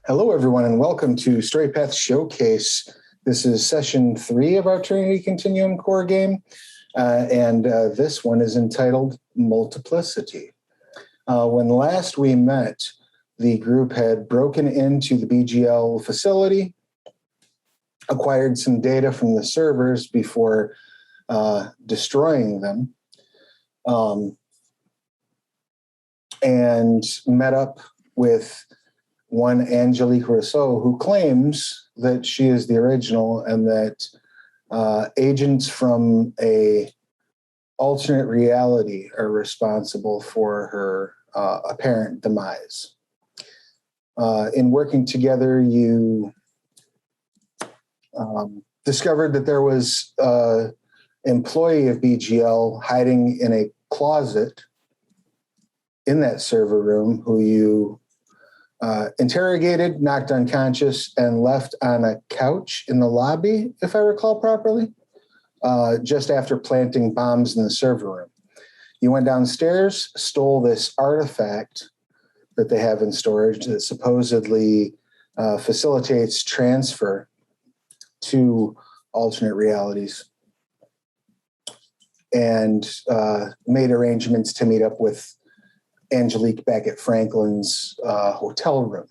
Hello, everyone, and welcome to Storypath Showcase. This is session 3 of our Trinity Continuum Core game, and this one is entitled Multiplicity. When last we met, the group had broken into the BGL facility, acquired some data from the servers before destroying them, and met up with one Angelique Rousseau, who claims that she is the original and that agents from a alternate reality are responsible for her apparent demise. In working together, you discovered that there was an employee of BGL hiding in a closet in that server room who you interrogated, knocked unconscious, and left on a couch in the lobby, if I recall properly, just after planting bombs in the server room. You went downstairs, stole this artifact that they have in storage that supposedly facilitates transfer to alternate realities, and made arrangements to meet up with Angelique back at Franklin's hotel room.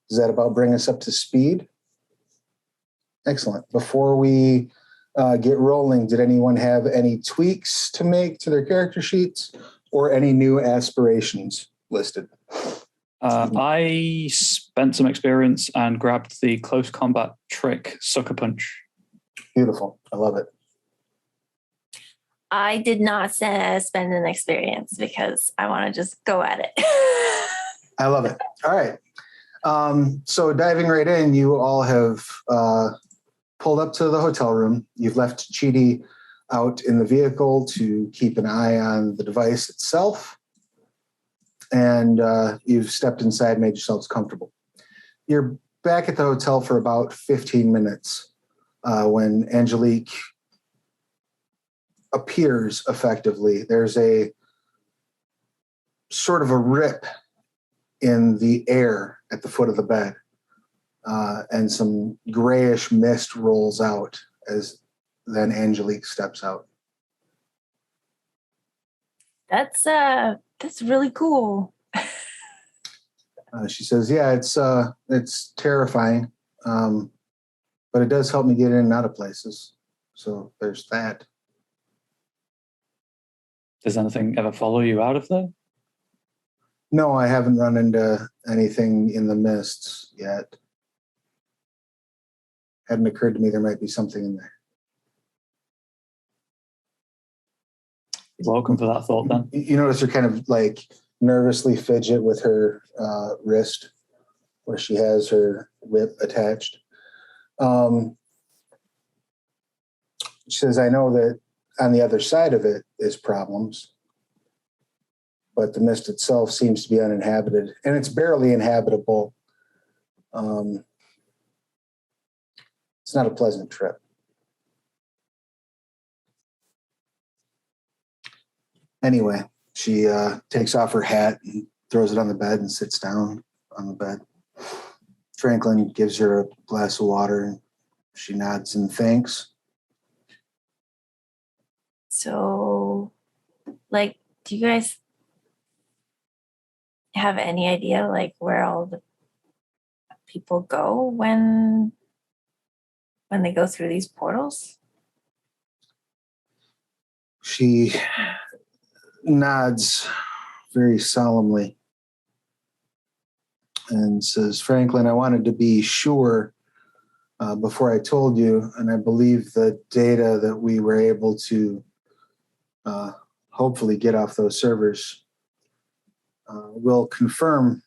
Does that about bring us up to speed? Excellent. Before we get rolling, did anyone have any tweaks to make to their character sheets or any new aspirations listed? I spent some experience and grabbed the close combat trick Sucker Punch. Beautiful. I love it. I did not spend an experience because I want to just go at it. I love it. All right. So diving right in, you all have pulled up to the hotel room. You've left Chidi out in the vehicle to keep an eye on the device itself. And you've stepped inside, made yourselves comfortable. You're back at the hotel for about 15 minutes when Angelique appears effectively. There's a sort of a rip in the air at the foot of the bed, and some grayish mist rolls out as then Angelique steps out. That's really cool. She says, "Yeah, it's terrifying, but it does help me get in and out of places. So there's that." Does anything ever follow you out of there? No, I haven't run into anything in the mists yet. Hadn't occurred to me there might be something in there. Welcome for that thought, then. You notice her kind of like nervously fidget with her wrist where she has her whip attached. She says, "I know that on the other side of it is problems, but the mist itself seems to be uninhabited, and it's barely inhabitable. It's not a pleasant trip." Anyway, she takes off her hat and throws it on the bed and sits down on the bed. Franklin gives her a glass of water, and she nods and thanks. So, do you guys have any idea, where all the people go when they go through these portals? She nods very solemnly and says, "Franklin, I wanted to be sure before I told you, and I believe the data that we were able to hopefully get off those servers will confirm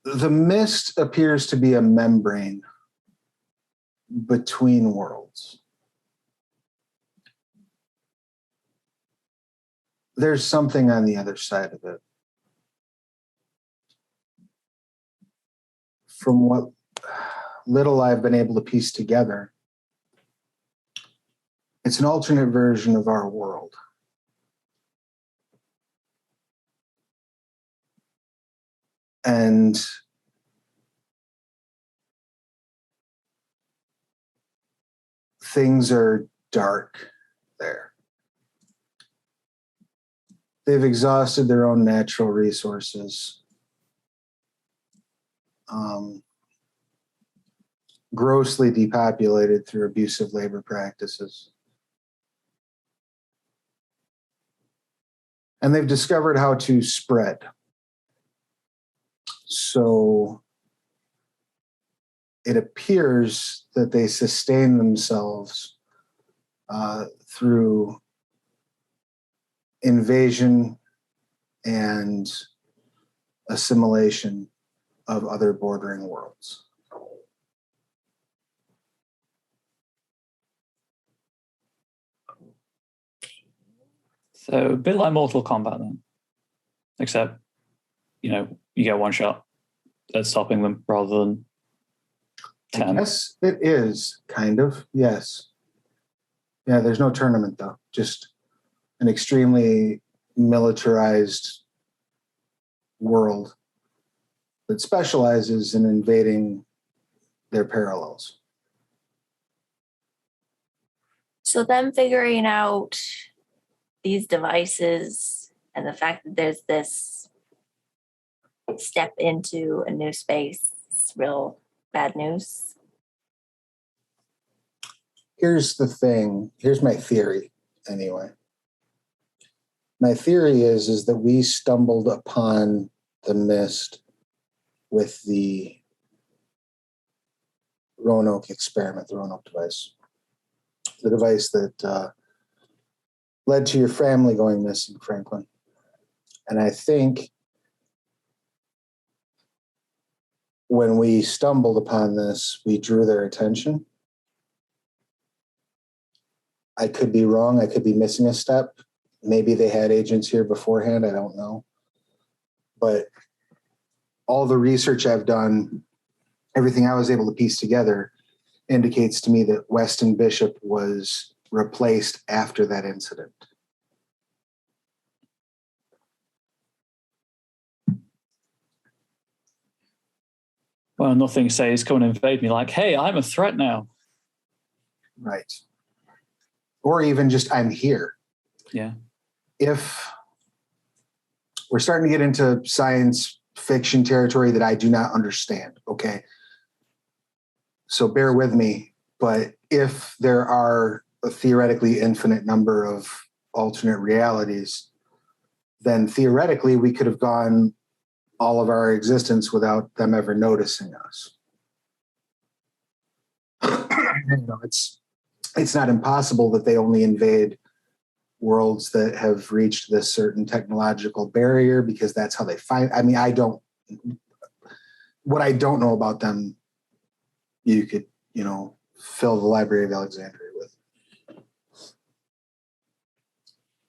the mist appears to be a membrane between worlds. There's something on the other side of it. From what little I've been able to piece together, it's an alternate version of our world. And things are dark there. They've exhausted their own natural resources. Grossly depopulated through abusive labor practices. And they've discovered how to spread. So it appears that they sustain themselves through invasion and assimilation of other bordering worlds. So a bit like Mortal Kombat then, except, you get one shot at stopping them rather than 10. Yes, it is, kind of, yes. Yeah, there's no tournament though, just an extremely militarized world that specializes in invading their parallels. So them figuring out these devices and the fact that there's this step into a new space, it's real bad news. Here's the thing. Here's my theory, anyway. My theory is that we stumbled upon the mist with the Roanoke experiment, the Roanoke device. The device that led to your family going missing, Franklin. And I think when we stumbled upon this, we drew their attention. I could be wrong. I could be missing a step. Maybe they had agents here beforehand. I don't know. But all the research I've done, everything I was able to piece together, indicates to me that Weston Bishop was replaced after that incident. Well, nothing says come and invade me like, hey, I'm a threat now. Right. Or even just, I'm here. Yeah. If we're starting to get into science fiction territory that I do not understand, okay? So bear with me. But if there are a theoretically infinite number of alternate realities, then theoretically we could have gone all of our existence without them ever noticing us. It's not impossible that they only invade worlds that have reached this certain technological barrier because that's how they find. I mean, what I don't know about them, you could, fill the Library of Alexandria with.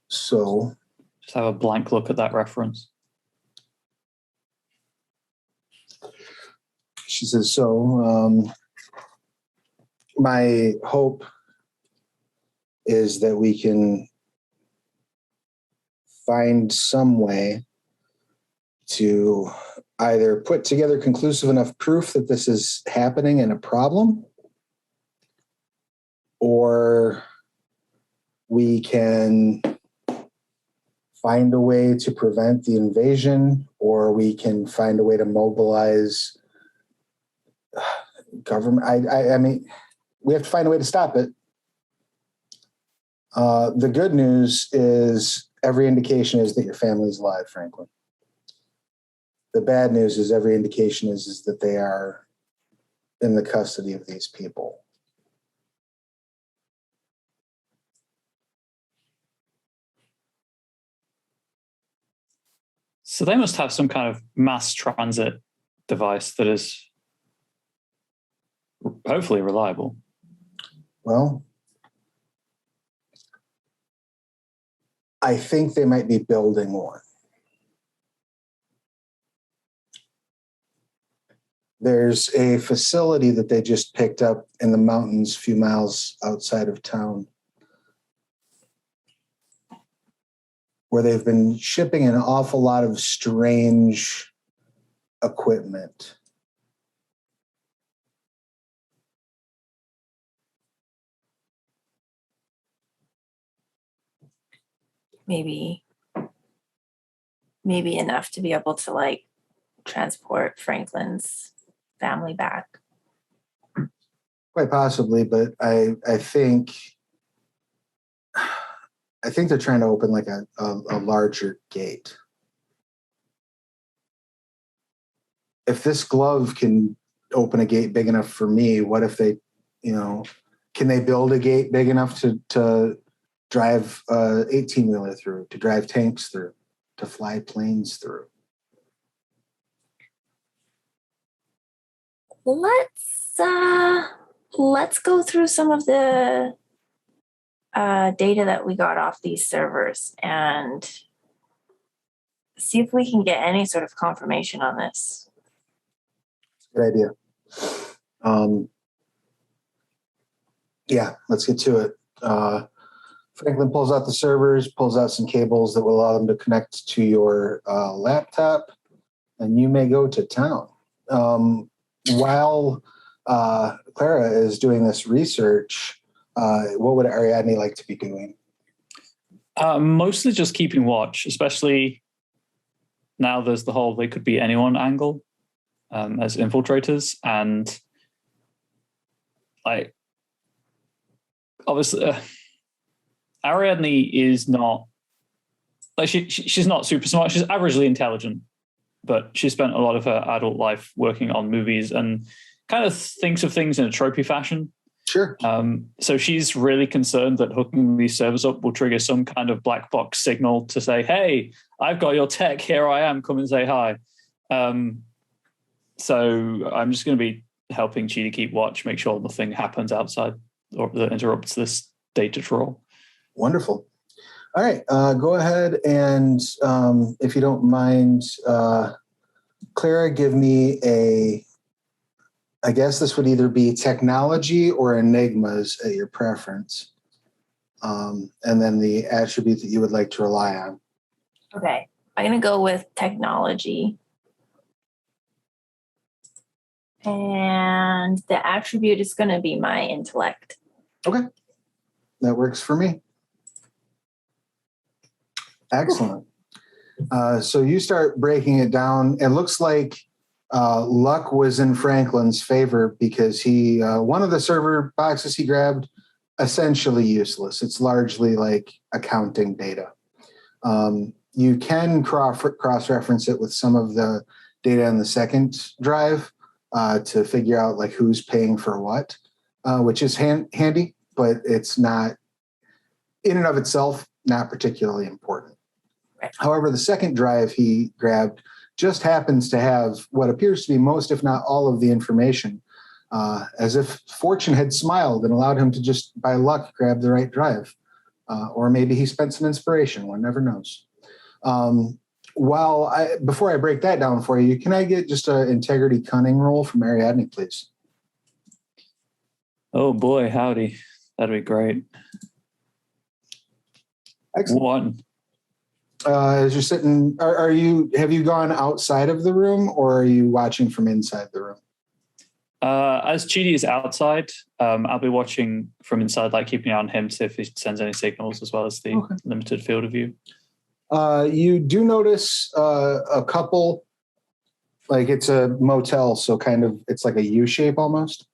So just have a blank look at that reference. She says, so my hope is that we can find some way to either put together conclusive enough proof that this is happening and a problem, or we can find a way to prevent the invasion, or we can find a way to mobilize government. I mean, we have to find a way to stop it. The good news is every indication is that your family's alive, Franklin. The bad news is every indication is that they are in the custody of these people. So they must have some kind of mass transit device that is hopefully reliable. Well, I think they might be building one. There's a facility that they just picked up in the mountains a few miles outside of town where they've been shipping an awful lot of strange equipment. Maybe enough to be able to like transport Franklin's family back. Quite possibly, but I think they're trying to open like a larger gate. If this glove can open a gate big enough for me, what if they, can they build a gate big enough to drive 18-wheeler through, to drive tanks through, to fly planes through? Let's go through some of the data that we got off these servers and see if we can get any sort of confirmation on this. Good idea. Yeah, let's get to it. Franklin pulls out the servers, pulls out some cables that will allow them to connect to your laptop, and you may go to town. While Clara is doing this research, what would Ariadne like to be doing? Mostly just keeping watch, especially now there's the whole they could be anyone angle as infiltrators. And like, obviously, Ariadne is not, like she's not super smart. She's averagely intelligent, but she spent a lot of her adult life working on movies and kind of thinks of things in a tropey fashion. Sure. So she's really concerned that hooking these servers up will trigger some kind of black box signal to say, hey, I've got your tech. Here I am. Come and say hi. So I'm just going to be helping Chi to keep watch, make sure nothing happens outside or that interrupts this data draw. Wonderful. All right. Go ahead and, if you don't mind, Clara, give me I guess this would either be technology or enigmas at your preference. And then the attribute that you would like to rely on. Okay. I'm going to go with technology. And the attribute is going to be my intellect. Okay. That works for me. Excellent. So you start breaking it down. It looks like luck was in Franklin's favor because he one of the server boxes he grabbed, essentially useless. It's largely like accounting data. You can cross-reference it with some of the data in the second drive to figure out like who's paying for what, which is handy, but it's not, in and of itself, not particularly important. Right. However, the second drive he grabbed just happens to have what appears to be most, if not all, of the information, as if fortune had smiled and allowed him to just, by luck, grab the right drive. Or maybe he spent some inspiration. One never knows. Before I break that down for you, can I get just an integrity cunning roll from Ariadne, please? Oh boy, howdy. That'd be great. Excellent. 1. As you're sitting, have you gone outside of the room or are you watching from inside the room? As Chidi is outside, I'll be watching from inside, like keeping an eye on him to see if he sends any signals as well as the limited field of view. You do notice a couple, like it's a motel, so kind of it's like a U shape almost.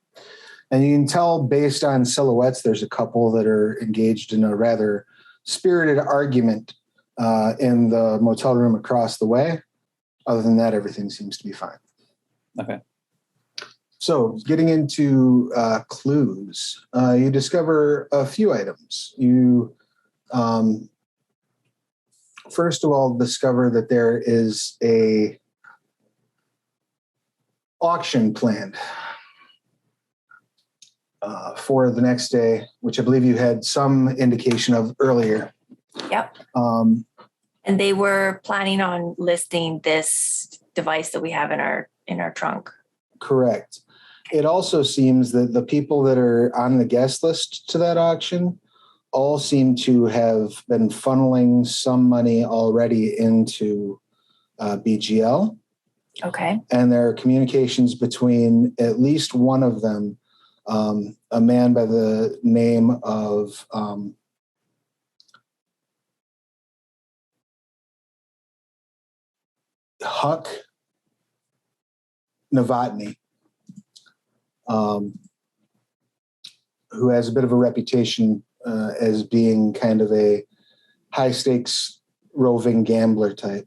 And you can tell based on silhouettes, there's a couple that are engaged in a rather spirited argument in the motel room across the way. Other than that, everything seems to be fine. Okay. So getting into clues, you discover a few items. You, first of all, discover that there is a auction planned for the next day, which I believe you had some indication of earlier. Yep. And they were planning on listing this device that we have in our trunk. Correct. It also seems that the people that are on the guest list to that auction all seem to have been funneling some money already into BGL. Okay. And there are communications between at least one of them, a man by the name of Huck Novotny, who has a bit of a reputation as being kind of a high-stakes roving gambler type,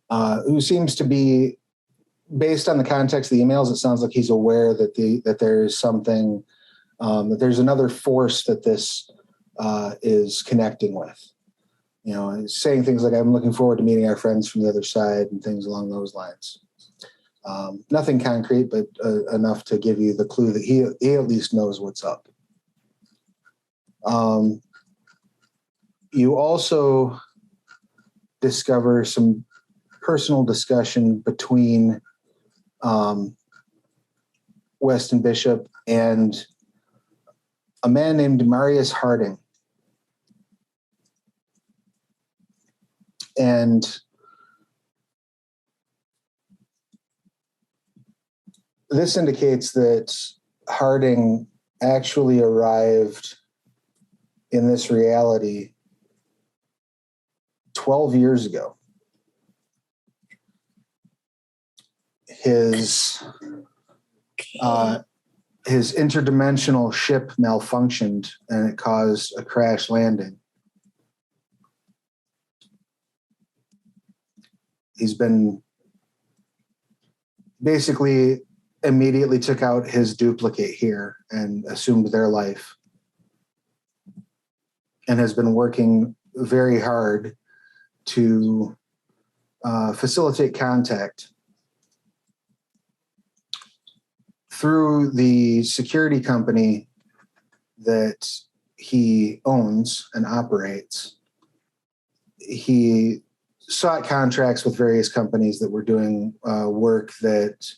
who seems to be, based on the context of the emails, it sounds like he's aware that there's something, that there's another force that this is connecting with. You know, saying things like, "I'm looking forward to meeting our friends from the other side," and things along those lines. Nothing concrete, but enough to give you the clue that he at least knows what's up. You also discover some personal discussion between Weston Bishop and a man named Marius Harding. And this indicates that Harding actually arrived in this reality 12 years ago. His interdimensional ship malfunctioned and it caused a crash landing. He's been basically immediately took out his duplicate here and assumed their life, and has been working very hard to facilitate contact through the security company that he owns and operates. He sought contracts with various companies that were doing work that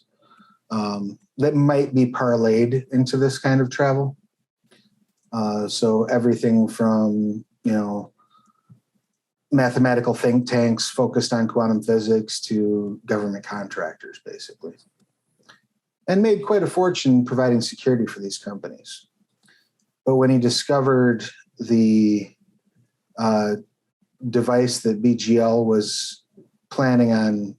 might be parlayed into this kind of travel. So everything from, mathematical think tanks focused on quantum physics to government contractors, basically. And made quite a fortune providing security for these companies. But when he discovered the device that BGL was planning on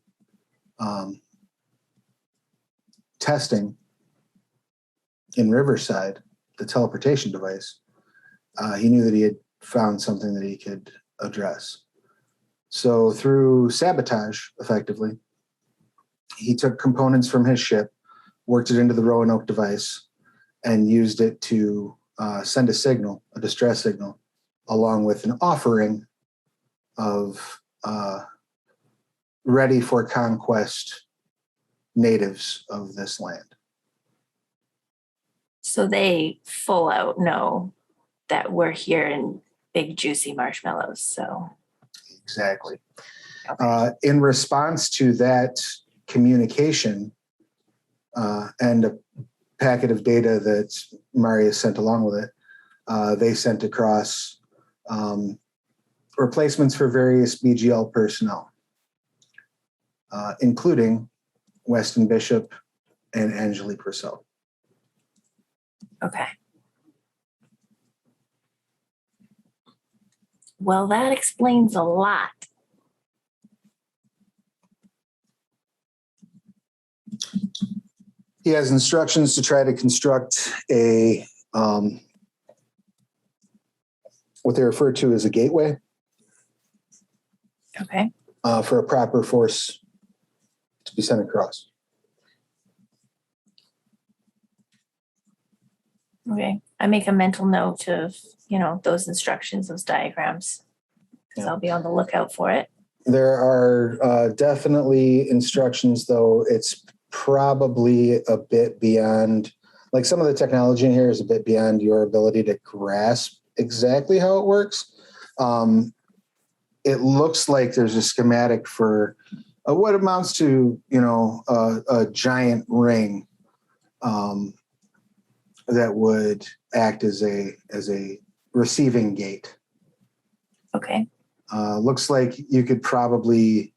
testing in Riverside, the teleportation device, he knew that he had found something that he could address. So through sabotage, effectively, he took components from his ship, worked it into the Roanoke device, and used it to send a signal, a distress signal, along with an offering of ready for conquest natives of this land. So they full out know that we're here in big juicy marshmallows. So exactly. Okay. In response to that communication and a packet of data that Marius sent along with it, they sent across replacements for various BGL personnel, including Weston Bishop and Angelique Rousseau. Okay. Well, that explains a lot. He has instructions to try to construct a what they refer to as a gateway. Okay. For a proper force to be sent across. Okay. I make a mental note of, those instructions, those diagrams, because I'll be on the lookout for it. There are definitely instructions, though it's probably a bit beyond, like some of the technology in here is a bit beyond your ability to grasp exactly how it works. It looks like there's a schematic for what amounts to, a giant ring that would act as a receiving gate. Okay. Looks like you could probably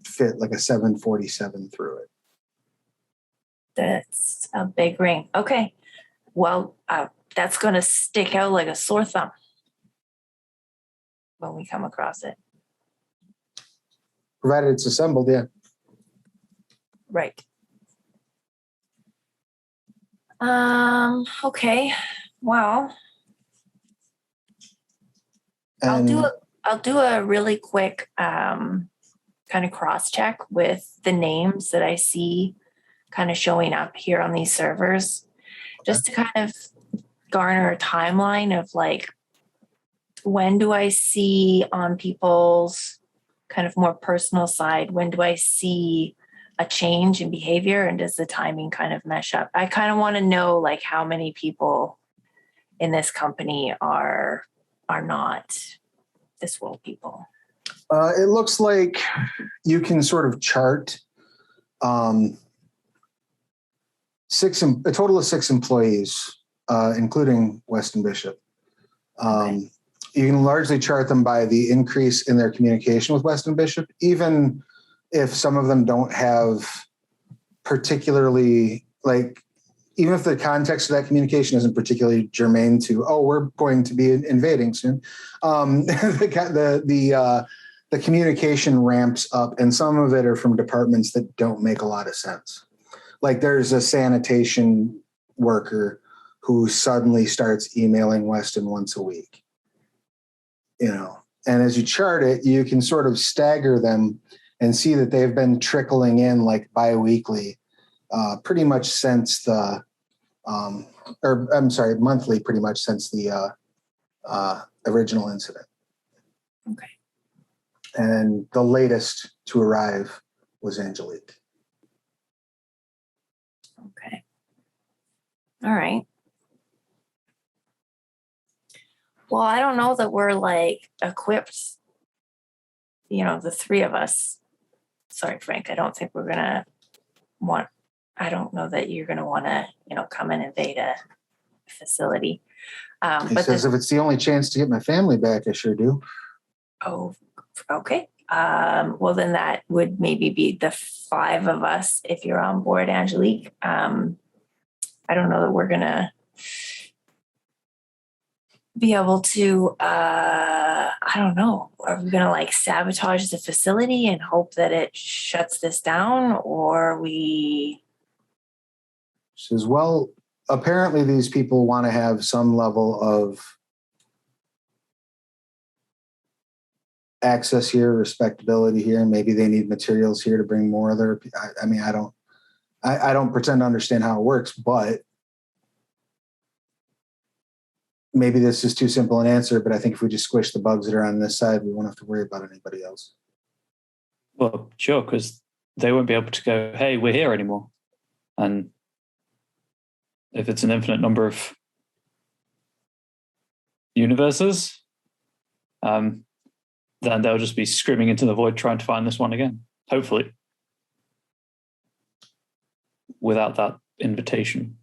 fit like a 747 through it. That's a big ring. Okay. Well, that's going to stick out like a sore thumb when we come across it. Provided it's assembled, yeah. Right. Okay. Well, And I'll do a really quick kind of cross check with the names that I see kind of showing up here on these servers, just to kind of garner a timeline of like, when do I see on people's kind of more personal side, when do I see a change in behavior, and does the timing kind of mesh up? I kind of want to know like how many people in this company are not this world people. It looks like you can sort of chart a total of 6 employees, including Weston Bishop. Okay. You can largely chart them by the increase in their communication with Weston Bishop, even if some of them don't have particularly, like, even if the context of that communication isn't particularly germane to, oh, we're going to be invading soon. The communication ramps up, and some of it are from departments that don't make a lot of sense. Like there's a sanitation worker who suddenly starts emailing Weston once a week. And as you chart it, you can sort of stagger them and see that they've been trickling in like biweekly, pretty much since monthly, pretty much since the original incident. Okay. And the latest to arrive was Angelique. Okay. All right. Well, I don't know that we're like equipped, the 3 of us. Sorry, Frank, I don't think we're going to I don't know that you're going to want to, come and invade a facility. He says if it's the only chance to get my family back, I sure do. Oh, okay. Well, then that would maybe be the 5 of us if you're on board, Angelique. I don't know that we're going to be able to, I don't know, are we going to like sabotage the facility and hope that it shuts this down, or we... She says, well, apparently these people want to have some level of access here, respectability here. Maybe they need materials here to bring more other. I don't pretend to understand how it works, but maybe this is too simple an answer. But I think if we just squish the bugs that are on this side, we won't have to worry about anybody else. Well, sure, because they won't be able to go, hey, we're here anymore. And if it's an infinite number of universes, then they'll just be screaming into the void trying to find this one again, hopefully, without that invitation.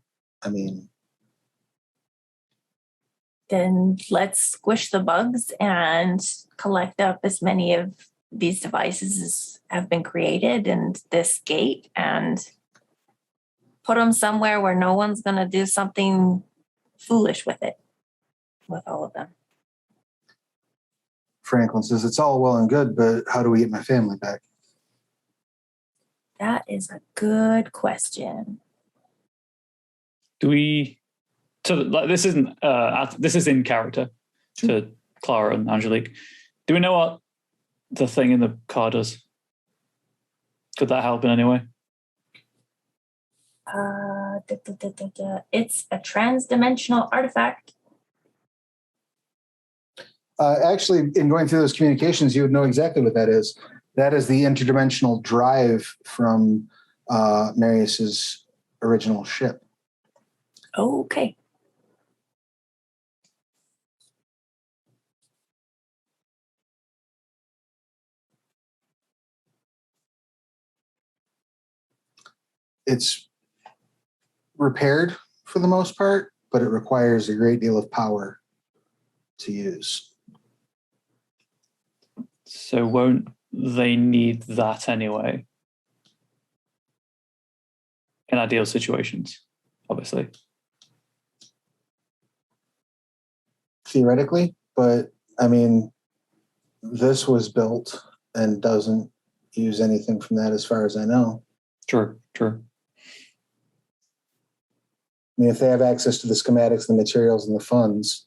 Then let's squish the bugs and collect up as many of these devices as have been created and this gate and put them somewhere where no one's going to do something foolish with it, with all of them. Franklin says, it's all well and good, but how do we get my family back? That is a good question. Do we... So like, this is in character to Clara and Angelique. Do we know what the thing in the car does? Could that help in any way? It's a trans-dimensional artifact. Actually, in going through those communications, you would know exactly what that is. That is the interdimensional drive from Marius's original ship. Okay. It's repaired for the most part, but it requires a great deal of power to use. So won't they need that anyway? In ideal situations, obviously. Theoretically, but I mean, this was built and doesn't use anything from that as far as I know. True. I mean, if they have access to the schematics, the materials, and the funds,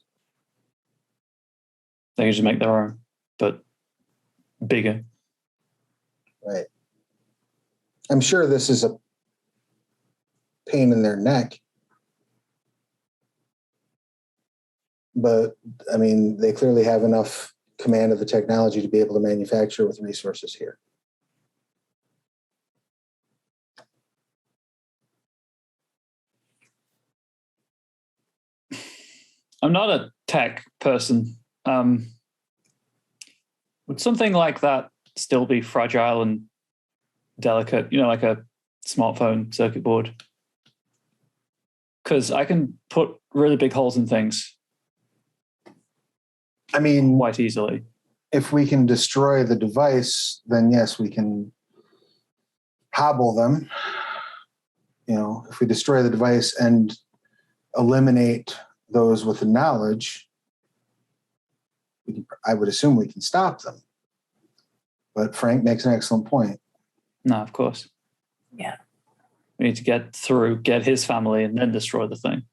They can just make their own, but bigger. right? I'm sure this is a pain in their neck, but I mean, they clearly have enough command of the technology to be able to manufacture with resources here. I'm not a tech person. Would something like that still be fragile and delicate, like a smartphone circuit board? Because I can put really big holes in things. I mean, quite easily. If we can destroy the device, then yes, we can hobble them. If we destroy the device and eliminate those with the knowledge, I would assume we can stop them. But Frank makes an excellent point. No, of course. Yeah. We need to get his family and then destroy the thing.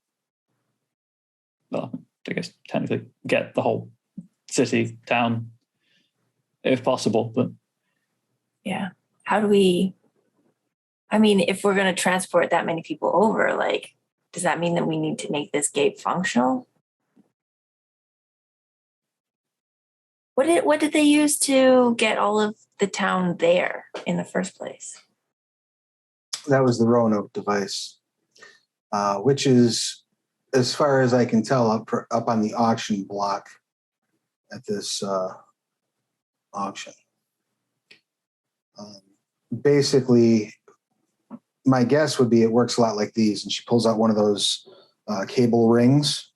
Well, I guess technically get the whole city, town, if possible. But yeah. How do we, if we're going to transport that many people over, does that mean that we need to make this gate functional? What did they use to get all of the town there in the first place? That was the Roanoke device, which is, as far as I can tell, up on the auction block at this auction. Basically, my guess would be it works a lot like these, and she pulls out one of those cable rings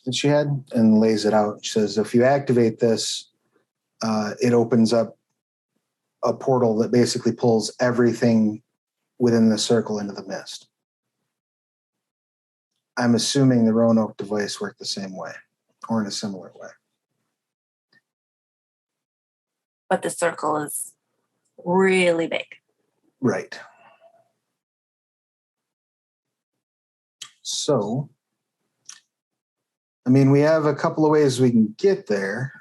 that she had and lays it out. She says, if you activate this, it opens up a portal that basically pulls everything within the circle into the mist. I'm assuming the Roanoke device worked the same way or in a similar way. But the circle is really big. Right. So, we have a couple of ways we can get there.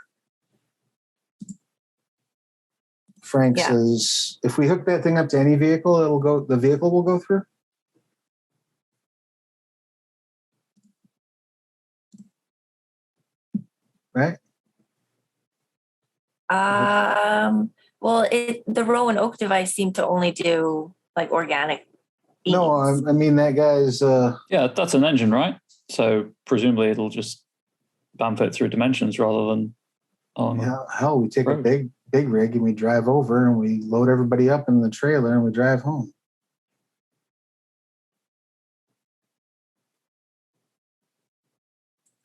Frank says, if we hook that thing up to any vehicle, the vehicle will go through. Right? Well, the Roanoke device seemed to only do organic beans. No, that guy's yeah, that's an engine, right? So presumably it'll just bump it through dimensions rather than hell, we take a big rig and we drive over and we load everybody up in the trailer and we drive home.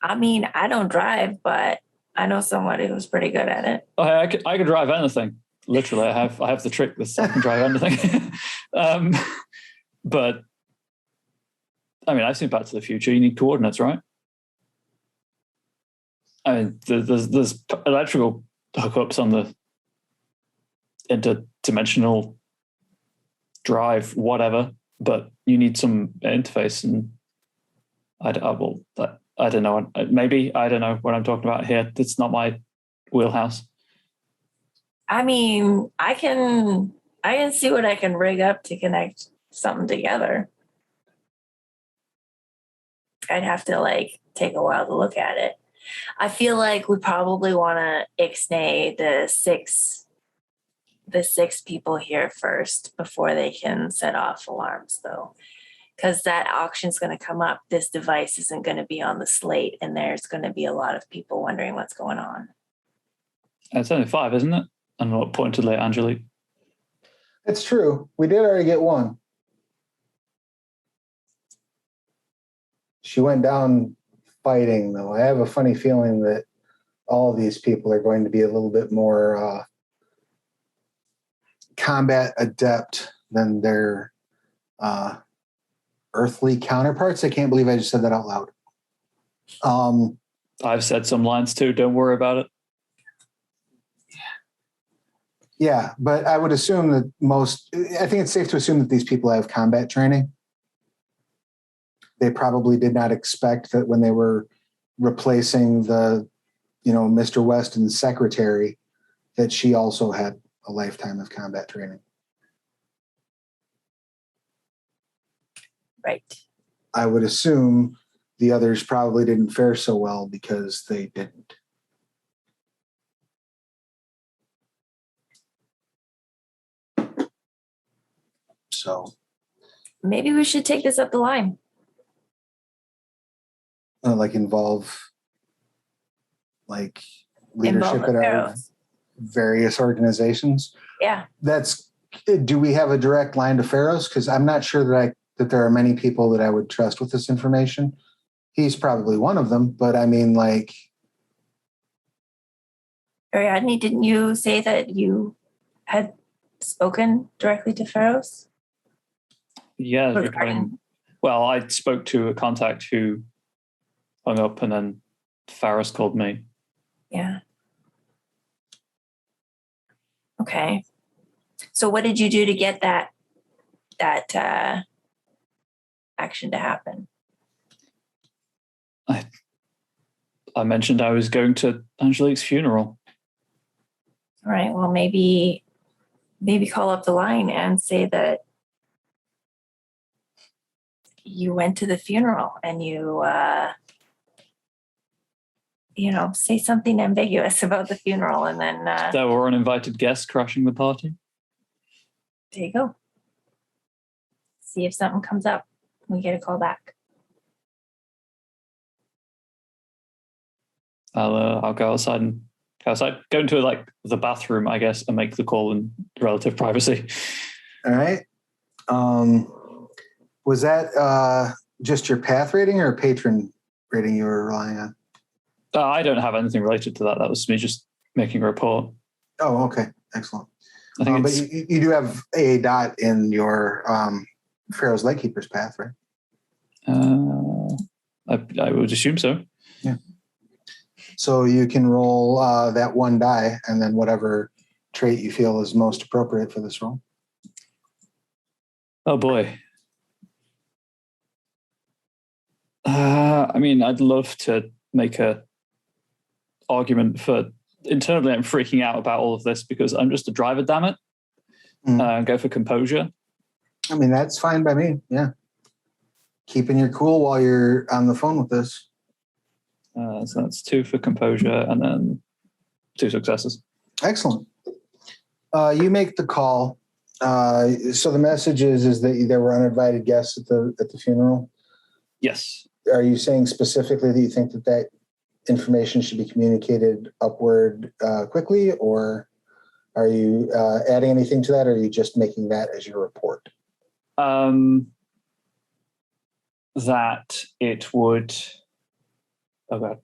I don't drive, but I know somebody who's pretty good at it. Oh, I could drive anything. Literally, I have the trick that I can drive anything. But I've seen Back to the Future. You need coordinates, right? There's electrical hookups on the interdimensional drive, whatever. But you need some interface, and I don't know. Maybe I don't know what I'm talking about here. It's not my wheelhouse. I can see what I can rig up to connect something together. I'd have to take a while to look at it. I feel like we probably want to ixnay the six people here first before they can set off alarms, though. Because that auction's going to come up, this device isn't going to be on the slate, and there's going to be a lot of people wondering what's going on. It's only 5, isn't it? And what pointedly, Angelique. It's true. We did already get one. She went down fighting, though. I have a funny feeling that all of these people are going to be a little bit more combat adept than their earthly counterparts. I can't believe I just said that out loud. I've said some lines too. Don't worry about it. Yeah, but I would assume that I think it's safe to assume that these people have combat training. They probably did not expect that when they were replacing Mr. Weston's secretary, that she also had a lifetime of combat training. Right. I would assume the others probably didn't fare so well because they didn't. So maybe we should take this up the line. Involve leadership at our various organizations. Yeah. Do we have a direct line to Pharaoh's? Because I'm not sure that there are many people that I would trust with this information. He's probably one of them, but I mean, Ariadne, didn't you say that you had spoken directly to Pharaoh's? Yeah. Well, I spoke to a contact who hung up, and then Faris called me. Yeah. Okay. So what did you do to get that action to happen? I mentioned I was going to Angelique's funeral. All right. Well, maybe call up the line and say that you went to the funeral and you say something ambiguous about the funeral, and then there were uninvited guests crashing the party. There you go. See if something comes up. We get a call back. I'll go outside go into the bathroom, I guess, and make the call in relative privacy. All right. Was that just your path rating or a patron rating you were relying on? I don't have anything related to that. That was me just making a report. Oh, okay. Excellent. I think but you do have a dot in your Pharaoh's Lightkeeper's path, right? I would assume so. Yeah. So you can roll that one die, and then whatever trait you feel is most appropriate for this roll. Oh boy. I'd love to make a argument for internally. I'm freaking out about all of this because I'm just a driver, damn it. Go for composure. That's fine by me. Yeah. Keeping your cool while you're on the phone with this. So that's 2 for composure and then 2 successes. Excellent. You make the call. So the message is that there were uninvited guests at the funeral. Yes. Are you saying specifically that you think that information should be communicated upward quickly, or are you adding anything to that, or are you just making that as your report? That it would. Oh God!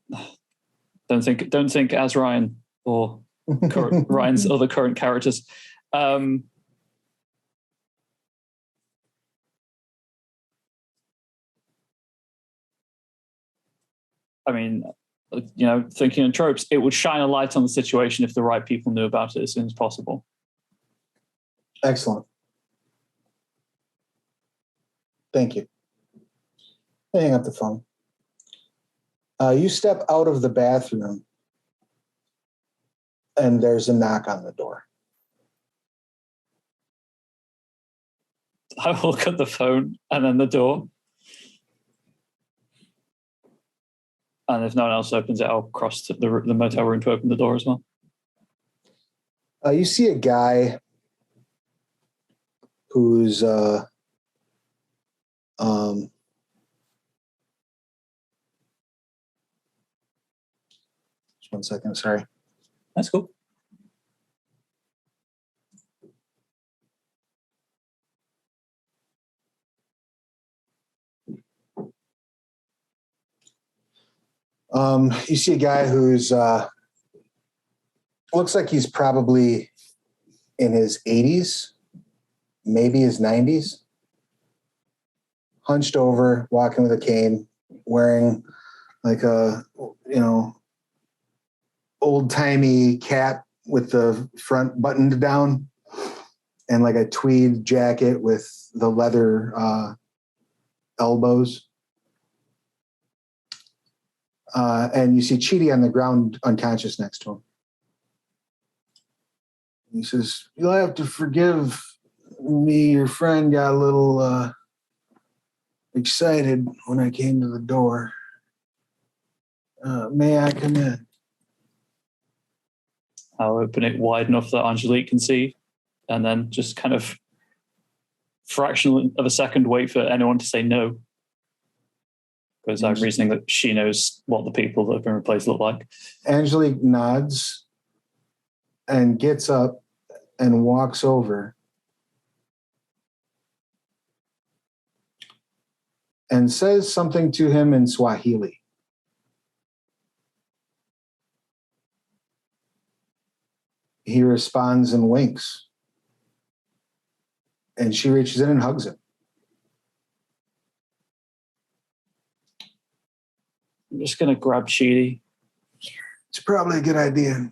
Don't think as Ryan or Ryan's other current characters. Thinking in tropes, it would shine a light on the situation if the right people knew about it as soon as possible. Excellent. Thank you. Hang up the phone. You step out of the bathroom, and there's a knock on the door. I will look at the phone and then the door. And if no one else opens it, I'll cross to the motel room to open the door as well. You see a guy who's just 1 second, sorry. That's cool. You see a guy who's looks like he's probably in his 80s, maybe his 90s. Hunched over, walking with a cane, wearing like a, old-timey cap with the front buttoned down and like a tweed jacket with the leather elbows. And you see Chidi on the ground unconscious next to him. He says, "You'll have to forgive me. Your friend got a little excited when I came to the door. May I come in?" I'll open it wide enough that Angelique can see, and then just kind of fraction of a second wait for anyone to say no. Because I'm reasoning that she knows what the people that have been replaced look like. Angelique nods and gets up and walks over and says something to him in Swahili. He responds and winks. And she reaches in and hugs him. I'm just going to grab Chidi. It's probably a good idea.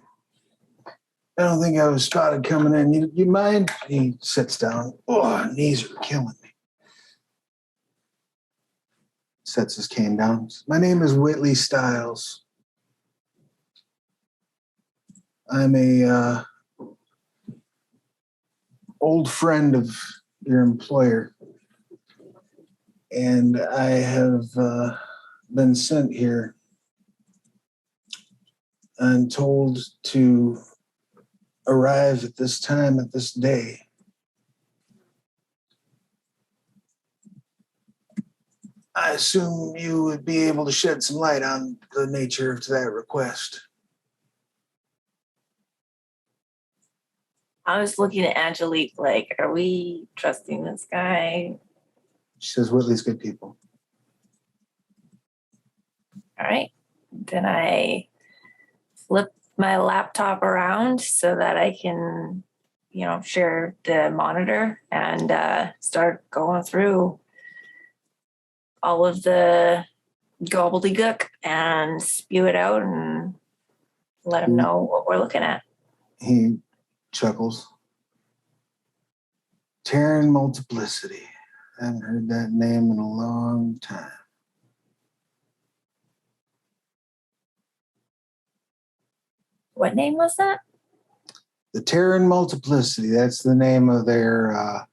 I don't think I was spotted coming in. You mind? He sits down. Oh, knees are killing me. Sets his cane down. My name is Whitley Stiles. I'm a old friend of your employer, and I have been sent here and told to arrive at this time, at this day. I assume you would be able to shed some light on the nature of that request. I was looking at Angelique like, are we trusting this guy? She says, Whitley's good people. All right. Then I flip my laptop around so that I can, share the monitor and start going through all of the gobbledygook and spew it out and let him know what we're looking at. He chuckles. Terran Multiplicity. I haven't heard that name in a long time. What name was that? The Terran Multiplicity. That's the name of their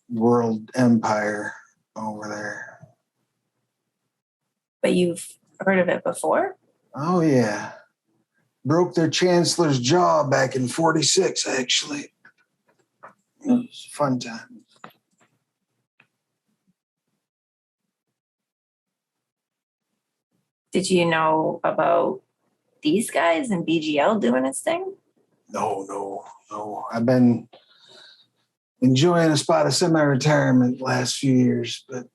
world empire over there. But you've heard of it before? Oh, yeah. Broke their chancellor's jaw back in 46, actually. It was a fun time. Did you know about these guys and BGL doing its thing? No. I've been enjoying a spot of semi-retirement the last few years, but,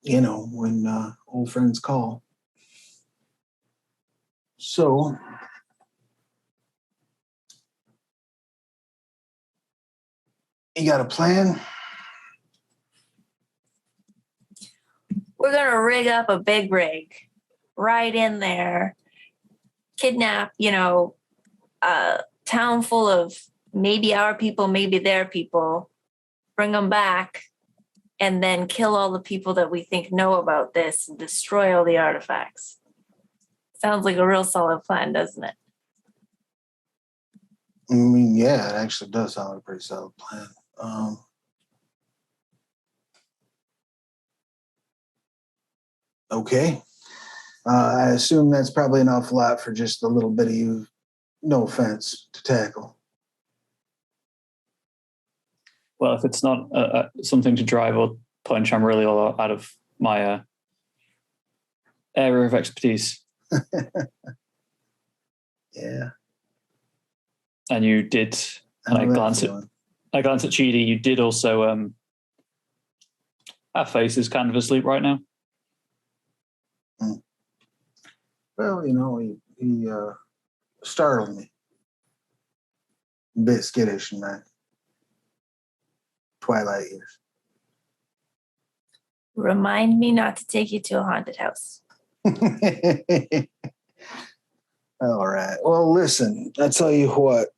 when old friends call. So, you got a plan? We're going to rig up a big rig right in there, kidnap, a town full of maybe our people, maybe their people, bring them back, and then kill all the people that we think know about this and destroy all the artifacts. Sounds like a real solid plan, doesn't it? I mean, yeah, it actually does sound like a pretty solid plan. Okay. I assume that's probably an awful lot for just a little bit of you, no offense, to tackle. Well, if it's not something to drive or punch, I'm really all out of my area of expertise. Yeah. And you did, and I glance at Chidi, you did also, our face is kind of asleep right now. Well, he startled me. A bit skittish in my twilight years. Remind me not to take you to a haunted house. All right. Well, listen, I tell you what.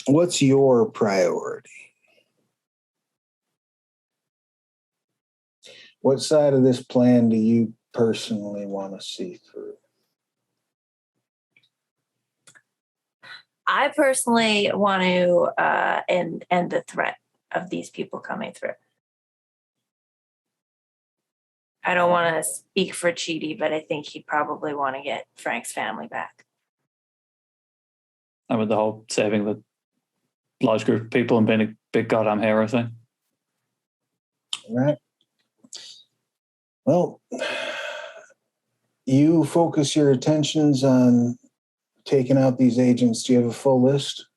What's your priority? What side of this plan do you personally want to see through? I personally want to end the threat of these people coming through. I don't want to speak for Chidi, but I think he'd probably want to get Frank's family back. And with the whole saving the large group of people and being a big goddamn hero thing. All right. Well, you focus your attentions on taking out these agents. Do you have a full list?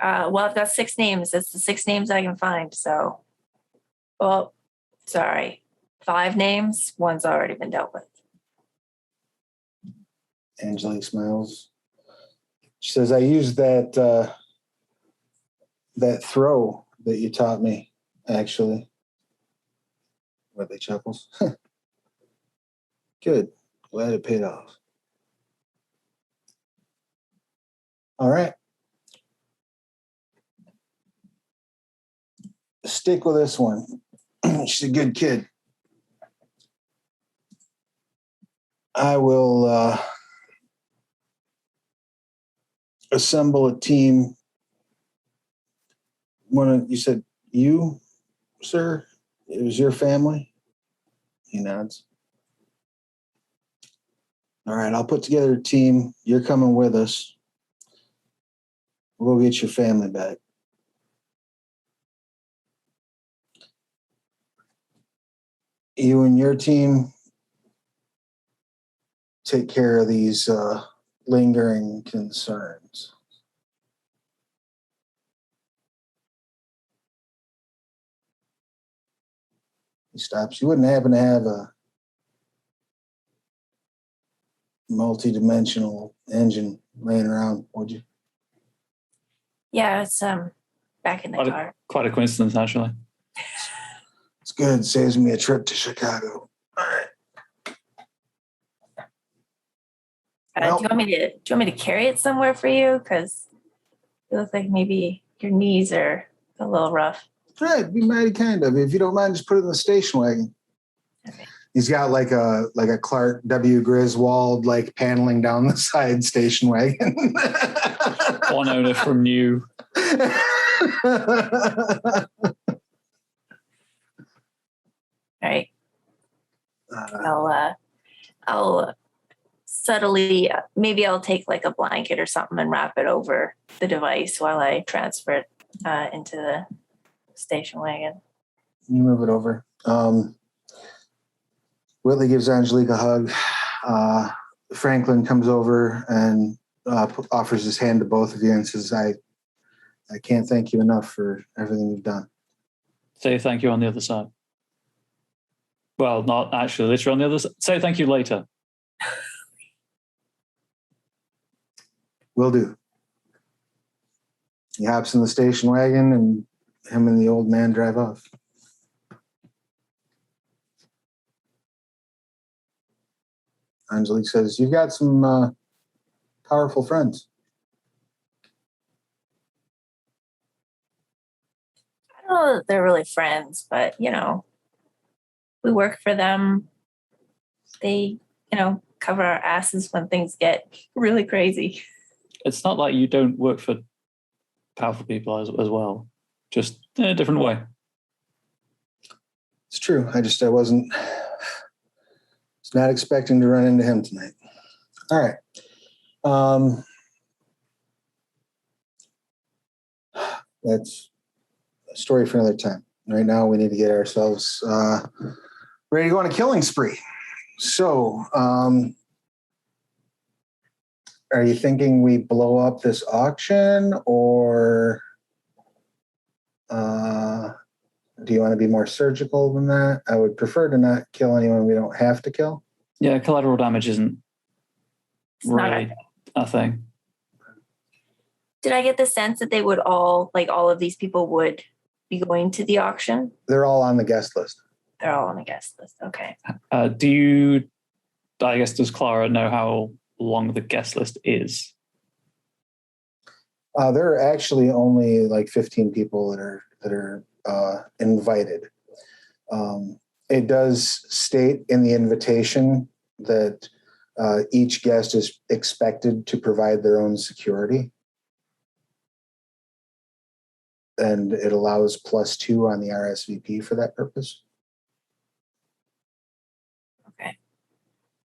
Well, I've got 6 names. That's the 6 names I can find. So, well, sorry, 5 names. One's already been dealt with. Angelique smiles. She says, I used that throw that you taught me, actually. Weather chuckles. Good. Glad it paid off. All right. Stick with this one. She's a good kid. I will assemble a team. You said you, sir? It was your family? He nods. All right, I'll put together a team. You're coming with us. We'll go get your family back. You and your team take care of these lingering concerns. He stops. You wouldn't happen to have a multi-dimensional engine laying around, would you? Yeah, it's back in the car. Quite a coincidence, actually. It's good. Saves me a trip to Chicago. All right. Do you want me to carry it somewhere for you? Because it looks like maybe your knees are a little rough. Right, be mighty kind of. If you don't mind, just put it in the station wagon. Okay. He's got like a Clark W. Griswold like paneling down the side station wagon. One owner from new. All right. I'll subtly, maybe I'll take like a blanket or something and wrap it over the device while I transfer it into the station wagon. You move it over. Whitley gives Angelique a hug. Franklin comes over and offers his hand to both of you and says, I can't thank you enough for everything you've done. Say thank you on the other side. Well, not actually literally on the other side. Say thank you later. Will do. He hops in the station wagon and him and the old man drive off. Angelique says, you've got some powerful friends. I don't know that they're really friends, but, we work for them. They, cover our asses when things get really crazy. It's not like you don't work for powerful people as well, just in a different way. It's true. I wasn't not expecting to run into him tonight. All right. That's a story for another time. Right now, we need to get ourselves ready to go on a killing spree. So, are you thinking we blow up this auction, or Do you want to be more surgical than that? I would prefer to not kill anyone we don't have to kill. Yeah, collateral damage isn't really a thing. Did I get the sense that they would all of these people would be going to the auction? They're all on the guest list. They're all on the guest list. Okay. Does Clara know how long the guest list is? There are actually only like 15 people that are invited. It does state in the invitation that each guest is expected to provide their own security. And it allows +2 on the RSVP for that purpose. Okay.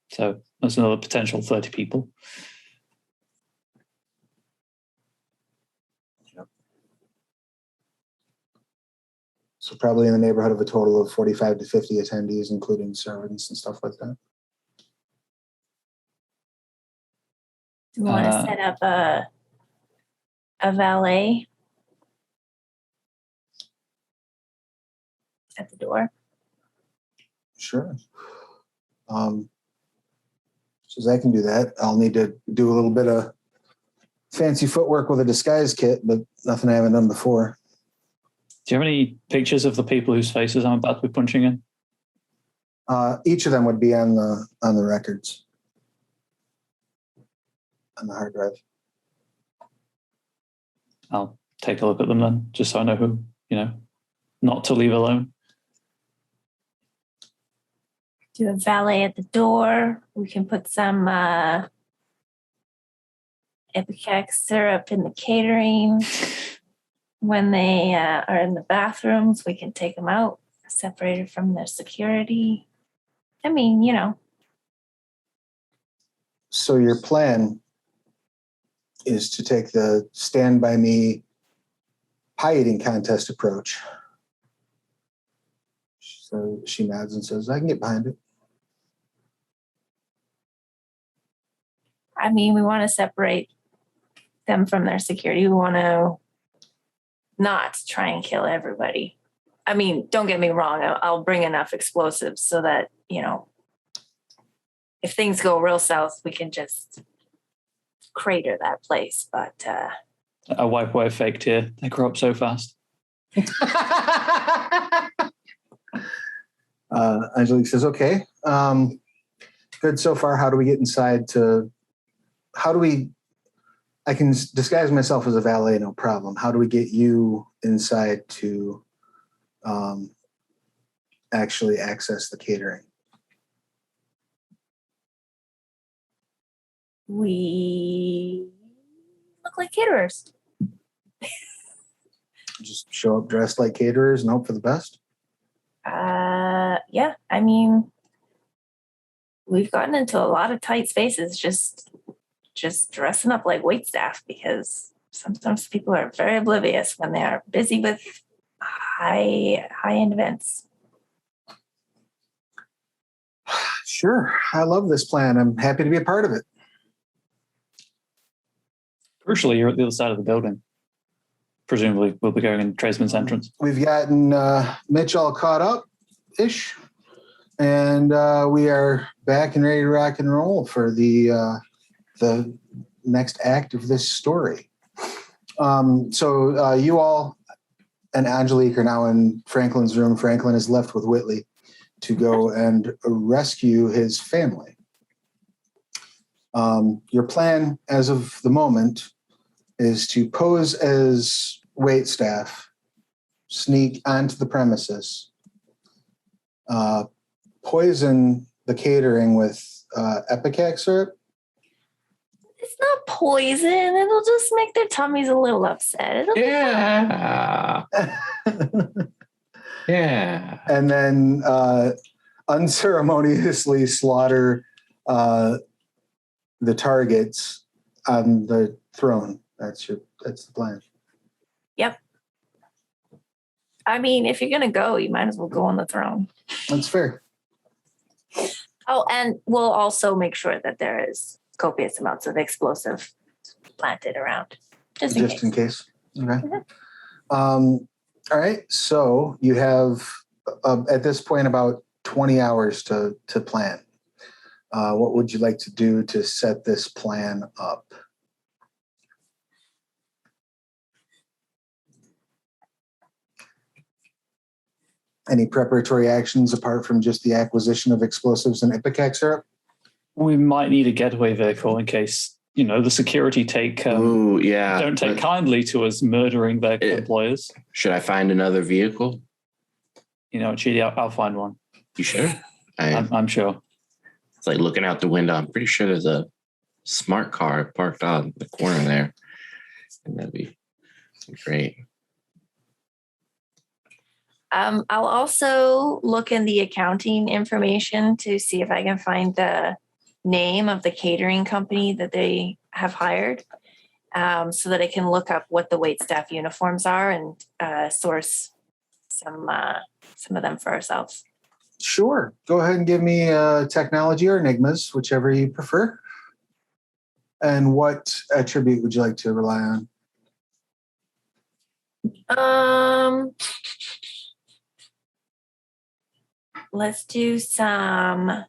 So that's another potential 30 people. Yep. So probably in the neighborhood of a total of 45 to 50 attendees, including servants and stuff like that. Do you want to set up a valet at the door? Sure. So I can do that. I'll need to do a little bit of fancy footwork with a disguise kit, but nothing I haven't done before. Do you have any pictures of the people whose faces I'm about to be punching in? Each of them would be on the records, on the hard drive. I'll take a look at them then, just so I know who, not to leave alone. Do a valet at the door. We can put some Ipecac syrup in the catering. When they are in the bathrooms, we can take them out, separated from their security. I mean, So your plan is to take the Stand By Me pie eating contest approach. So she nods and says, I can get behind it. I mean, we want to separate them from their security. We want to not try and kill everybody. I mean, don't get me wrong. I'll bring enough explosives so that, if things go real south, we can just crater that place. But I wipe away a fake tear. They grow up so fast. Angelique says, okay, good so far. How do we get inside I can disguise myself as a valet, no problem. How do we get you inside to actually access the catering? we look like caterers. Just show up dressed like caterers and hope for the best? Yeah, I mean, we've gotten into a lot of tight spaces just dressing up like waitstaff, because sometimes people are very oblivious when they are busy with high-end events. Sure. I love this plan. I'm happy to be a part of it. Crucially, you're at the other side of the building. Presumably, we'll be going in Tradesman's entrance. We've gotten Mitch all caught up-ish, and we are back and ready to rock and roll for the next act of this story. So you all and Angelique are now in Franklin's room. Franklin is left with Whitley to go and rescue his family. Your plan as of the moment is to pose as waitstaff, sneak onto the premises, poison the catering with Ipecac syrup. It's not poison. It'll just make their tummies a little upset. Yeah. Yeah. And then unceremoniously slaughter the targets on the throne. That's the plan. Yep. I mean, if you're gonna go, you might as well go on the throne. That's fair. Oh, and we'll also make sure that there is copious amounts of explosive planted around, just in case. Okay. Mm-hmm. All right. So you have at this point about 20 hours to plan. What would you like to do to set this plan up? Any preparatory actions apart from just the acquisition of explosives and ipecac syrup? We might need a getaway vehicle in case, the security don't take kindly to us murdering their employers. Should I find another vehicle? Chidi, I'll find one. You sure? I'm sure. It's like looking out the window. I'm pretty sure there's a smart car parked on the corner there. And that'd be great. I'll also look in the accounting information to see if I can find the name of the catering company that they have hired, so that I can look up what the waitstaff uniforms are and source some of them for ourselves. Sure. Go ahead and give me technology or enigmas, whichever you prefer. And what attribute would you like to rely on? Let's do some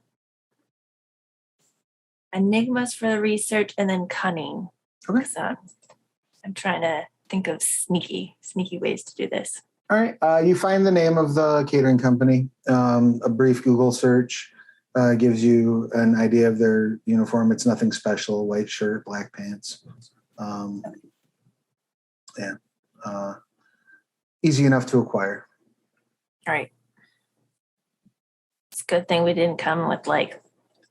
enigmas for the research and then cunning. Okay. So I'm trying to think of sneaky ways to do this. All right. You find the name of the catering company. A brief Google search gives you an idea of their uniform. It's nothing special. White shirt, black pants. Easy enough to acquire. All right. It's a good thing we didn't come with like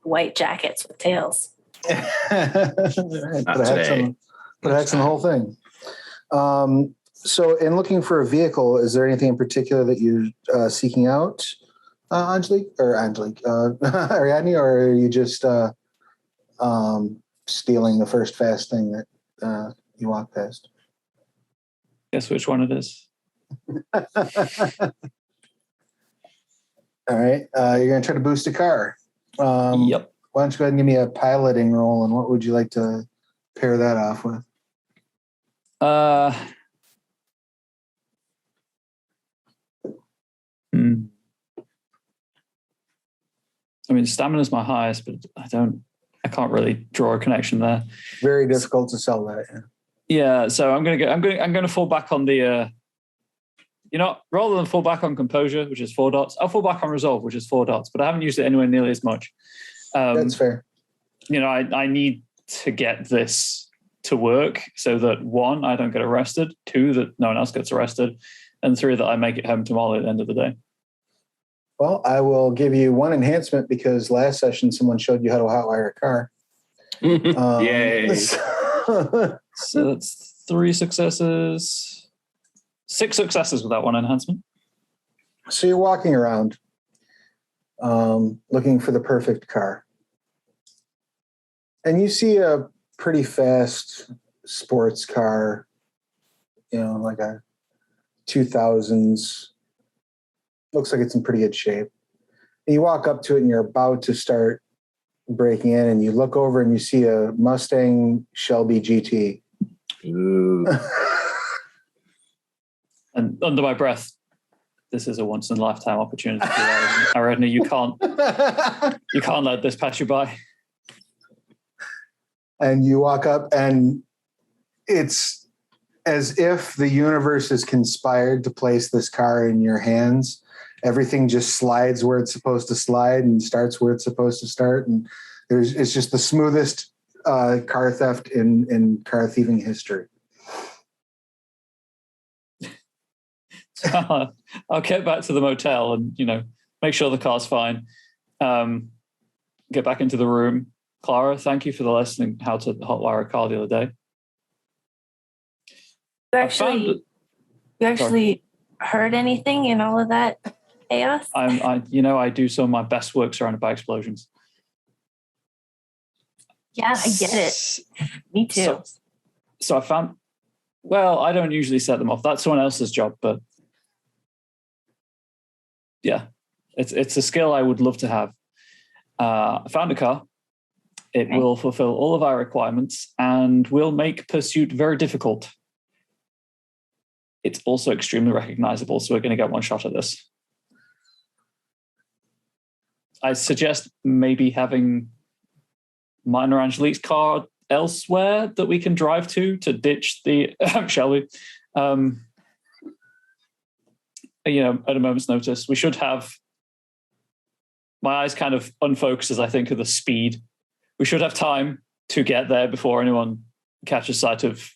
white jackets with tails. Right. Put a hex on the whole thing. So in looking for a vehicle, is there anything in particular that you're seeking out, Ariadne, or are you just stealing the first fast thing that you walk past? Guess which one it is. All right. You're going to try to boost a car. Yep. Why don't you go ahead and give me a piloting roll, and what would you like to pair that off with? I mean, stamina is my highest, but I can't really draw a connection there. Very difficult to sell that. Yeah. Yeah, so I'm gonna fall back on the rather than fall back on composure, which is 4 dots, I'll fall back on resolve, which is 4 dots, but I haven't used it anywhere nearly as much. That's fair. I need to get this to work so that 1, I don't get arrested, 2, that no one else gets arrested, and 3, that I make it home to Molly at the end of the day. Well, I will give you 1 enhancement because last session someone showed you how to hotwire a car. Yay. So that's 3 successes. 6 successes with that 1 enhancement. So you're walking around looking for the perfect car. And you see a pretty fast sports car, like a 2000s. Looks like it's in pretty good shape. And you walk up to it and you're about to start breaking in, and you look over and you see a Mustang Shelby GT. Ooh. And under my breath, this is a once in a lifetime opportunity. Ariadne, you can't let this pass you by. And you walk up, and it's as if the universe has conspired to place this car in your hands. Everything just slides where it's supposed to slide and starts where it's supposed to start. And it's just the smoothest car theft in car thieving history. I'll get back to the motel and, make sure the car's fine. Get back into the room. Clara, thank you for the lesson how to hotwire a car the other day. You actually heard anything in all of that chaos? I do some of my best work surrounded by explosions. Yeah, I get it. Me too. So I found, I don't usually set them off. That's someone else's job, but yeah, it's a skill I would love to have. I found a car. It will fulfill all of our requirements and will make pursuit very difficult. it's also extremely recognizable, so we're going to get one shot at this. I suggest maybe having mine or Angelique's car elsewhere that we can drive to ditch the, shall we? At a moment's notice. We should have, my eyes kind of unfocused as I think of the speed. We should have time to get there before anyone catches sight of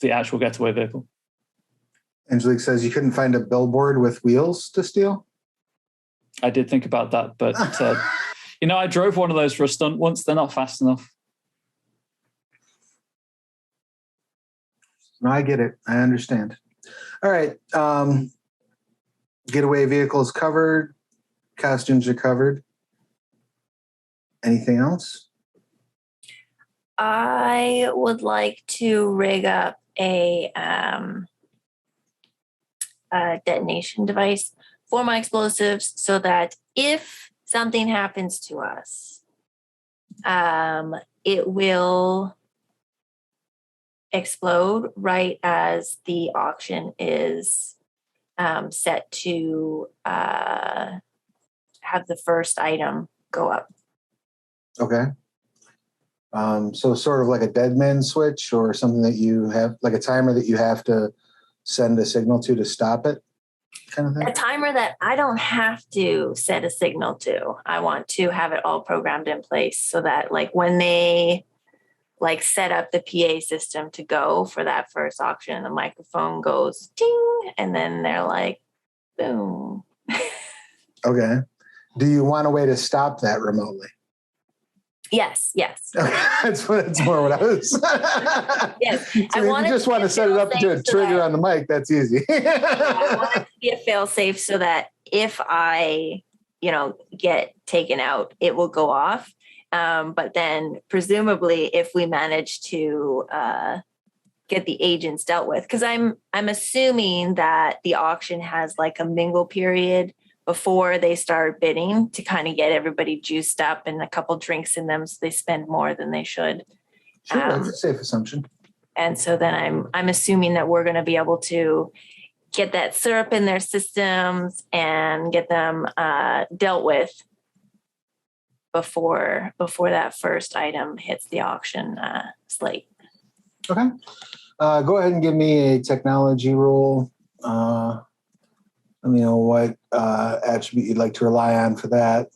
the actual getaway vehicle. Angelique says you couldn't find a billboard with wheels to steal? I did think about that, but I drove one of those for a stunt once. They're not fast enough. No, I get it. I understand. All right. Getaway vehicles covered. Costumes are covered. Anything else? I would like to rig up a detonation device for my explosives so that if something happens to us, it will explode right as the auction is set to have the first item go up. Okay. So sort of like a dead man switch or something that you have, like a timer that you have to send a signal to stop it kind of thing? A timer that I don't have to set a signal to. I want to have it all programmed in place so that like when they like set up the PA system to go for that first auction, the microphone goes ding, and then they're like, boom. Okay. Do you want a way to stop that remotely? Yes. Okay. That's more what I was. Yes. So if you just want to set it up to a trigger on the mic, that's easy. I want it to be a fail safe so that if I, get taken out, it will go off. But then presumably if we manage to get the agents dealt with, because I'm assuming that the auction has like a mingle period before they start bidding to kind of get everybody juiced up and a couple drinks in them so they spend more than they should. Sure, that's a safe assumption. And so then I'm assuming that we're going to be able to get that syrup in their systems and get them dealt with before that first item hits the auction slate. Okay. Go ahead and give me a technology roll. Let me know what attribute you'd like to rely on for that.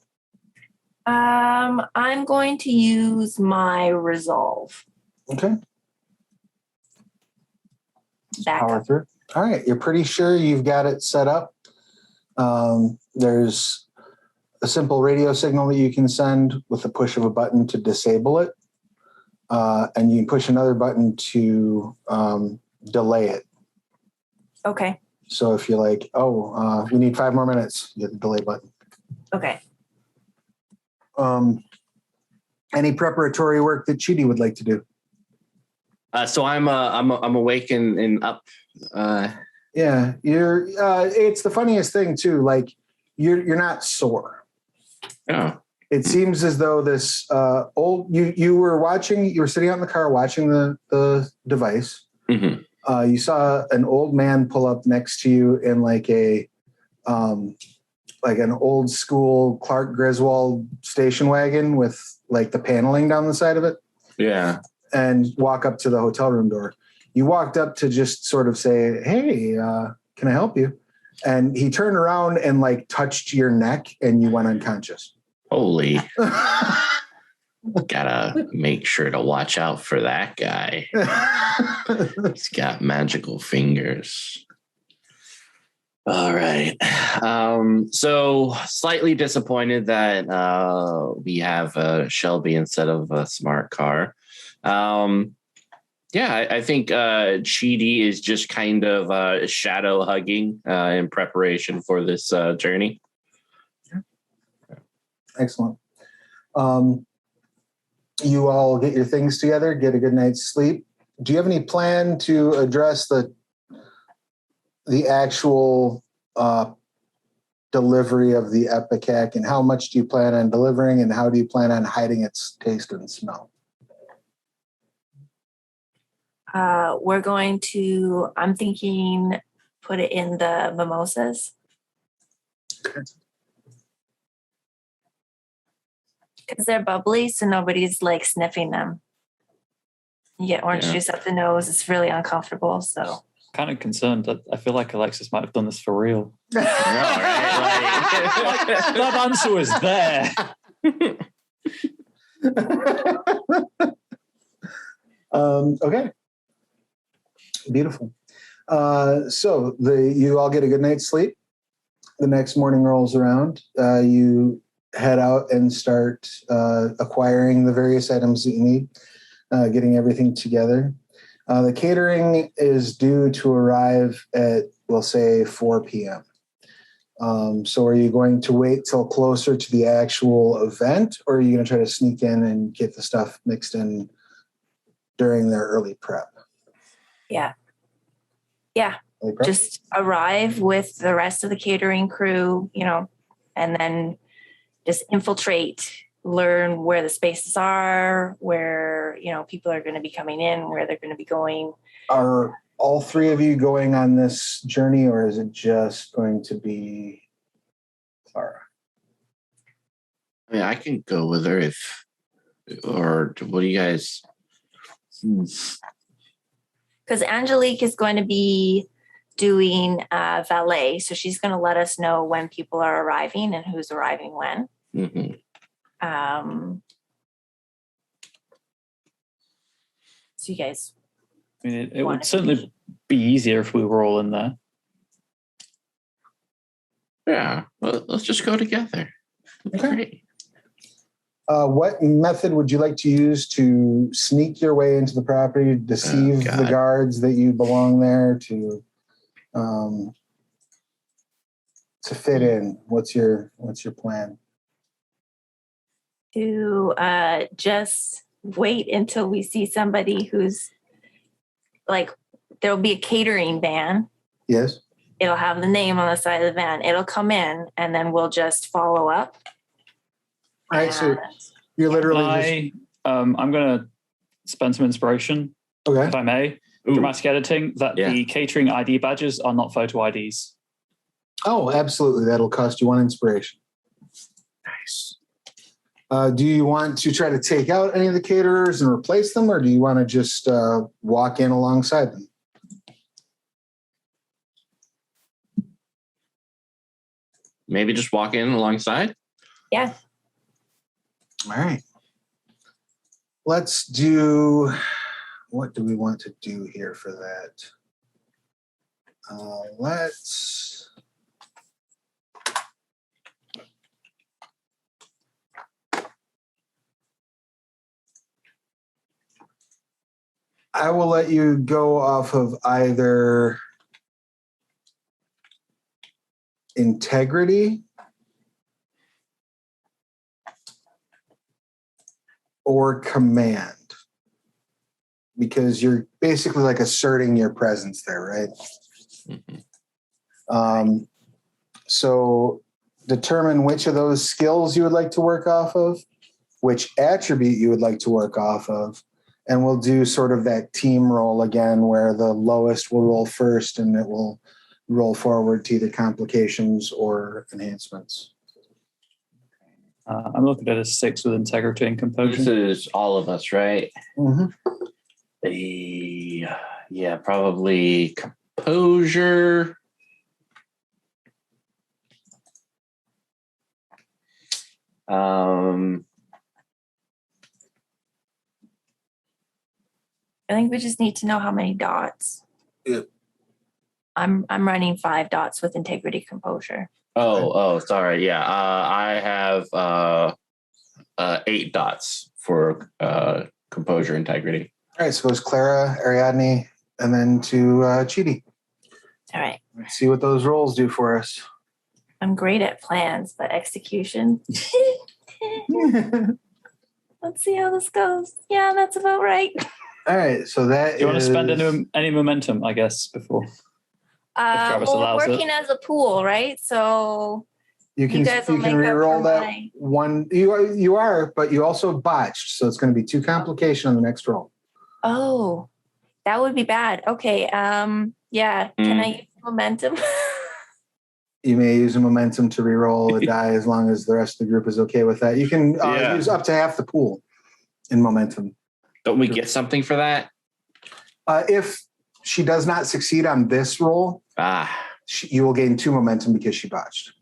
I'm going to use my resolve. Okay. Power through. All right. You're pretty sure you've got it set up. There's a simple radio signal that you can send with the push of a button to disable it. And you can push another button to delay it. Okay. So if you're like, we need 5 more minutes, you hit the delay button. Okay. Any preparatory work that Chidi would like to do? So I'm awake and up. Yeah, you're. It's the funniest thing too. Like you're not sore. Oh. It seems as though this you were sitting out in the car watching the device. Mm-hmm. You saw an old man pull up next to you in like an old school Clark Griswold station wagon with like the paneling down the side of it. Yeah. And walk up to the hotel room door. You walked up to just sort of say, "Hey, can I help you?" And he turned around and like touched your neck and you went unconscious. Holy. Gotta make sure to watch out for that guy. He's got magical fingers. All right. So slightly disappointed that we have a Shelby instead of a smart car. I think Chidi is just kind of shadow hugging in preparation for this journey. Excellent. You all get your things together, get a good night's sleep. Do you have any plan to address the actual delivery of the Epicac, and how much do you plan on delivering, and how do you plan on hiding its taste and smell? We're going to, I'm thinking, put it in the mimosas. Because they're bubbly, so nobody's like sniffing them. You get orange juice up the nose. It's really uncomfortable. So Kind of concerned that I feel like Alexis might have done this for real. I know, right? Like, That answer was there. Okay. Beautiful. So you all get a good night's sleep. The next morning rolls around. You head out and start acquiring the various items that you need, getting everything together. The catering is due to arrive at, we'll say, 4 p.m. So are you going to wait till closer to the actual event, or are you going to try to sneak in and get the stuff mixed in during their early prep? yeah. Early prep? Just arrive with the rest of the catering crew, and then just infiltrate, learn where the spaces are, where, people are going to be coming in, where they're going to be going. Are all three of you going on this journey, or is it just going to be Clara? I mean, I can go with her or what do you guys? Because Angelique is going to be doing valet, so she's going to let us know when people are arriving and who's arriving when. Mm-hmm. So you guys, I mean, it would certainly be easier if we were all in there. Yeah, well, let's just go together. Okay. Great. What method would you like to use to sneak your way into the property, deceive the guards that you belong there, to fit in? What's your plan? to just wait until we see somebody who's like, there'll be a catering van. Yes. It'll have the name on the side of the van. It'll come in, and then we'll just follow up. All right. So you're literally I'm going to spend some inspiration, if I may. Dramatic editing, that the catering ID badges are not photo IDs. Oh, absolutely. That'll cost you 1 inspiration. Nice. Do you want to try to take out any of the caterers and replace them, or do you want to just walk in alongside them? Maybe just walk in alongside? Yeah. All right. Let's do, what do we want to do here for that? I will let you go off of either integrity or command, because you're basically like asserting your presence there, right? Mm-hmm. So determine which of those skills you would like to work off of, which attribute you would like to work off of, and we'll do sort of that team roll again where the lowest will roll first and it will roll forward to either complications or enhancements. I'm looking at a 6 with integrity and composure. This is all of us, right? Mm-hmm. Yeah, probably composure. I think we just need to know how many dots. Yeah. I'm running 5 dots with integrity composure. Oh, sorry. Yeah, I have 8 dots for composure integrity. All right, so it goes Clara, Ariadne, and then to Chidi. All right. Let's see what those rolls do for us. I'm great at plans, but execution. Let's see how this goes. Yeah, that's about right. All right, so that Do you want to spend any momentum, I guess, before? Travis allows working it. as a pool, right? So you can reroll that one. You are, but you also botched, so it's going to be 2 complication on the next roll. Oh, That would be bad. Okay. Yeah. Can I use momentum? You may use a momentum to reroll a die as long as the rest of the group is okay with that. You can use up to half the pool in momentum. Don't we get something for that? If she does not succeed on this roll, you will gain 2 momentum because she botched.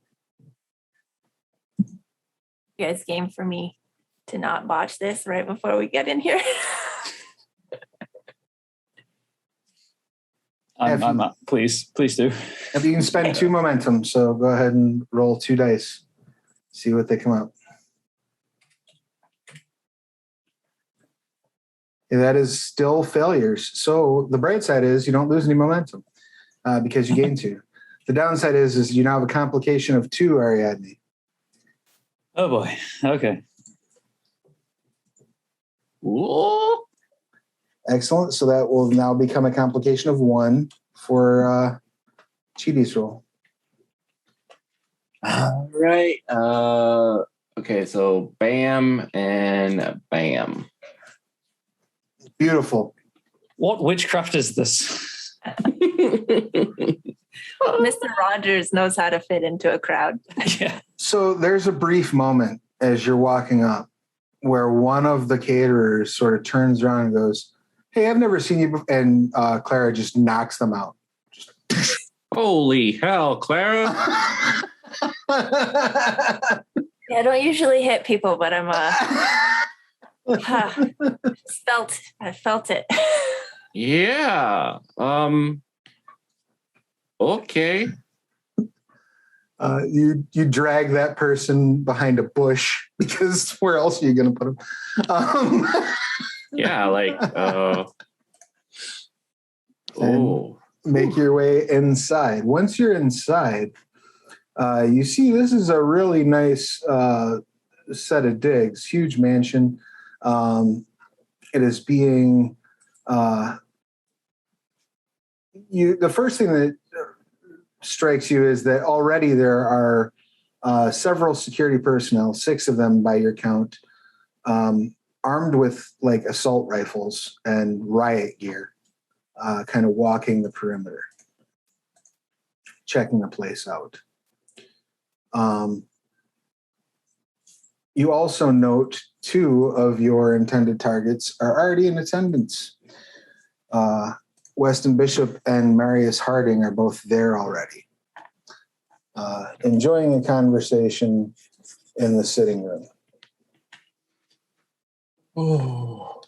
You guys game for me to not botch this right before we get in here? Please do. If you can spend 2 momentum, so go ahead and roll 2 dice. See what they come up. Yeah, that is still failures. So the bright side is you don't lose any momentum because you gain 2. The downside is you now have a complication of 2, Ariadne. Oh boy. Okay. Ooh. Excellent. So that will now become a complication of 1 for Chidi's roll. All right. Okay, so bam and bam. Beautiful. What witchcraft is this? Mr. Rogers knows how to fit into a crowd. Yeah. So there's a brief moment as you're walking up where one of the caterers sort of turns around and goes, "Hey, I've never seen you before." And Clara just knocks them out. Holy hell, Clara. Yeah, I don't usually hit people, but I'm I felt it. Yeah. Okay. You drag that person behind a bush because where else are you going to put them? Yeah, like make your way inside. Once you're inside, you see this is a really nice set of digs, huge mansion. It is being the first thing that strikes you is that already there are several security personnel, 6 of them by your count, armed with like assault rifles and riot gear, kind of walking the perimeter, checking the place out. You also note 2 of your intended targets are already in attendance. Weston Bishop and Marius Harding are both there already, enjoying a conversation in the sitting room. oh.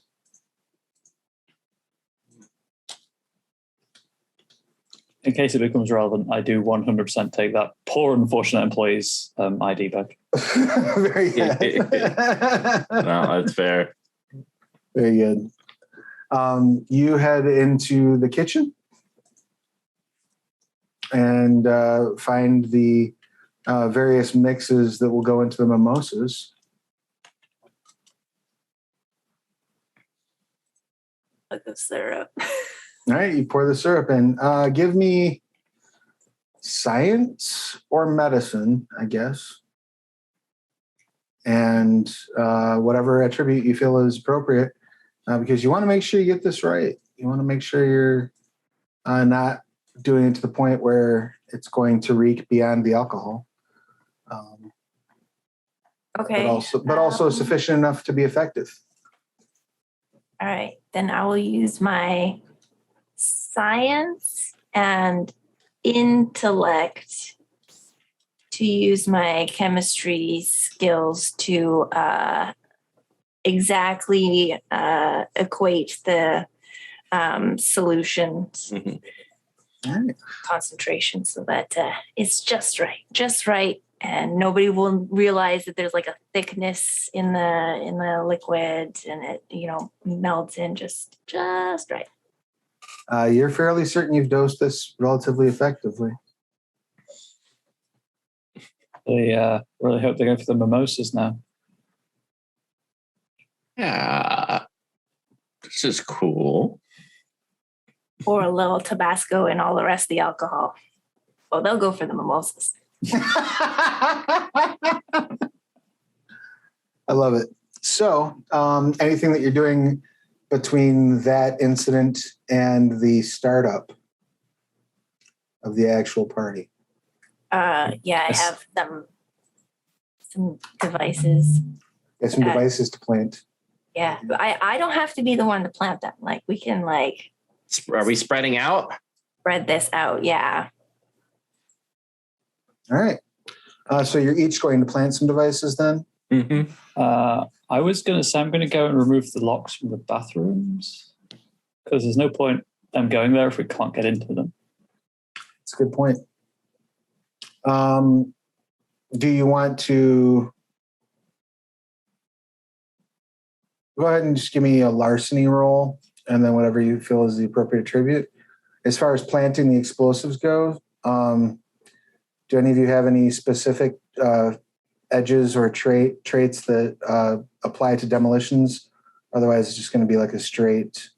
In case it becomes relevant, I do 100% take that poor unfortunate employee's ID back. Very good. No, that's fair. Very good. You head into the kitchen and find the various mixes that will go into the mimosas. Like the syrup. All right, you pour the syrup in. Give me science or medicine, I guess, and whatever attribute you feel is appropriate, because you want to make sure you get this right. You want to make sure you're not doing it to the point where it's going to reek beyond the alcohol. Okay. But also sufficient enough to be effective. All right. Then I will use my science and intellect to use my chemistry skills to exactly equate the solutions concentration so that it's just right, and nobody will realize that there's like a thickness in the liquid, and it melts in just right. You're fairly certain you've dosed this relatively effectively. They really hope they go for the mimosas now. Yeah. This is cool. Or a little Tabasco and all the rest of the alcohol. Well, they'll go for the mimosas. I love it. So anything that you're doing between that incident and the startup of the actual party? Yeah, I have some devices. Got some devices to plant. Yeah, but I don't have to be the one to plant them. Like we can like. Are we spreading out? Spread this out, yeah. All right. So you're each going to plant some devices then? Mm-hmm. I was going to say I'm going to go and remove the locks from the bathrooms because there's no point them going there if we can't get into them. That's a good point. Do you want to go ahead and just give me a larceny roll and then whatever you feel is the appropriate tribute? As far as planting the explosives go, do any of you have any specific edges or traits that apply to demolitions? Otherwise, it's just going to be like a straight,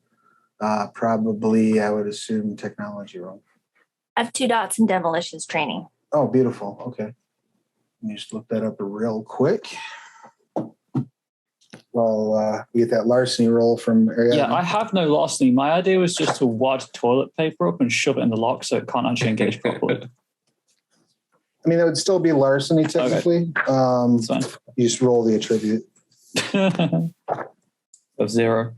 probably, I would assume, technology roll. I have 2 dots in demolitions training. Oh, beautiful. Okay. Let me just look that up real quick. Well, we get that larceny roll from Ariadne. Yeah, I have no larceny. My idea was just to wad toilet paper up and shove it in the lock so it can't actually engage properly. I mean, that would still be larceny technically. That's fine. You just roll the attribute. Of 0.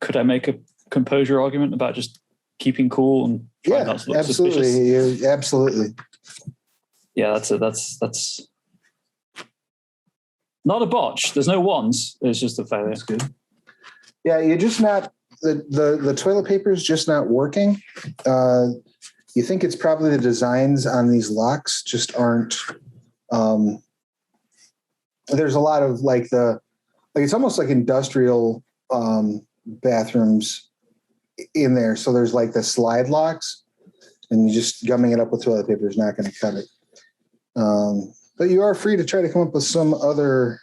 Could I make a composure argument about just keeping cool and trying not to look suspicious? Yeah, absolutely. Yeah, that's not a botch. There's no ones. It's just a failure. That's good. Yeah, you're just not the toilet paper is just not working. You think it's probably the designs on these locks just aren't. There's a lot of it's almost like industrial bathrooms in there. So there's like the slide locks, and you just gumming it up with toilet paper is not going to cut it. But you are free to try to come up with some other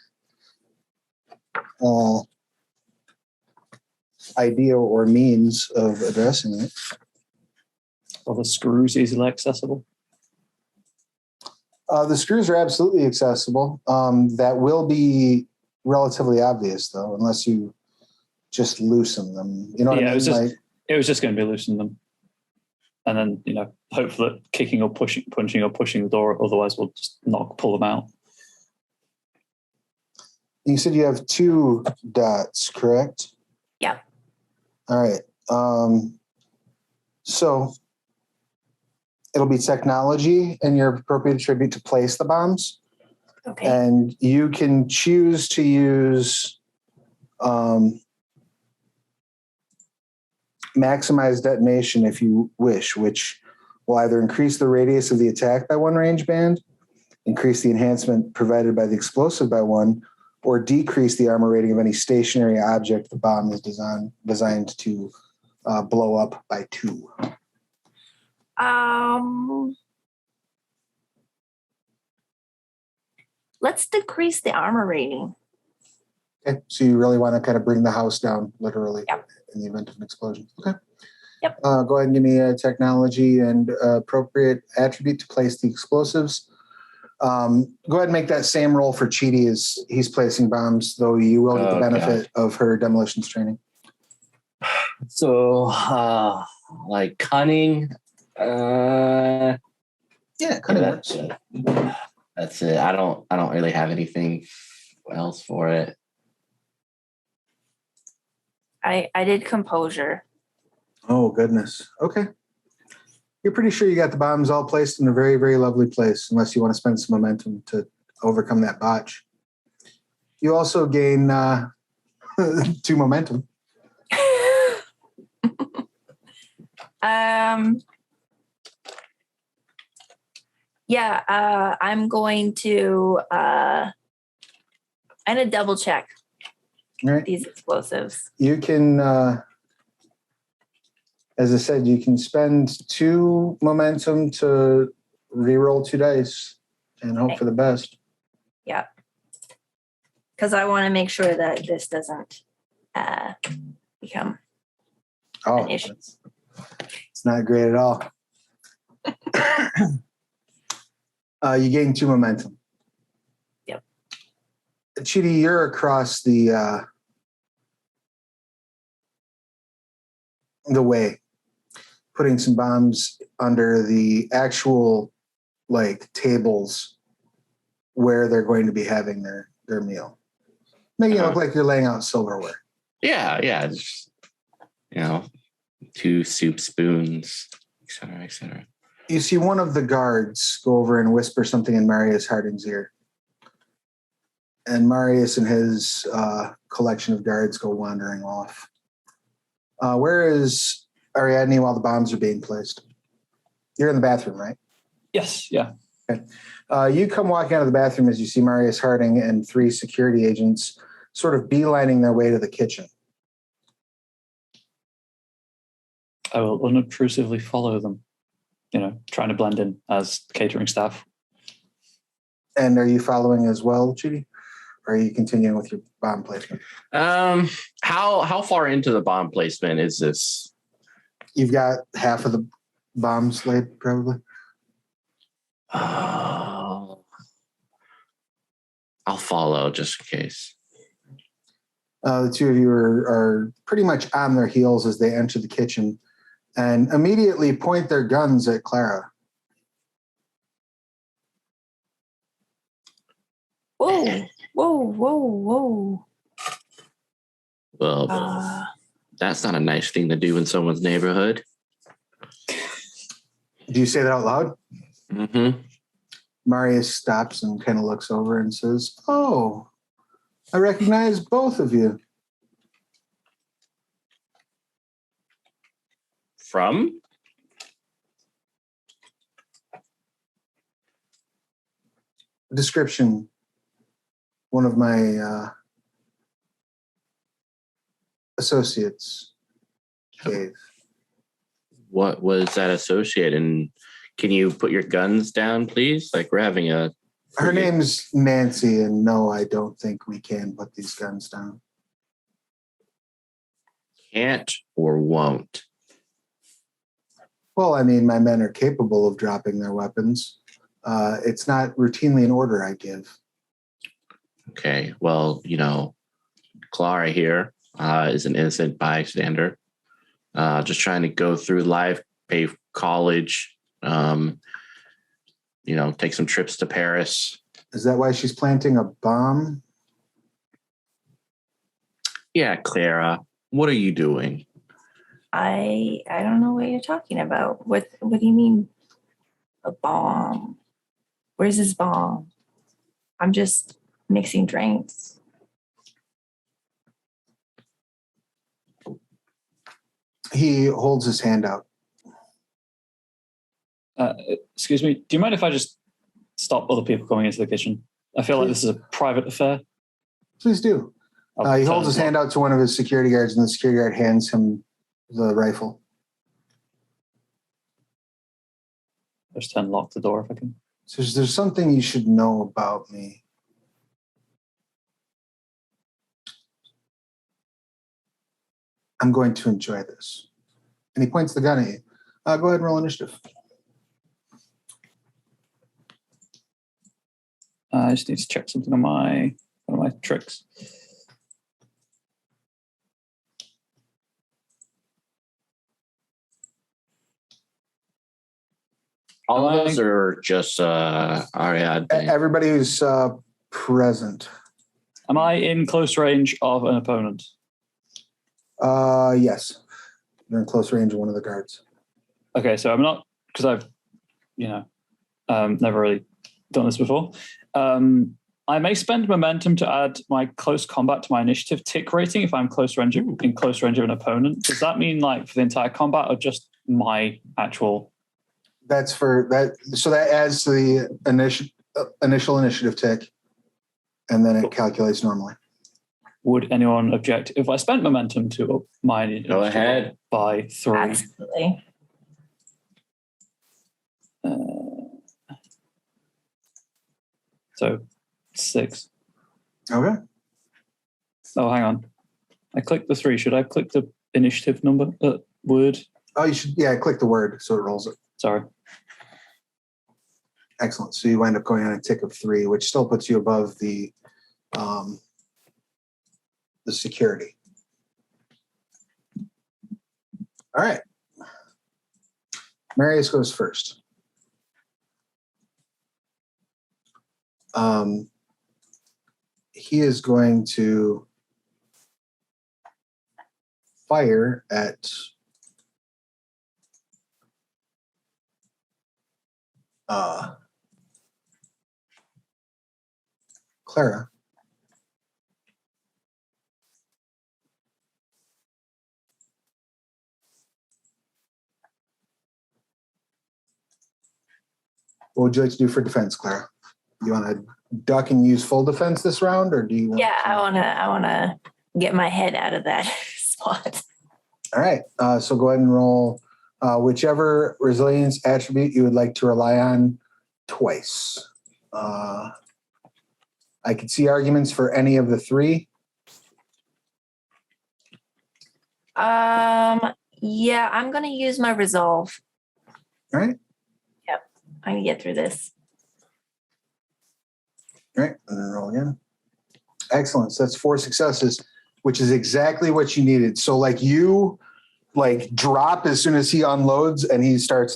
idea or means of addressing it. Are the screws easily accessible? The screws are absolutely accessible. That will be relatively obvious, though, unless you just loosen them. You know what I mean? It was just going to be loosen them. And then, hopefully kicking or punching or pushing the door. Otherwise, we'll just not pull them out. You said you have 2 dots, correct? Yeah. All right. So it'll be technology and your appropriate attribute to place the bombs. Okay. And you can choose to use maximize detonation if you wish, which will either increase the radius of the attack by 1 range band, increase the enhancement provided by the explosive by 1, or decrease the armor rating of any stationary object the bomb is designed to blow up by 2. Let's decrease the armor rating. Okay, so you really want to kind of bring the house down, literally, Yep. in the event of an explosion. Okay. Yep. Go ahead and give me a technology and appropriate attribute to place the explosives. Go ahead and make that same roll for Chidi as he's placing bombs, though you will get the benefit of her demolitions training. So, like cunning. Yeah, cunning works. That's it. I don't really have anything else for it. I did composure. Oh, goodness. Okay. You're pretty sure you got the bombs all placed in a very, very lovely place, unless you want to spend some momentum to overcome that botch. You also gain 2 momentum. I'm going to double check these explosives. You can, as I said, you can spend 2 momentum to reroll 2 dice and hope for the best. Yeah. Because I want to make sure that this doesn't become an issue. It's not great at all. You gain 2 momentum. Yep. Chidi, you're across the way, putting some bombs under the actual like tables where they're going to be having their meal, making it look like you're laying out silverware. Yeah, just, 2 soup spoons, etc., etc. You see one of the guards go over and whisper something in Marius Harding's ear. And Marius and his collection of guards go wandering off. Where is Ariadne while the bombs are being placed? You're in the bathroom, right? Yes, yeah. Okay. You come walking out of the bathroom as you see Marius Harding and 3 security agents sort of beelining their way to the kitchen. I will unobtrusively follow them, trying to blend in as catering staff. And are you following as well, Chidi? Or are you continuing with your bomb placement? How far into the bomb placement is this? You've got half of the bombs laid, probably. I'll follow just in case. The 2 of you are pretty much on their heels as they enter the kitchen and immediately point their guns at Clara. Whoa, whoa, whoa, whoa. Well, that's not a nice thing to do in someone's neighborhood. Do you say that out loud? Mm-hmm. Marius stops and kind of looks over and says, "Oh, I recognize both of you." From? Description. One of my associates gave. What was that associate? And can you put your guns down, please? Like, we're having a... Her name's Nancy, and no, I don't think we can put these guns down. Can't or won't? Well, I mean, my men are capable of dropping their weapons. It's not routinely an order I give. Okay, well, Clara here is an innocent bystander. Just trying to go through life, pay college, take some trips to Paris. Is that why she's planting a bomb? Yeah, Clara, what are you doing? I don't know what you're talking about. What do you mean a bomb? Where's this bomb? I'm just mixing drinks. He holds his hand out. Excuse me, do you mind if I just stop other people coming into the kitchen? I feel like this is a private affair. Please do. He holds his hand out to one of his security guards, and the security guard hands him the rifle. Just unlock the door if I can. So there's something you should know about me. I'm going to enjoy this. And he points the gun at you. Go ahead and roll initiative. I just need to check something on one of my tricks. All of us are just Ariadne? Everybody who's present. Am I in close range of an opponent? Yes. You're in close range of one of the guards. Okay, so I'm not, because I've, never really done this before. I may spend momentum to add my close combat to my initiative tick rating if I'm in close range of an opponent. Does that mean like for the entire combat or just my actual? That's for that. So that adds to the initial initiative tick, and then it calculates normally. Would anyone object if I spent momentum to up my initiative? Go ahead. By 3? Absolutely. So 6. Okay. Oh, hang on. I clicked the 3. Should I click the initiative number word? Oh, you should. Yeah, click the word so it rolls it. Sorry. Excellent. So you wind up going on a tick of 3, which still puts you above the the security. All right. Marius goes first. He is going to fire at Clara. What would you like to do for defense, Clara? You want to duck and use full defense this round, or do you want I wanna get my head out of that spot. All right. So go ahead and roll whichever resilience attribute you would like to rely on twice. I could see arguments for any of the three. Yeah, I'm gonna use my resolve. All right. Yep, I can get through this. All right, and then roll again. Excellent. So that's 4 successes, which is exactly what you needed. So you drop as soon as he unloads, and he starts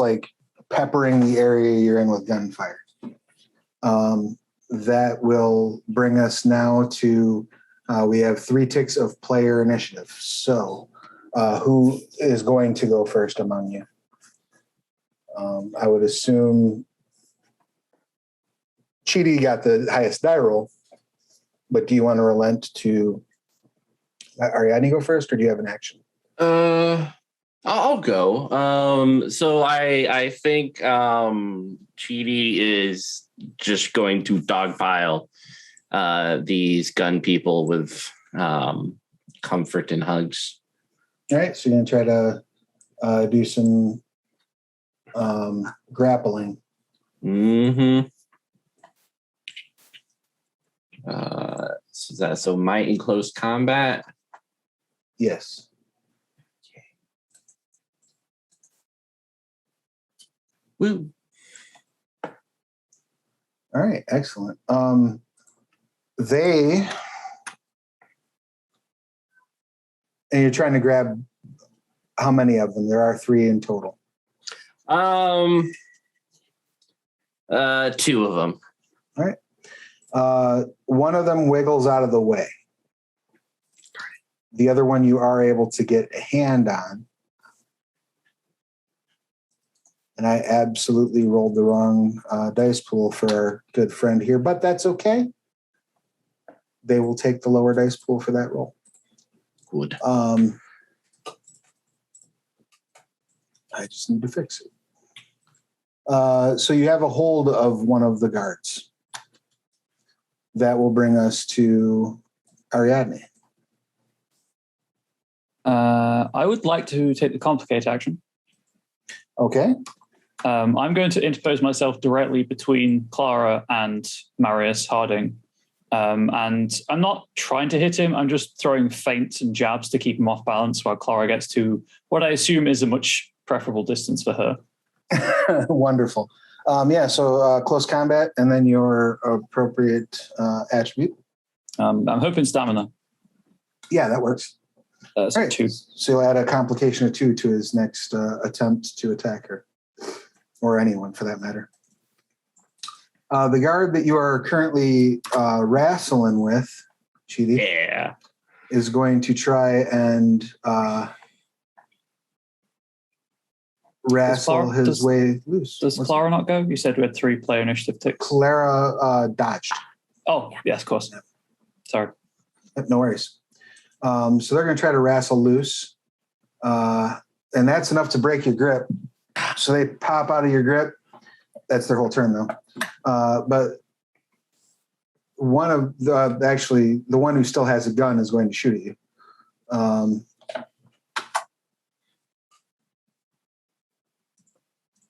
peppering the area you're in with gunfire. That will bring us now to we have 3 ticks of player initiative. So who is going to go first among you? I would assume Chidi got the highest die roll, but do you want to relent to Ariadne go first, or do you have an action? I'll go. So I think Chidi is just going to dogpile these gun people with comfort and hugs. All right, so you're going to try to do some grappling. Mm-hmm. So might in close combat? Yes. Woo. All right, excellent. And you're trying to grab how many of them? There are 3 in total. 2 of them. All right. One of them wiggles out of the way. The other one you are able to get a hand on. And I absolutely rolled the wrong dice pool for our good friend here, but that's okay. They will take the lower dice pool for that roll. Good. I just need to fix it. So you have a hold of one of the guards. That will bring us to Ariadne. I would like to take the complicate action. Okay. I'm going to interpose myself directly between Clara and Marius Harding. And I'm not trying to hit him. I'm just throwing feints and jabs to keep him off balance while Clara gets to what I assume is a much preferable distance for her. Wonderful. So close combat and then your appropriate attribute. I'm hoping stamina. Yeah, that works. So right. 2. So you'll add a complication of 2 to his next attempt to attack her, or anyone for that matter. The guard that you are currently wrestling with, Chidi, is going to try and wrestle his way loose. Does Clara not go? You said we had 3 player initiative ticks. Clara dodged. Oh, yes, of course. Yep. Sorry. No worries. So they're going to try to wrestle loose. And that's enough to break your grip. So they pop out of your grip. That's their whole turn, though. But one of the one who still has a gun is going to shoot at you.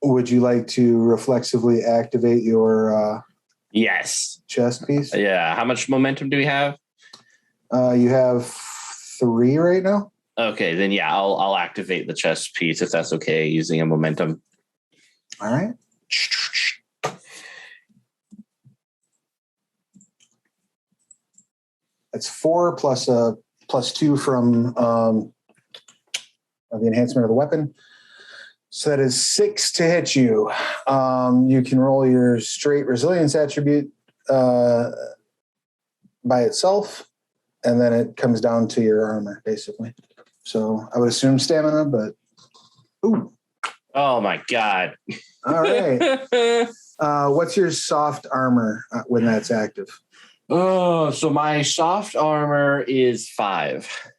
Would you like to reflexively activate your yes chest piece? Yeah. How much momentum do we have? You have 3 right now. Okay, then yeah, I'll activate the chest piece if that's okay, using a momentum. All right. That's 4 plus a +2 from the enhancement of the weapon. So that is 6 to hit you. You can roll your straight resilience attribute by itself, and then it comes down to your armor, basically. So I would assume stamina, but ooh. Oh my God. All right. What's your soft armor when that's active? Oh, so my soft armor is 5.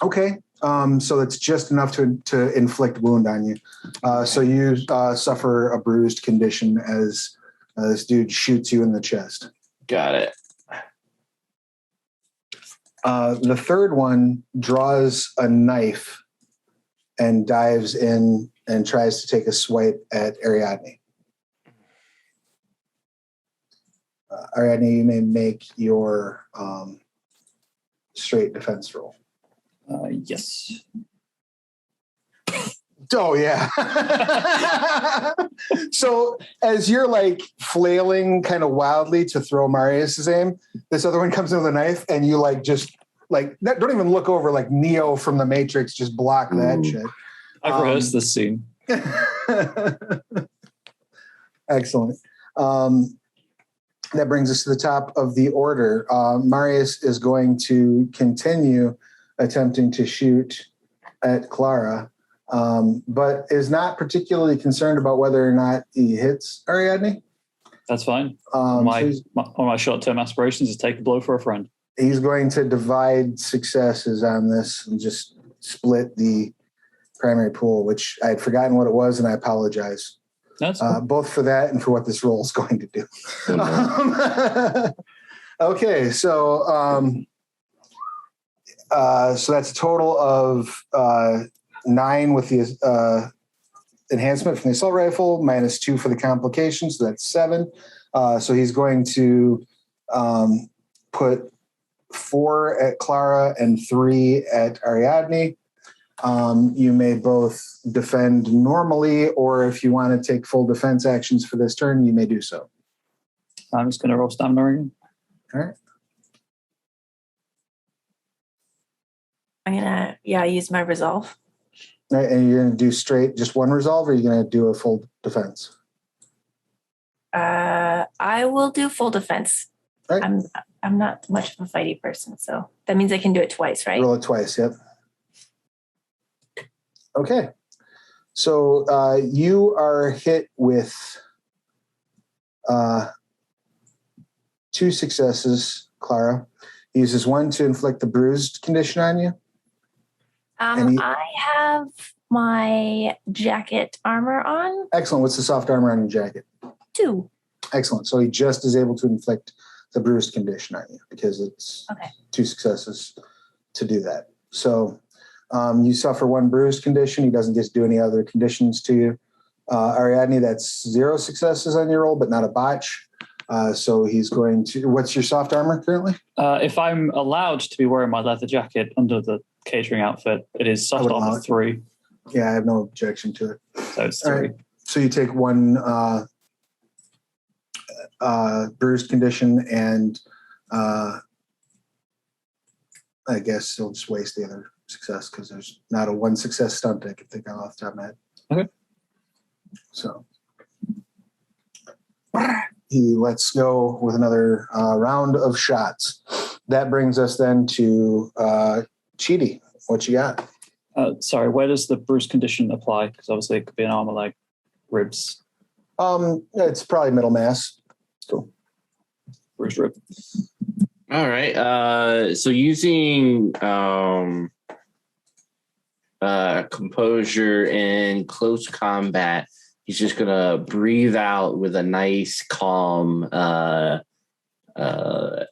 Okay. So it's just enough to inflict wound on you. So you suffer a bruised condition as this dude shoots you in the chest. Got it. The third one draws a knife and dives in and tries to take a swipe at Ariadne. Ariadne, you may make your straight defense roll. Yes. Oh, yeah. So as you're like flailing kind of wildly to throw Marius's aim, this other one comes in with a knife and you like just like don't even look over, like Neo from the Matrix, just block that shit. I've rehearsed this scene. Excellent. That brings us to the top of the order. Marius is going to continue attempting to shoot at Clara, but is not particularly concerned about whether or not he hits Ariadne. That's fine. One of my short-term aspirations is take a blow for a friend. He's going to divide successes on this and just split the primary pool, which I had forgotten what it was, and I apologize. That's cool. Both for that and for what this roll is going to do. Okay, so so that's a total of 9 with the enhancement from the assault rifle, minus 2 for the complications, so that's 7. So he's going to put 4 at Clara and 3 at Ariadne. You may both defend normally, or if you want to take full defense actions for this turn, you may do so. I'm just going to roll stamina again. All right. I'm gonna use my resolve. All right, and you're going to do straight just one resolve, or are you going to do a full defense? I will do full defense. All right. I'm not much of a fighty person, so that means I can do it twice, right? Roll it twice. Yep. Okay. So you are hit with 2 successes, Clara. He uses 1 to inflict the bruised condition on you. I have my jacket armor on. Excellent. What's the soft armor on your jacket? 2. Excellent. So he just is able to inflict the bruised condition on you because it's 2 successes to do that. So you suffer 1 bruised condition. He doesn't get to do any other conditions to you. Ariadne, that's 0 successes on your roll, but not a botch. So he's going to. What's your soft armor currently? If I'm allowed to be wearing my leather jacket under the catering outfit, it is soft armor 3. Yeah, I have no objection to it. So it's 3. Right. So you take 1 bruised condition, and I guess you'll just waste the other success because there's not a 1 success stunt I can think of off the top of my head. Okay. So he lets go with another round of shots. That brings us then to Chidi. What you got? Sorry, where does the bruise condition apply? Because obviously it could be an armor like ribs. It's probably middle mass. Cool. Bruised rib. All right. So using composure in close combat, he's just gonna breathe out with a nice, calm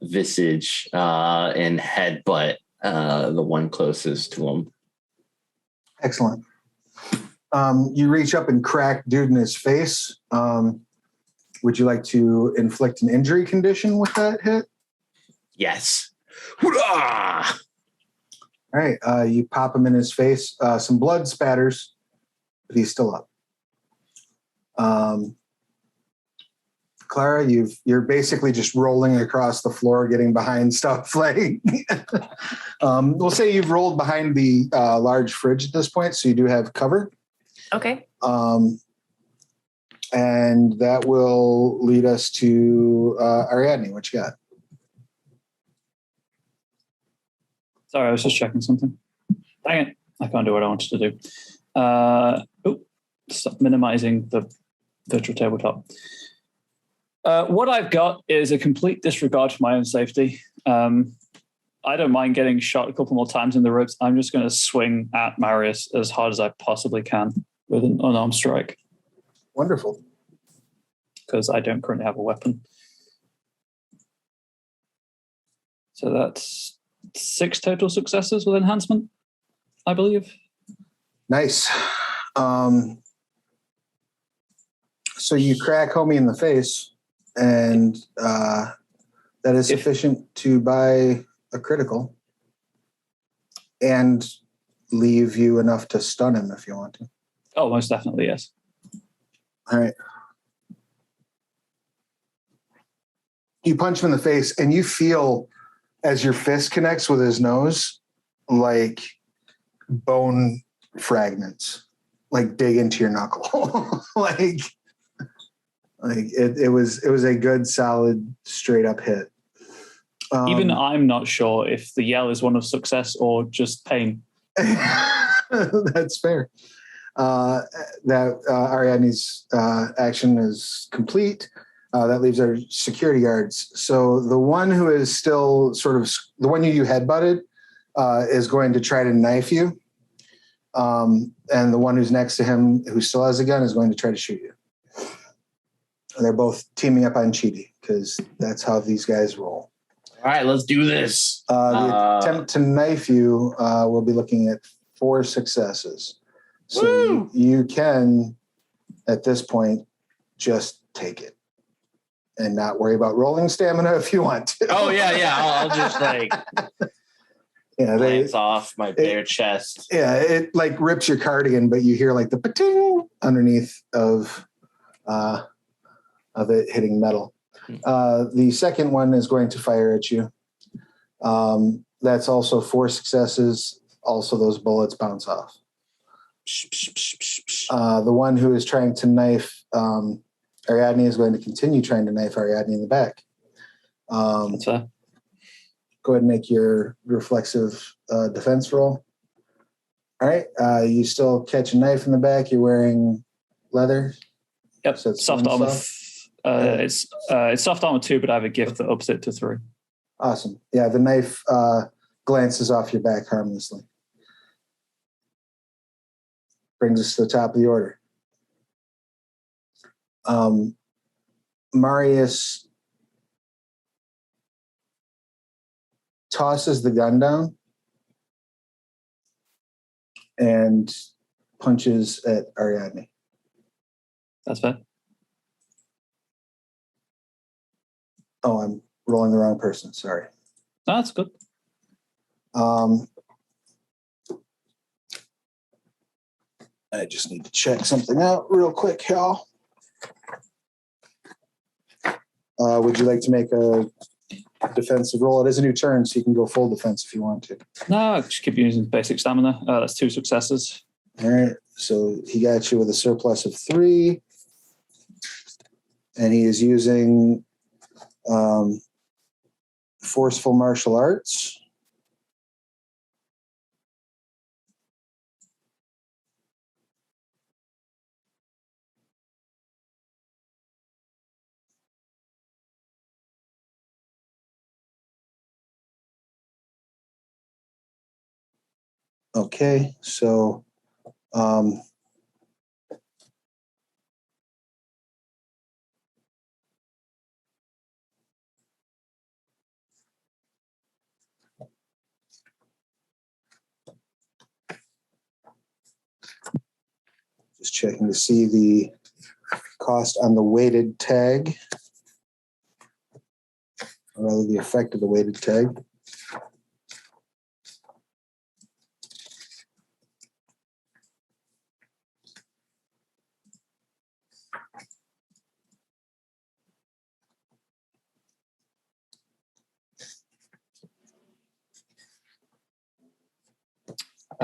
visage and headbutt the one closest to him. Excellent. You reach up and crack dude in his face. Would you like to inflict an injury condition with that hit? Yes. Hurrah! All right. You pop him in his face. Some blood spatters, but he's still up. Clara, you're basically just rolling across the floor, getting behind stuff. Like, we'll say you've rolled behind the large fridge at this point, so you do have cover. Okay. And that will lead us to Ariadne. What you got? Sorry, I was just checking something. Dang it. I can't do what I wanted to do. Stop minimizing the virtual tabletop. What I've got is a complete disregard for my own safety. I don't mind getting shot a couple more times in the ribs. I'm just going to swing at Marius as hard as I possibly can with an unarmed strike. Wonderful. Because I don't currently have a weapon. So that's 6 total successes with enhancement, I believe. Nice. So you crack homie in the face, and that is sufficient to buy a critical and leave you enough to stun him if you want to. Oh, most definitely, yes. All right. You punch him in the face, and you feel, as your fist connects with his nose, like bone fragments, like dig into your knuckle. like it was a good, solid, straight up hit. Even I'm not sure if the yell is one of success or just pain. That's fair. Ariadne's action is complete. That leaves our security guards. So the one who is still sort of the one you headbutted is going to try to knife you. And the one who's next to him, who still has a gun, is going to try to shoot you. And they're both teaming up on Chidi because that's how these guys roll. All right, let's do this. The attempt to knife you will be looking at 4 successes. So you can, at this point, just take it and not worry about rolling stamina if you want to. Oh, yeah. I'll just glance off my bare chest. Yeah, it like rips your cardigan, but you hear like the pa-ting underneath of it hitting metal. The second one is going to fire at you. That's also 4 successes. Also, those bullets bounce off. The one who is trying to knife Ariadne is going to continue trying to knife Ariadne in the back. That's fair. Go ahead and make your reflexive defense roll. All right. You still catch a knife in the back. You're wearing leather. Yep. So it's soft armor. It's soft armor 2, but I have a gift that ups it to 3. Awesome. Yeah, the knife glances off your back harmlessly. Brings us to the top of the order. Marius tosses the gun down and punches at Ariadne. That's fair. Oh, I'm rolling the wrong person. Sorry. No, that's good. I just need to check something out real quick, Hal. Would you like to make a defensive roll? It is a new turn, so you can go full defense if you want to. No, just keep using basic stamina. That's 2 successes. All right. So he got you with a surplus of 3. And he is using forceful martial arts. Okay, so just checking to see the cost on the weighted tag, or rather the effect of the weighted tag.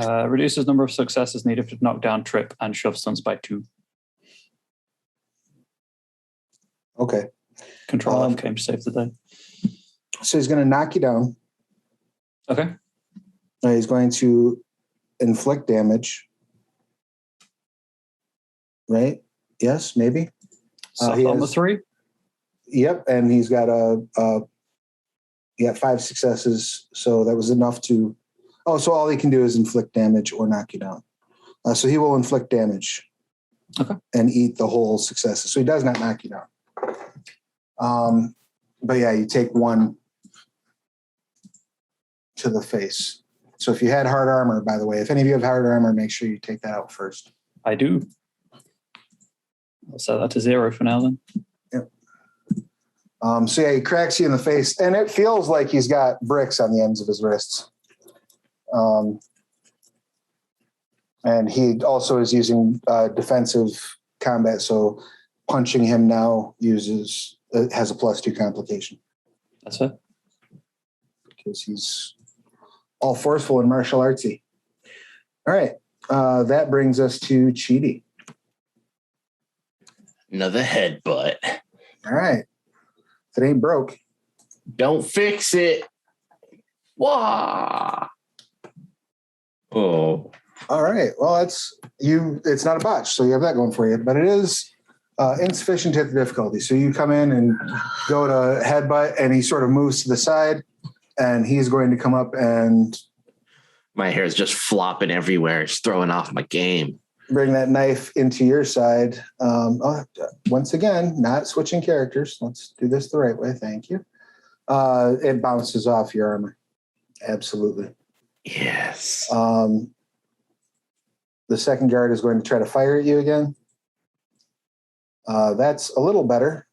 Reduces number of successes needed to knock down, trip, and shove stunts by 2. Okay. Control F came to save the day. So he's going to knock you down. Okay. He's going to inflict damage. Right? Yes, maybe. Soft armor 3. Yep, and he's got he got 5 successes, so that was enough to. Oh, so all he can do is inflict damage or knock you down. So he will inflict damage. Okay. And eat the whole successes. So he does not knock you down. But yeah, you take 1 to the face. So if you had hard armor, by the way, if any of you have hard armor, make sure you take that out first. I do. I'll set that to 0 for now then. Yep. So yeah, he cracks you in the face, and it feels like he's got bricks on the ends of his wrists. And he also is using defensive combat, so punching him now has a +2 complication. That's it. Because he's all forceful and martial artsy. All right. That brings us to Chidi. Another headbutt. All right. If it ain't broke. Don't fix it. Wah. Oh. All right. Well, it's not a botch, so you have that going for you. But it is insufficient to hit the difficulty. So you come in and go to headbutt, and he sort of moves to the side, and he's going to come up and... My hair is just flopping everywhere. It's throwing off my game. Bring that knife into your side. Once again, not switching characters. Let's do this the right way. Thank you. It bounces off your armor. Absolutely. Yes. The second guard is going to try to fire at you again. That's a little better.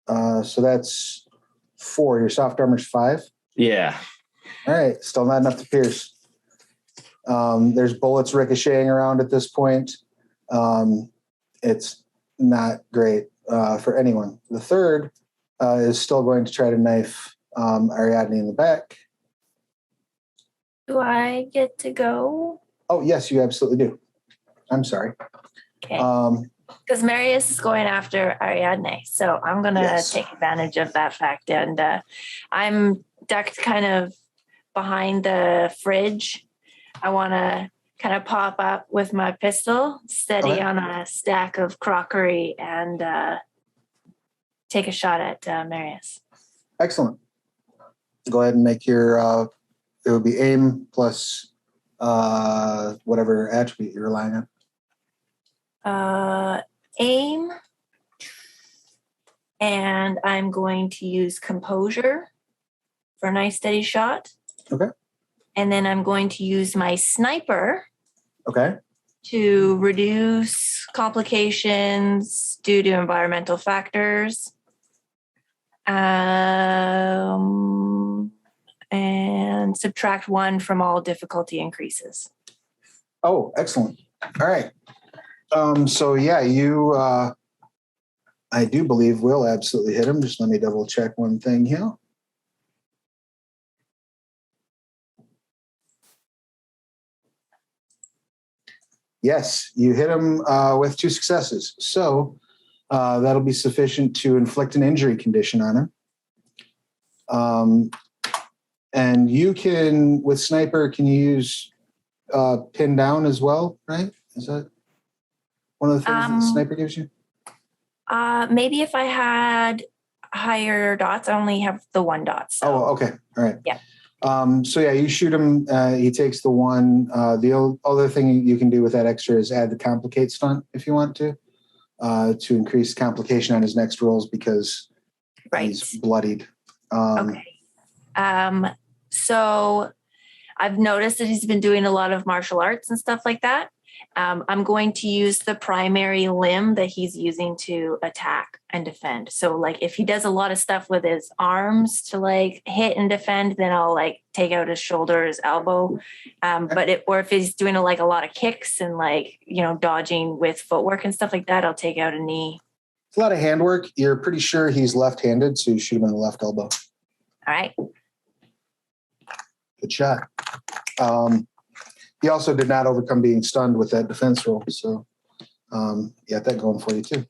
So that's 4. Your soft armor's 5. Yeah. All right. Still not enough to pierce. There's bullets ricocheting around at this point. It's not great for anyone. The third is still going to try to knife Ariadne in the back. Do I get to go? Oh, yes, you absolutely do. I'm sorry. Okay. Because Marius is going after Ariadne, so I'm going to take advantage of that fact. And I'm ducked kind of behind the fridge. I want to kind of pop up with my pistol, steady on a stack of crockery, and take a shot at Marius. Excellent. Go ahead and make your, it would be aim plus whatever attribute you're relying on. Aim, and I'm going to use composure for a nice steady shot. Okay. And then I'm going to use my sniper to reduce complications due to environmental factors. And subtract 1 from all difficulty increases. Oh, excellent. All right. So yeah, you, I do believe will absolutely hit him. Just let me double check one thing here. Yes, you hit him with 2 successes. So that'll be sufficient to inflict an injury condition on him. And you can, with sniper, can you use pin down as well, right? Is that one of the things that the sniper gives you? Maybe if I had higher dots. I only have the 1 dot. So. Oh, okay. All right. Yeah. So yeah, you shoot him. He takes the 1. The other thing you can do with that extra is add the complicate stunt if you want to increase complication on his next rolls because he's bloodied. Okay. So I've noticed that he's been doing a lot of martial arts and stuff like that. I'm going to use the primary limb that he's using to attack and defend. So like if he does a lot of stuff with his arms to like hit and defend, then I'll like take out his shoulder, his elbow. But if he's doing a lot of kicks and like, dodging with footwork and stuff like that, I'll take out a knee. It's a lot of handwork. You're pretty sure he's left-handed, so you shoot him in the left elbow. All right. Good shot. he also did not overcome being stunned with that defense roll. So you got that going for you too.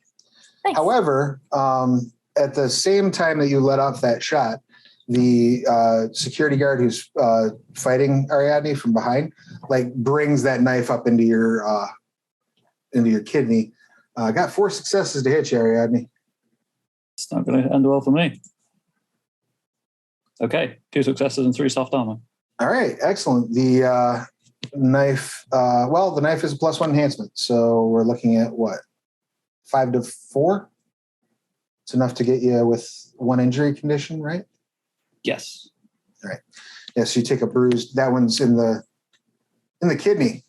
Nice. However, at the same time that you let off that shot, the security guard who's fighting Ariadne from behind, like brings that knife up into your kidney. Got 4 successes to hit you, Ariadne. It's not going to end well for me. Okay, 2 successes and 3 soft armor. All right, excellent. The knife, the knife is a +1 enhancement. So we're looking at what? 5 to 4? It's enough to get you with 1 injury condition, right? Yes. All right. Yes, you take a bruise. That one's in the kidney.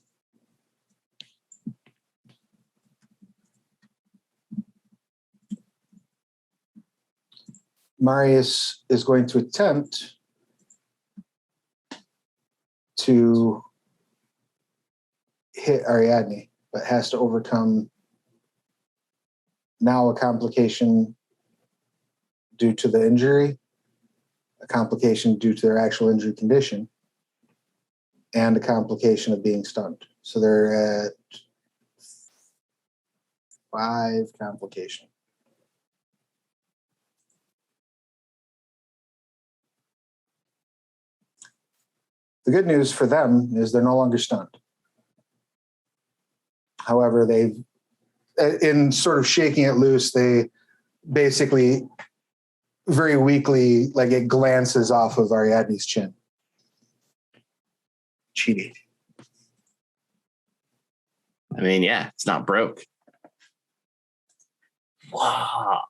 Marius is going to attempt to hit Ariadne, but has to overcome now a complication due to the injury, a complication due to their actual injury condition, and a complication of being stunned. So they're at 5 complication. The good news for them is they're no longer stunned. However, they've, in sort of shaking it loose, they basically very weakly, like it glances off of Ariadne's chin. Cheating. I mean, yeah, it's not broke. Wow.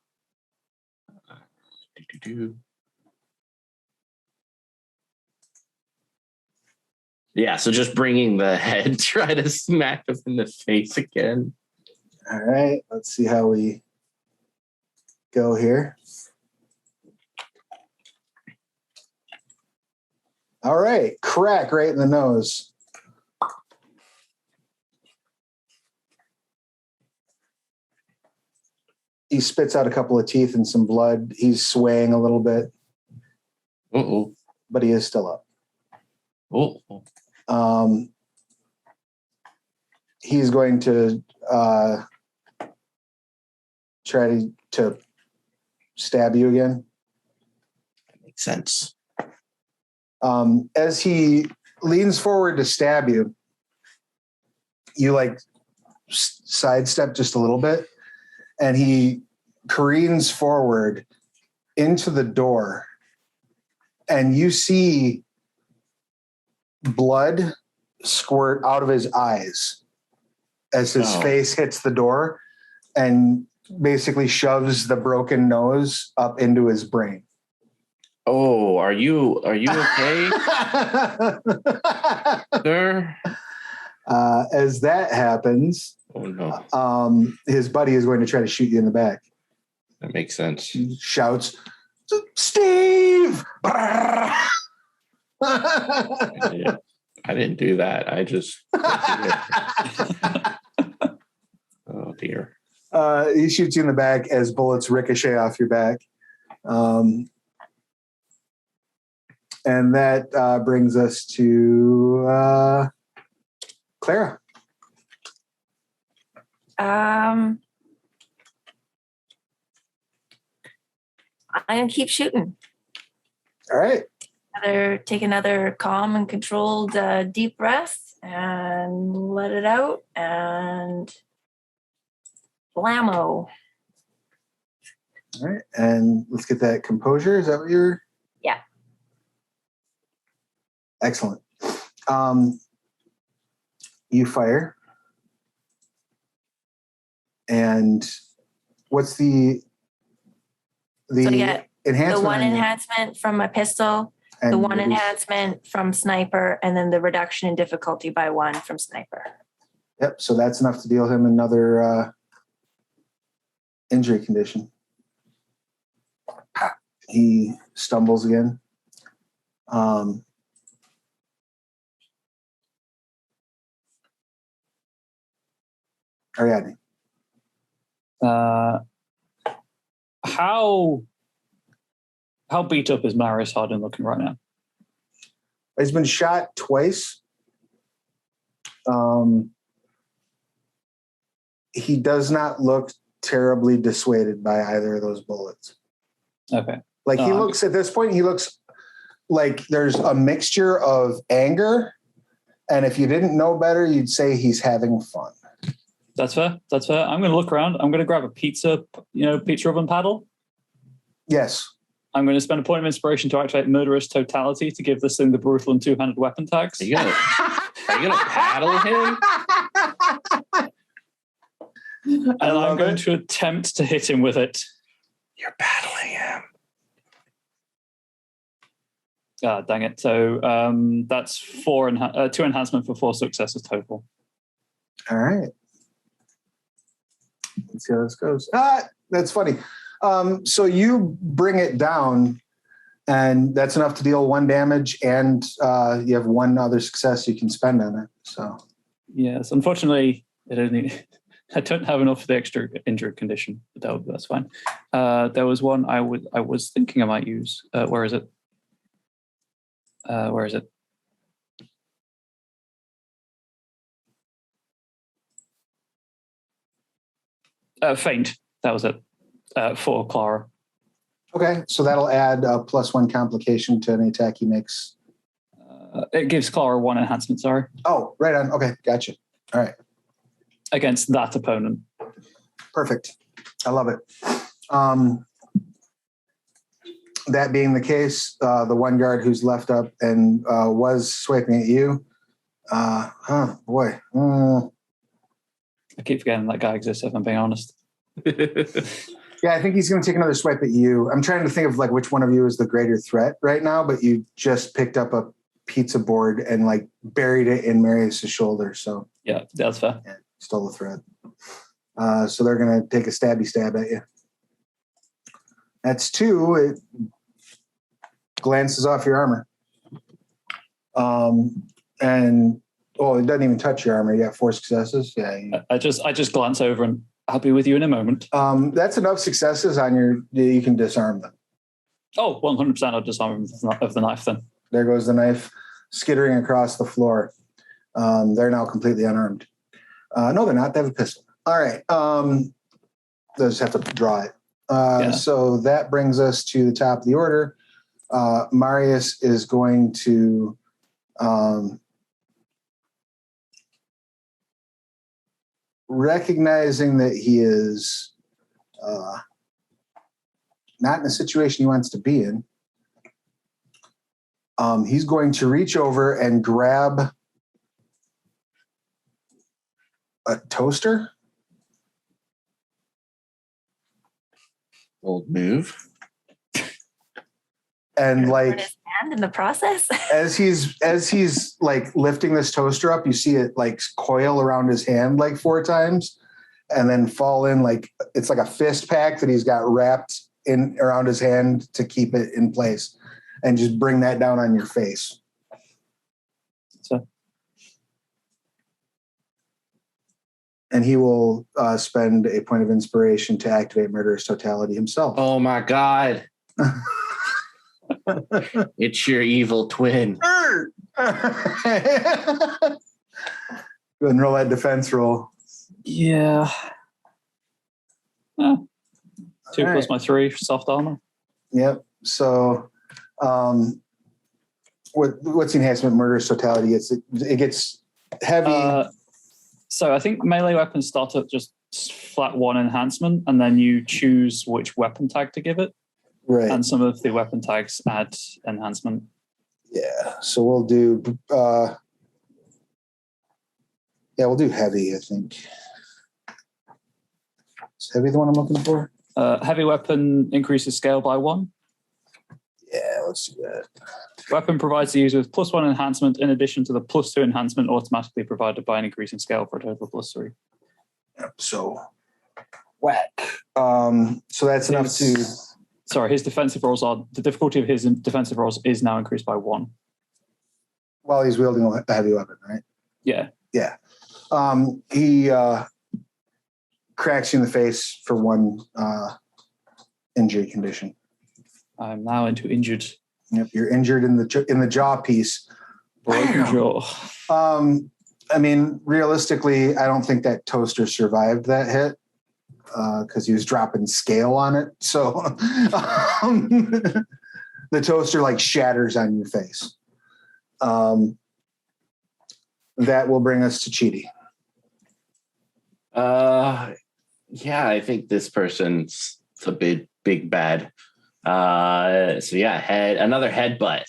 Yeah, so just bringing the head, try to smack him in the face again. All right, let's see how we go here. All right, crack right in the nose. He spits out a couple of teeth and some blood. He's swaying a little bit. Uh-oh. But he is still up. Oh. He's going to try to stab you again. That makes sense. As he leans forward to stab you, you like sidestep just a little bit, and he careens forward into the door, and you see blood squirt out of his eyes as his face hits the door and basically shoves the broken nose up into his brain. Oh, are you okay, sir? As that happens, Oh no, his buddy is going to try to shoot you in the back. that makes sense. He shouts, "Steve!" I didn't do that. I just. Oh dear. He shoots you in the back as bullets ricochet off your back. And that brings us to Clara. I'm gonna keep shooting. All right. Take another calm and controlled deep breath and let it out and blammo. All right. And let's get that composure. Is that what you're? Yeah. Excellent. You fire. And what's the So you get enhancement? the 1 enhancement from my pistol, the 1 enhancement from sniper, and then the reduction in difficulty by 1 from sniper. Yep. So that's enough to deal him another injury condition. He stumbles again. Ariadne. How beat up is Marius Hardin looking right now? He's been shot twice. He does not look terribly dissuaded by either of those bullets. Okay. Like he looks at this point, he looks like there's a mixture of anger, and if you didn't know better, you'd say he's having fun. That's fair. I'm going to look around. I'm going to grab a pizza oven paddle. Yes. I'm going to spend a point of inspiration to activate Murderous Totality to give this thing the brutal and two-handed weapon tax. Are you gonna paddle him? And I'm going to attempt to hit him with it. You're paddling him. Ah, dang it. So that's 2 enhancement for 4 successes total. All right. Let's see how this goes. That's funny. So you bring it down, and that's enough to deal 1 damage, and you have 1 other success you can spend on it. So yes, unfortunately, I don't have enough for the extra injured condition, but that's fine. There was one I was thinking I might use. Where is it? Faint. That was it. For Clara. okay, so that'll add a +1 complication to any attack he makes. It gives Clara 1 enhancement. Sorry. Oh, right on. Okay, gotcha. All right. Against that opponent. Perfect. I love it. That being the case, the 1 guard who's left up and was swiping at you. Boy. I keep forgetting that guy exists, if I'm being honest. Yeah, I think he's going to take another swipe at you. I'm trying to think of like which one of you is the greater threat right now, but you just picked up a pizza board and like buried it in Marius's shoulder. So yeah, that's fair. Yeah, stole the threat. So they're going to take a stab at you. That's 2. It glances off your armor. And it doesn't even touch your armor. You got 4 successes. Yeah. I just glance over and I'll be with you in a moment. That's enough successes on you can disarm them. Oh, 100% I'll disarm him of the knife then. There goes the knife skittering across the floor. They're now completely unarmed. No, they're not. They have a pistol. All right. They just have to draw it. So that brings us to the top of the order. Marius is going to recognizing that he is not in a situation he wants to be in. He's going to reach over and grab a toaster. Old move. And like his hand in the process. as he's like lifting this toaster up, you see it like coil around his hand like 4 times and then fall in like it's like a fist pack that he's got wrapped in around his hand to keep it in place, and just bring that down on your face. And he will spend a point of inspiration to activate Murderous Totality himself. Oh my God. It's your evil twin. Go ahead and roll that defense roll. Yeah. 2 right. plus my 3 soft armor. Yep. So what's the enhancement Murderous Totality? It gets heavy. So I think melee weapons start at just flat 1 enhancement, and then you choose which weapon tag to give it. Right. And some of the weapon tags add enhancement. Yeah. So we'll do we'll do heavy, I think. Is heavy the one I'm looking for? Heavy weapon increases scale by 1. Yeah, let's do that. Weapon provides the user with +1 enhancement in addition to the +2 enhancement automatically provided by an increasing scale for a total of +3. Yep. So whack. So that's enough to. Sorry, his defensive rolls the difficulty of his defensive rolls is now increased by 1. While he's wielding a heavy weapon, right? Yeah. Yeah. He cracks you in the face for 1 injury condition. I'm now into injured. Yep, you're injured in the jaw piece. Broken jaw. I mean, realistically, I don't think that toaster survived that hit because he was dropping scale on it. So the toaster like shatters on your face. That will bring us to Chidi. Yeah, I think this person's a big bad. So yeah, another headbutt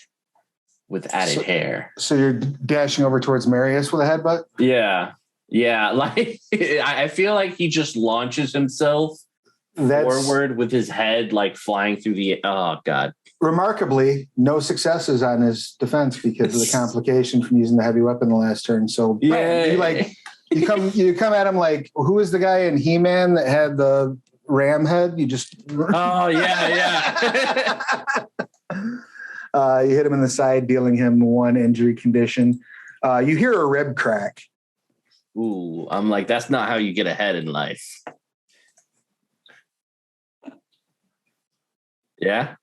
with added hair. So you're dashing over towards Marius with a headbutt? Yeah. Like I feel like he just launches himself forward with his head like flying through the. Oh God! Remarkably, no successes on his defense because of the complication from using the heavy weapon the last turn. So yeah, you come at him like, who was the guy in He-Man that had the ram head? You just yeah. You hit him in the side, dealing him 1 injury condition. You hear a rib crack. Ooh, I'm like, that's not how you get ahead in life. Yeah,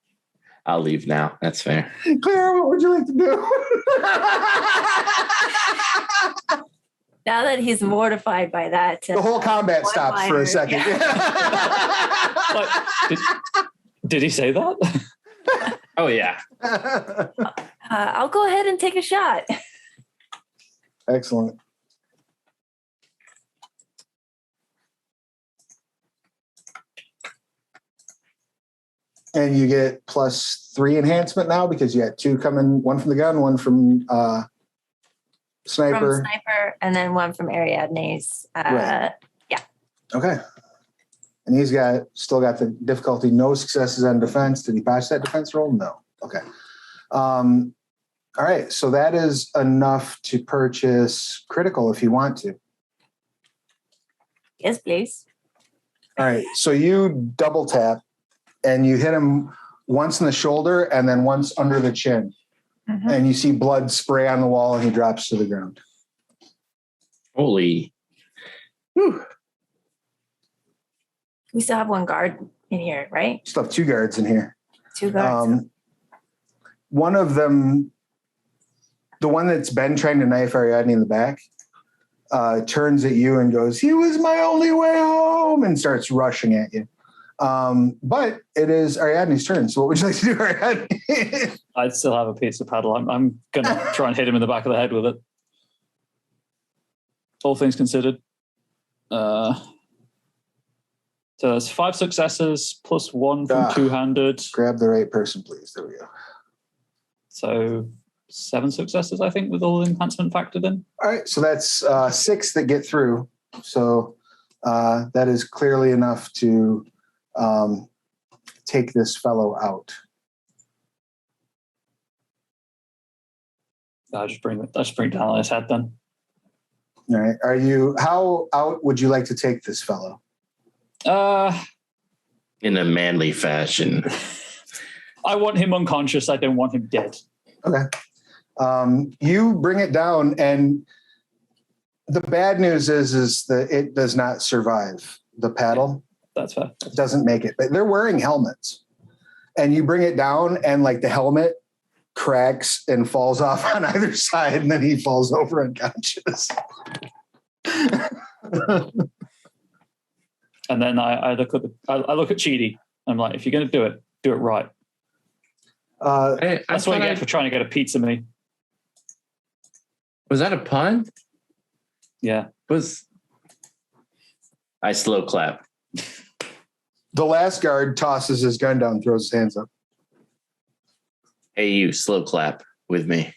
I'll leave now. That's fair. Claire, what would you like to do? Now that he's mortified by that, The whole combat stops for a second. Did he say that? Oh yeah. I'll go ahead and take a shot. Excellent. And you get +3 enhancement now because you had 2 coming, 1 from the gun, 1 from sniper. From sniper, and then 1 from Ariadne's. Right. Yeah. Okay. And he's still got the difficulty, no successes on defense. Did he pass that defense roll? No. Okay. All right. So that is enough to purchase critical if you want to. Yes, please. All right. So you double tap and you hit him once in the shoulder and then once under the chin. Mm-hmm. And you see blood spray on the wall and he drops to the ground. Holy. Whew. We still have 1 guard in here, right? Still have 2 guards in here. 2 guards. One of them, the one that's been trying to knife Ariadne in the back, turns at you and goes, "He was my only way home," and starts rushing at you. But it is Ariadne's turn. So what would you like to do, Ariadne? I'd still have a piece of paddle. I'm going to try and hit him in the back of the head with it. All things considered. So that's 5 successes plus 1 from two-handed. Grab the right person, please. There we go. So 7 successes, I think, with all the enhancement factored in. All right. So that's 6 that get through. So that is clearly enough to take this fellow out. I'll just bring it down on his head then. All right. How out would you like to take this fellow? In a manly fashion. I want him unconscious. I don't want him dead. Okay. You bring it down, and the bad news is that it does not survive the paddle. That's fair. It doesn't make it. But they're wearing helmets. And you bring it down, and like the helmet cracks and falls off on either side, and then he falls over unconscious. And then I look at Chidi. I'm like, if you're going to do it right. That's what I get for trying to get a pizza me. Was that a pun? Yeah. I slow clap. The last guard tosses his gun down, throws his hands up. Hey, you slow clap with me.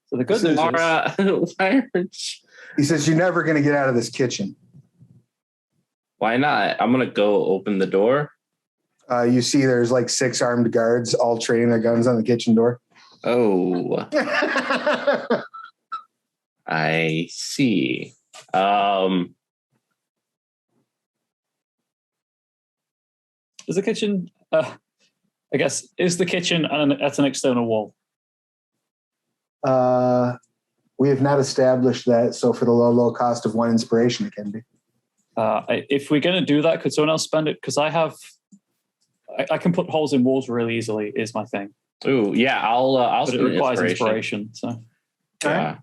So the good news is, he says, "You're never going to get out of this kitchen." Why not? I'm going to go open the door. You see there's like 6 armed guards all training their guns on the kitchen door. Oh. I see. is the kitchen, I guess, is the kitchen at an external wall? We have not established that. So for the low cost of 1 inspiration, it can be. If we're going to do that, could someone else spend it? Because I have I can put holes in walls really easily. Is my thing. Ooh, yeah. I'll But it spend requires inspiration. So Yeah.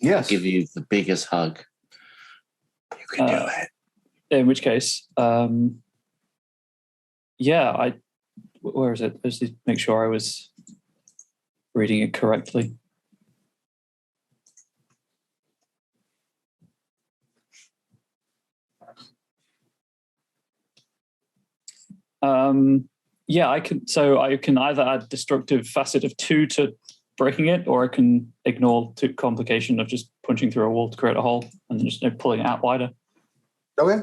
Yes. Give you the biggest hug. You can do it. in which case, yeah, where is it? I just need to make sure I was reading it correctly. Yeah, I can either add destructive facet of 2 to breaking it, or I can ignore the complication of just punching through a wall to create a hole and then just pulling it out wider. Okay.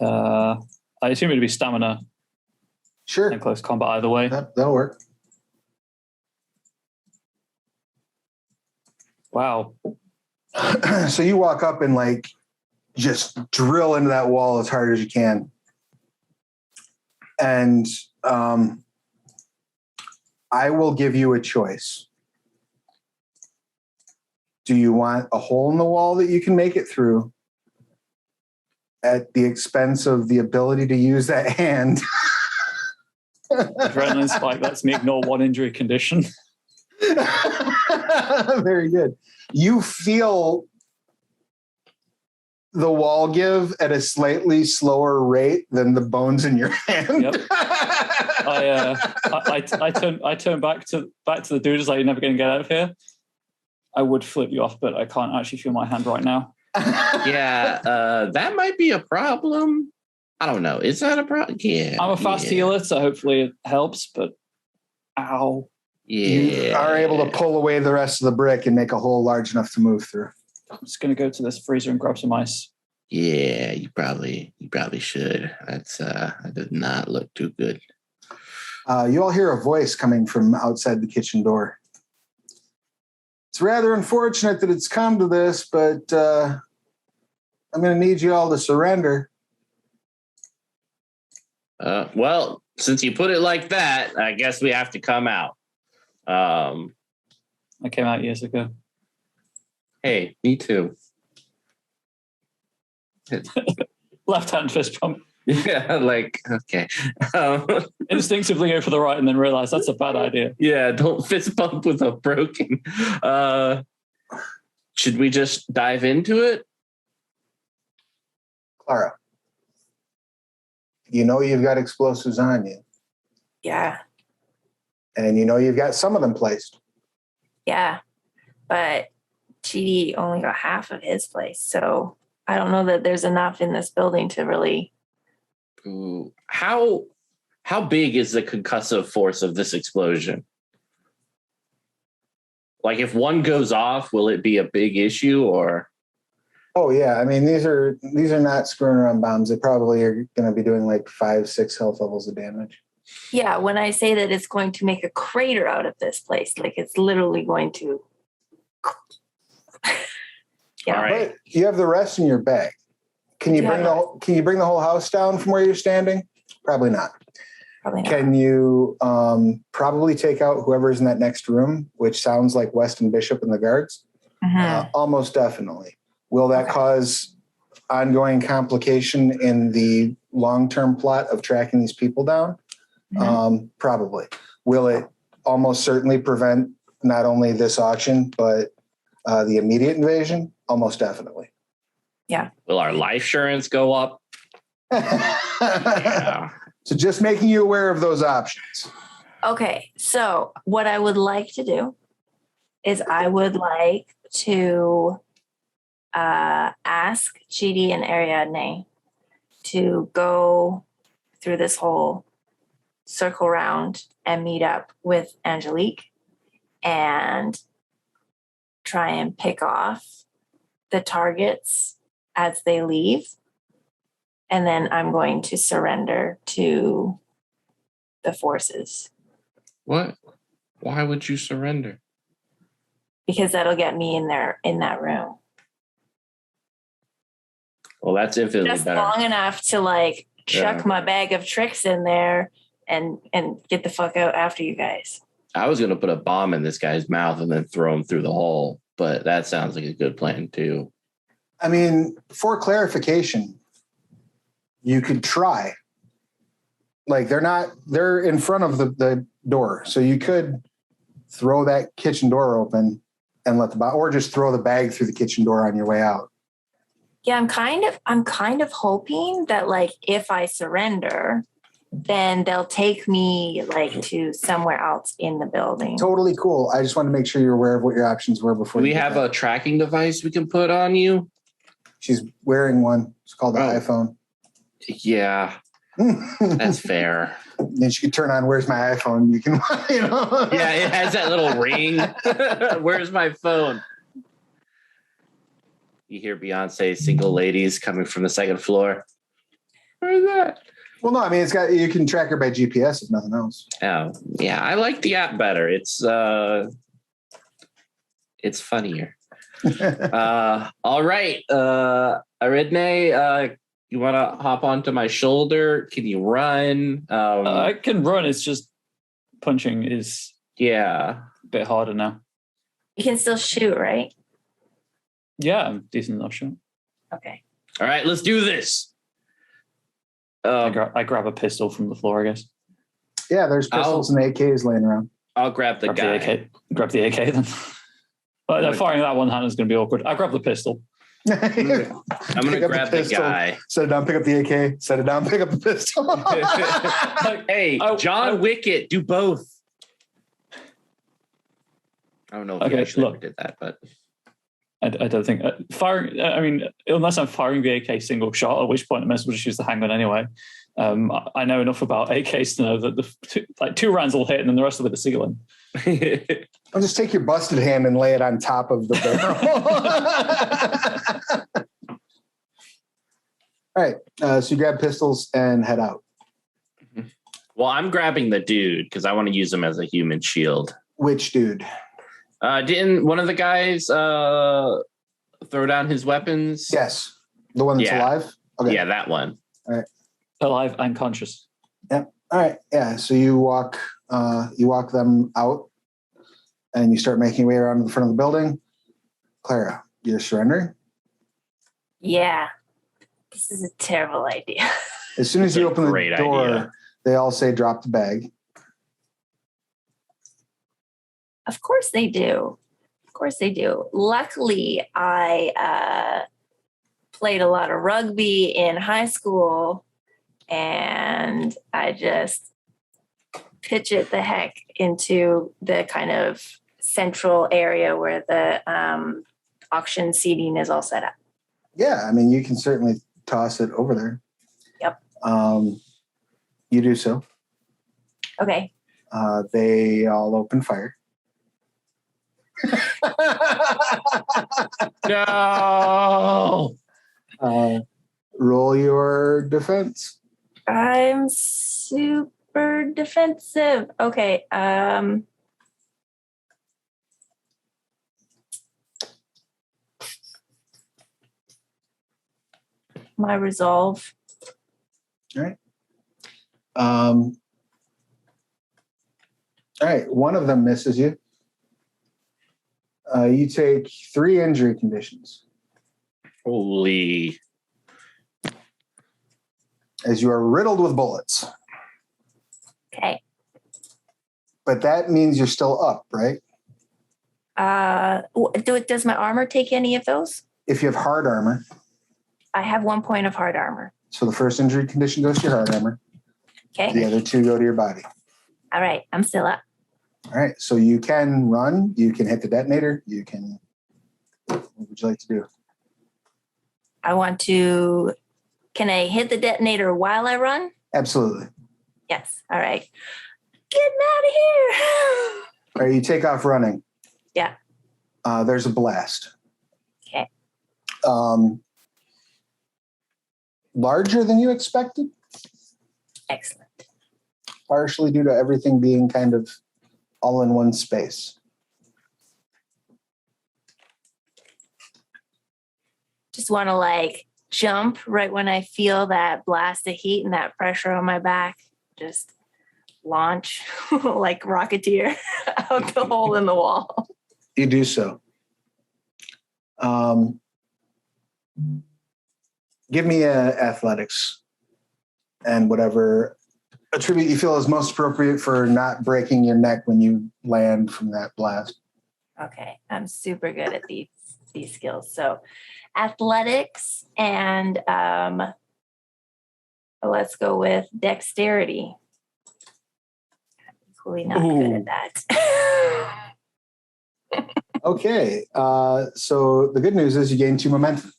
I assume it'd be stamina Sure. and close combat either way. That'll work. Wow. So you walk up and like just drill into that wall as hard as you can. And I will give you a choice. Do you want a hole in the wall that you can make it through at the expense of the ability to use that hand? Adrenaline spike lets me ignore 1 injury condition. Very good. You feel the wall give at a slightly slower rate than the bones in your hand. Yep. I turn back to the dude as like, you're never going to get out of here. I would flip you off, but I can't actually feel my hand right now. Yeah, that might be a problem. I don't know. Is that a problem? Yeah. I'm a fast healer, so hopefully it helps, but ow. You are able to pull away the rest of the brick and make a hole large enough to move through. I'm just going to go to this freezer and grab some ice. Yeah, you probably should. That does not look too good. You all hear a voice coming from outside the kitchen door. It's rather unfortunate that it's come to this, but I'm going to need you all to surrender. Well, since you put it like that, I guess we have to come out. I came out years ago. Hey, me too. Left hand fist pump. Yeah, like, okay. Instinctively go for the right and then realize that's a bad idea. Yeah, don't fist bump with a broken. Should we just dive into it? Clara, you know you've got explosives on you. Yeah. And you know you've got some of them placed. Yeah. But GD only got half of his place. So I don't know that there's enough in this building to really. Ooh, how big is the concussive force of this explosion? Like, if one goes off, will it be a big issue or? Oh yeah, I mean these are not screwing around bombs. They probably are going to be doing like 5-6 health levels of damage. Yeah, when I say that it's going to make a crater out of this place, like it's literally going to. Yeah. All right. But you have the rest in your bag. Can you bring the whole house down from where you're standing? Probably not. Probably not. Can you probably take out whoever's in that next room, which sounds like Weston Bishop and the guards? Mm-hmm. Almost definitely. Will that cause ongoing complication in the long-term plot of tracking these people down? Mm-hmm. Probably. Will it almost certainly prevent not only this auction, but the immediate invasion? Almost definitely. Yeah. Will our life insurance go up? Yeah. So just making you aware of those options. Okay. So what I would like to do is I would like to ask Chidi and Ariadne to go through this whole circle round and meet up with Angelique and try and pick off the targets as they leave. And then I'm going to surrender to the forces. What? Why would you surrender? Because that'll get me in that room. Well, that's infinitely just better. Long enough to like chuck my bag of tricks in there and get the fuck out after you guys. I was going to put a bomb in this guy's mouth and then throw him through the hole, but that sounds like a good plan too. I mean, for clarification, you could try. Like they're in front of the door. So you could throw that kitchen door open and let or just throw the bag through the kitchen door on your way out. Yeah, I'm kind of hoping that like if I surrender, then they'll take me like to somewhere else in the building. Totally cool. I just wanted to make sure you're aware of what your options were before. Do we have a tracking device we can put on you? She's wearing one. It's called the iPhone. Yeah, that's fair. Then she could turn on "Where's my iPhone?" You can, Yeah, it has that little ring. Where's my phone? You hear Beyonce "Single Ladies" coming from the second floor. Where's that? Well, no, I mean you can track her by GPS if nothing else. Oh, yeah, I like the app better. It's funnier. All right, Aridne, you want to hop onto my shoulder? Can you run? I can run. It's just punching is a bit harder now. You can still shoot, right? Yeah, I'm decent enough shot. Okay. All right, let's do this. I grab a pistol from the floor, I guess. Yeah, there's pistols and AKs laying around. I'll grab the guy. Grab the AK then. But firing that one hand is going to be awkward. I grab the pistol. I'm going to grab the guy. Set it down, pick up the AK. Set it down, pick up the pistol. Hey, John Wicket, do both. I don't know if you actually ever did that, but... I don't think firing. I mean, unless I'm firing the AK single shot, at which point I might as well just use the handgun anyway. I know enough about AKs to know that the two rounds will hit, and then the rest will be the ceiling. I'll just take your busted hand and lay it on top of the barrel. All right, so you grab pistols and head out. Well, I'm grabbing the dude because I want to use him as a human shield. Which dude? Didn't one of the guys throw down his weapons? Yes. The one that's alive? Okay. Yeah, that one. All right. Alive and conscious. Yep. All right. Yeah. So you walk them out and you start making your way around to the front of the building. Clara, you're surrendering? Yeah. This is a terrible idea. As soon as you open the door, idea. They all say drop the bag. Of course they do. Of course they do. Luckily, I played a lot of rugby in high school, and I just pitch it the heck into the kind of central area where the auction seating is all set up. Yeah, I mean, you can certainly toss it over there. Yep. You do so. Okay. They all open fire. No. Roll your defense. I'm super defensive. Okay. My resolve. All right. All right. One of them misses you. You take 3 injury conditions. Holy. As you are riddled with bullets. Okay. But that means you're still up, right? Does my armor take any of those? If you have hard armor. I have 1 point of hard armor. So the first injury condition goes to your hard armor. Okay. The other 2 go to your body. All right. I'm still up. All right. So you can run. You can hit the detonator. You can. What would you like to do? I want to. Can I hit the detonator while I run? Absolutely. Yes. All right. Getting out of here. All right. You take off running. Yeah. There's a blast. Okay. Larger than you expected. Excellent. Partially due to everything being kind of all in one space. Just want to like jump right when I feel that blast of heat and that pressure on my back. Just launch like Rocketeer out the hole in the wall. You do so. Give me athletics and whatever attribute you feel is most appropriate for not breaking your neck when you land from that blast? Okay, I'm super good at these skills. So athletics and let's go with dexterity. I'm equally not good at that. Okay, so the good news is you gain 2 momentum.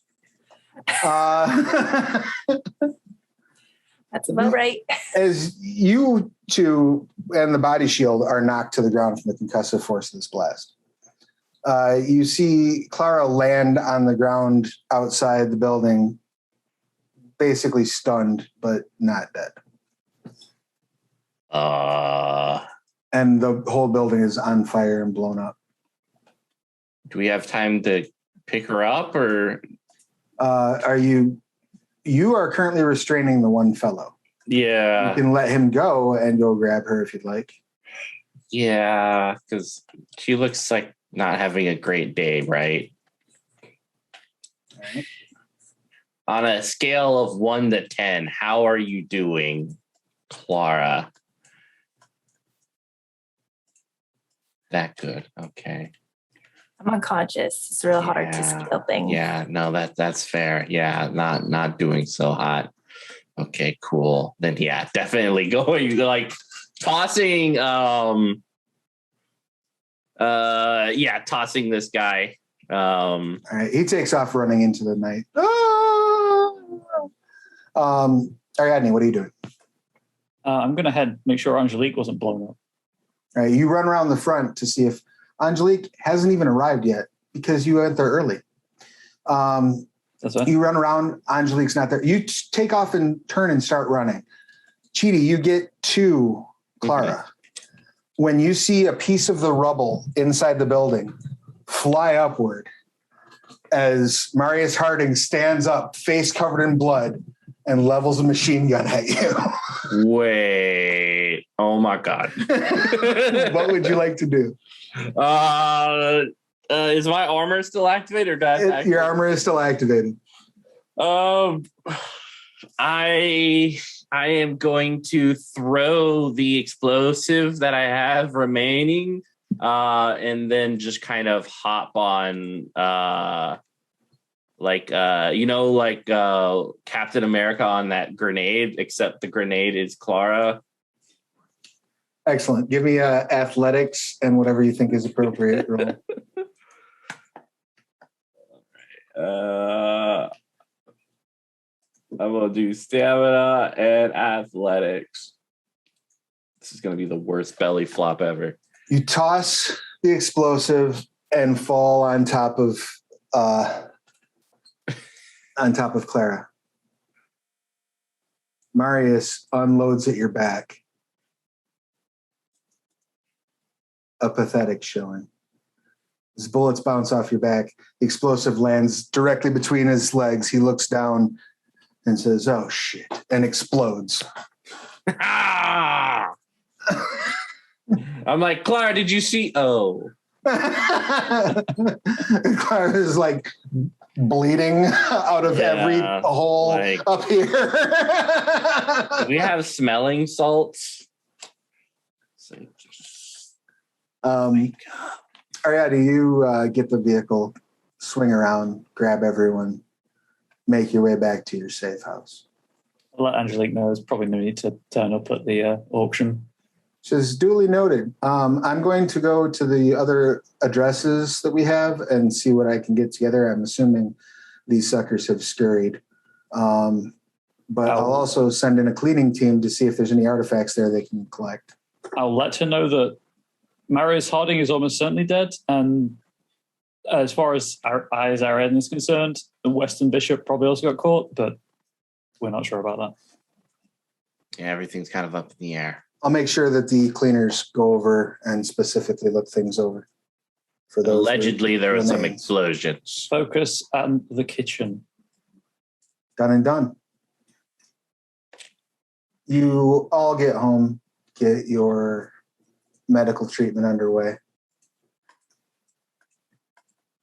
That's about right. As you two and the body shield are knocked to the ground from the concussive force of this blast, you see Clara land on the ground outside the building, basically stunned, but not dead. And the whole building is on fire and blown up. Do we have time to pick her up, or you are currently restraining the one fellow. Yeah. You can let him go and go grab her if you'd like. Yeah, because she looks like not having a great day, right? Right. On a scale of 1 to 10, how are you doing, Clara? That good. Okay. I'm unconscious. It's real hard to scale things. Yeah, no, that's fair. Yeah, not doing so hot. Okay, cool. Then yeah, definitely going like tossing tossing this guy. All right, he takes off running into the night. Ariadne, what are you doing? I'm gonna make sure Angelique wasn't blown up. All right, you run around the front to see if Angelique hasn't even arrived yet because you went there early. That's right. You run around, Angelique's not there. You take off and turn and start running. Chidi, you get to Clara. When you see a piece of the rubble inside the building fly upward as Marius Harding stands up, face covered in blood, and levels a machine gun at you. Wait. Oh my God. What would you like to do? Is my armor still activated, or Your armor is still activated. I am going to throw the explosive that I have remaining, and then just kind of hop on, Captain America on that grenade, except the grenade is Clara. Excellent. Give me athletics and whatever you think is appropriate. Roll. I'm going to do stamina and athletics. This is going to be the worst belly flop ever. You toss the explosive and fall on top of Clara. Marius unloads at your back. A pathetic showing. His bullets bounce off your back. The explosive lands directly between his legs. He looks down and says, "Oh, shit," and explodes. I'm like, Clara, did you see? Oh. Clara is like bleeding out of every hole up here. Do we have smelling salts? Ariadne, you get the vehicle, swing around, grab everyone, make your way back to your safe house. I'll let Angelique know there's probably no need to turn up at the auction. Says, duly noted. I'm going to go to the other addresses that we have and see what I can get together. I'm assuming these suckers have scurried. But I'll also send in a cleaning team to see if there's any artifacts there they can collect. I'll let her know that Marius Harding is almost certainly dead. And as far as Ariadne is concerned, the Western Bishop probably also got caught, but we're not sure about that. Yeah, everything's kind of up in the air. I'll make sure that the cleaners go over and specifically look things over. For those allegedly, there were some explosions. Focus on the kitchen. Done and done. You all get home, get your medical treatment underway.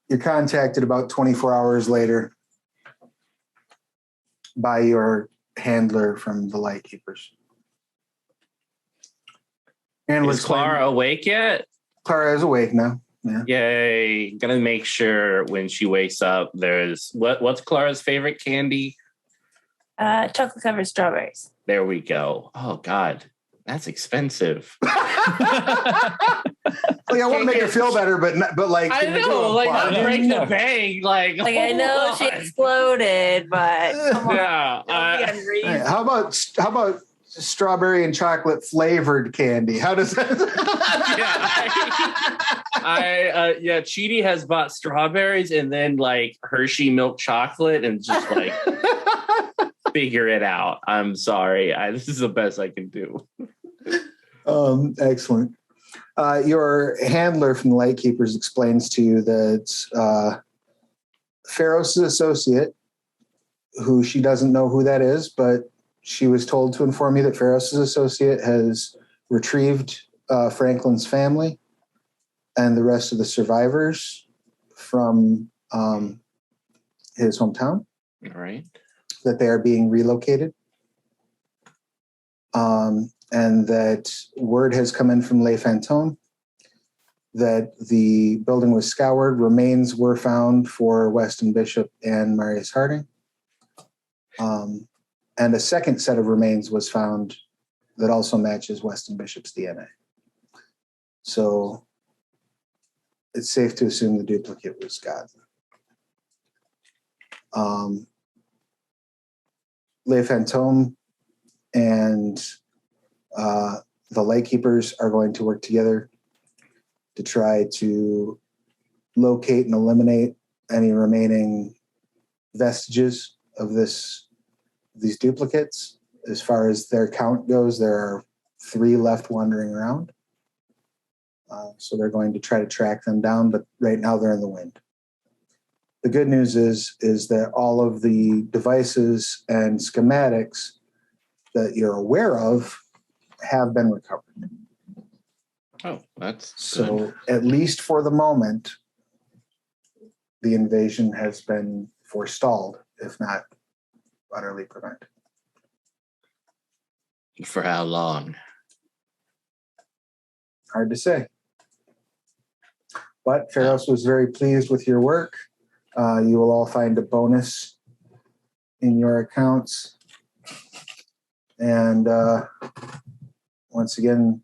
You're contacted about 24 hours later by your handler from the Lightkeepers. And Is Clara awake yet? Clara is awake now. Yeah. Yay. Gonna make sure when she wakes up, there's what's Clara's favorite candy? Chocolate covered strawberries. There we go. Oh God, that's expensive. Like, I want to make her feel better, but like I know, like break the bank, like I know she exploded, but come on. Yeah. Hey, how about strawberry and chocolate flavored candy? How does that? Yeah, Chidi has bought strawberries and then like Hershey milk chocolate and just like figure it out. I'm sorry. This is the best I can do. Excellent. Your handler from the Lightkeepers explains to you that Pharos' associate, who she doesn't know who that is, but she was told to inform you that Pharos' associate has retrieved Franklin's family and the rest of the survivors from his hometown. All right. That they are being relocated. And that word has come in from Les Fantômes that the building was scoured. Remains were found for Weston Bishop and Marius Harding. And a second set of remains was found that also matches Weston Bishop's DNA. So it's safe to assume the duplicate was God. Les Fantômes and the Lightkeepers are going to work together to try to locate and eliminate any remaining vestiges of these duplicates. As far as their count goes, there are 3 left wandering around. So they're going to try to track them down, but right now they're in the wind. The good news is that all of the devices and schematics that you're aware of have been recovered. Oh, that's so good. At least for the moment, the invasion has been forestalled, if not utterly prevented. For how long? Hard to say. But Pharos was very pleased with your work. You will all find a bonus in your accounts. And once again,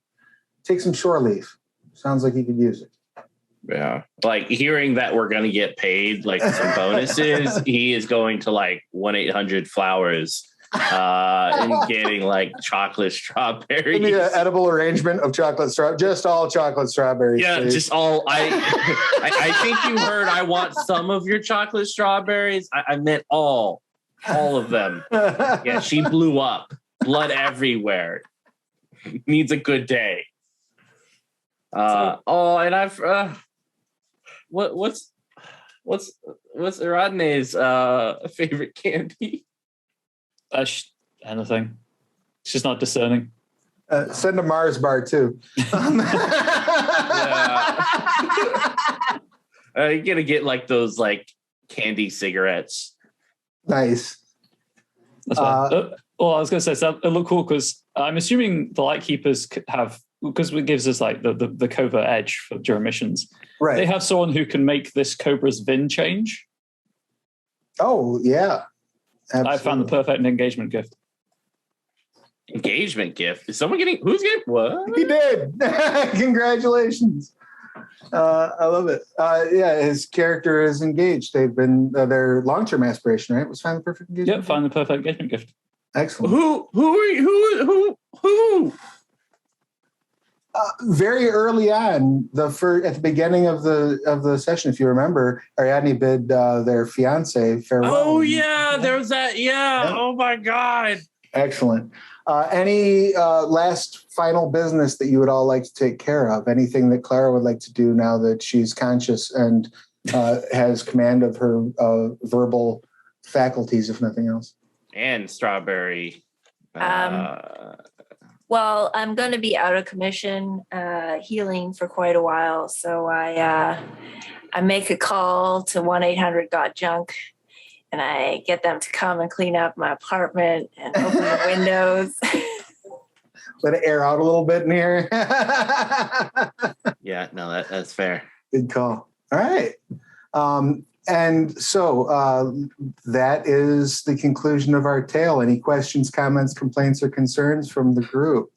take some shore leave. Sounds like you could use it. Yeah. Like hearing that we're going to get paid like some bonuses, he is going to like 1-800-Flowers and getting like chocolate strawberries. Give me an edible arrangement of chocolate strawberries. Just all chocolate strawberries. Yeah, please. Just all. I think you heard I want some of your chocolate strawberries. I meant all of them. Yeah, she blew up. Blood everywhere. Needs a good day. And I've what's Rodney's favorite candy? Anything. She's not discerning. Send a Mars bar too. You gotta get like those like candy cigarettes. Nice. That's fine. Well, I was going to say, so it looked cool because I'm assuming the Lightkeepers have, because it gives us like the covert edge for during missions. Right. They have someone who can make this Cobra's VIN change. Oh yeah. Absolutely. I found the perfect engagement gift. Engagement gift? Is someone getting? Who's getting what? He did. Congratulations. I love it. Yeah, his character is engaged. They've been their long-term aspiration, right? Was find the perfect engagement. Yep, find the perfect engagement gift. Excellent. Who? Very early on, at the beginning of the session, if you remember, Ariadne bid their fiance farewell. Oh yeah, there was that. Yeah. Oh my God. Excellent. Any last final business that you would all like to take care of? Anything that Clara would like to do now that she's conscious and has command of her verbal faculties, if nothing else? And strawberry. Well, I'm going to be out of commission, healing for quite a while. So I make a call to 1-800-GOT-JUNK, and I get them to come and clean up my apartment and open the windows. let it air out a little bit in here. Yeah, no, that's fair. Good call. All right. And so that is the conclusion of our tale. Any questions, comments, complaints, or concerns from the group?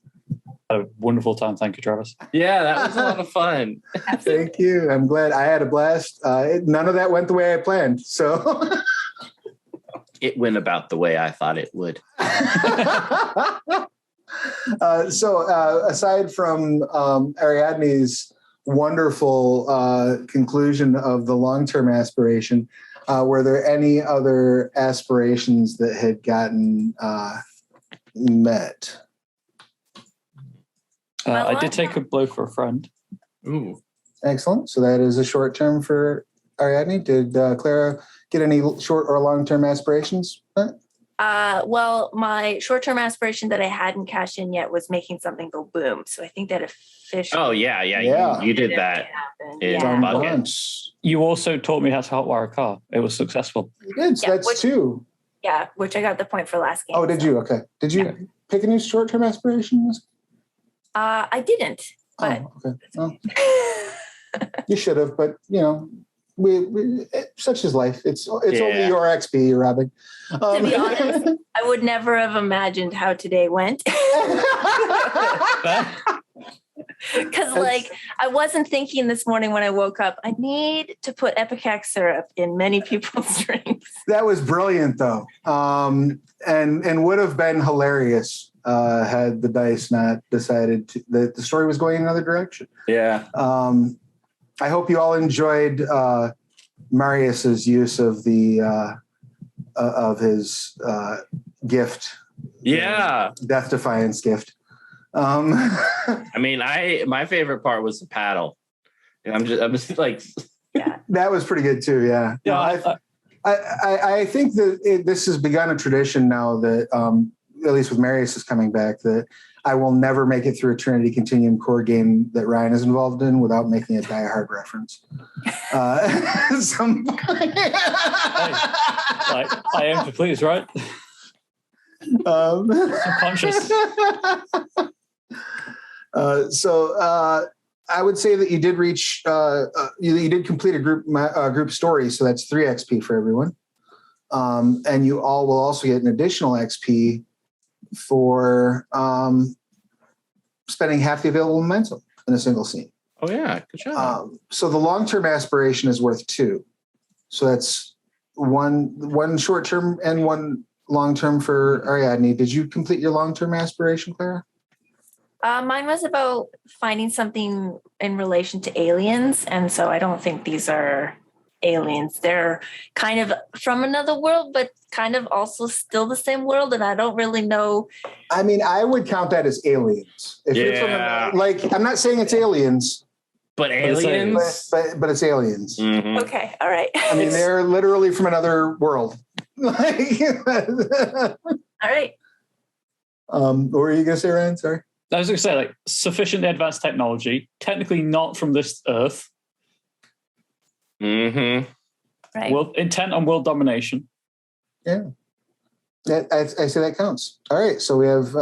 Had a wonderful time. Thank you, Travis. Yeah, that was a lot of fun. Thank you. I'm glad. I had a blast. None of that went the way I planned. So It went about the way I thought it would. Aside from Ariadne's wonderful conclusion of the long-term aspiration, were there any other aspirations that had gotten met? I did take a blow for a friend. Ooh. Excellent. So that is a short term for Ariadne. Did Clara get any short or long-term aspirations? Well, my short-term aspiration that I hadn't cashed in yet was making something go boom. So I think that officially. Oh, yeah. You did that. In Done bucket. once. You also taught me how to hotwire a car. It was successful. You did. So Yeah, that's two. Yeah, which I got the point for last game. Oh, did you? Okay. Did you Okay. pick any short-term aspirations? I didn't, but Oh, okay. Well, you should have, but we such is life. It's only Yeah. your XP you're robbing. to be honest, I would never have imagined how today went. Because I wasn't thinking this morning when I woke up, I need to put Epicac syrup in many people's drinks. That was brilliant, though, and would have been hilarious had the dice not decided that the story was going another direction. Yeah. I hope you all enjoyed Marius's use of the of his gift. Yeah. Death Defiance gift. I mean, my favorite part was the paddle. And I'm just like, Yeah. That was pretty good too. Yeah. Yeah, I think that this has begun a tradition now that, at least with Marius is coming back, that I will never make it through a Trinity Continuum Core game that Ryan is involved in without making a Die Hard reference. At some point. I aim to please, right? Subconscious. I would say that you did reach, you did complete a group story, so that's 3 XP for everyone. And you all will also get an additional XP for spending half the available momentum in a single scene. oh yeah, good job. So the long-term aspiration is worth 2. So that's one short-term and one long-term for Ariadne. Did you complete your long-term aspiration, Clara? Mine was about finding something in relation to aliens. And so I don't think these are aliens. They're kind of from another world, but kind of also still the same world. And I don't really know. I mean, I would count that as aliens. If you're from I'm not saying it's aliens, but aliens? but it's aliens. Mhm. Okay. All right. I mean, they're literally from another world. All right. What were you going to say, Ryan? Sorry. I was going to say, sufficiently advanced technology, technically not from this Earth. Mm-hmm. Right. Intent on world domination. Yeah. I say that counts. All right. So we have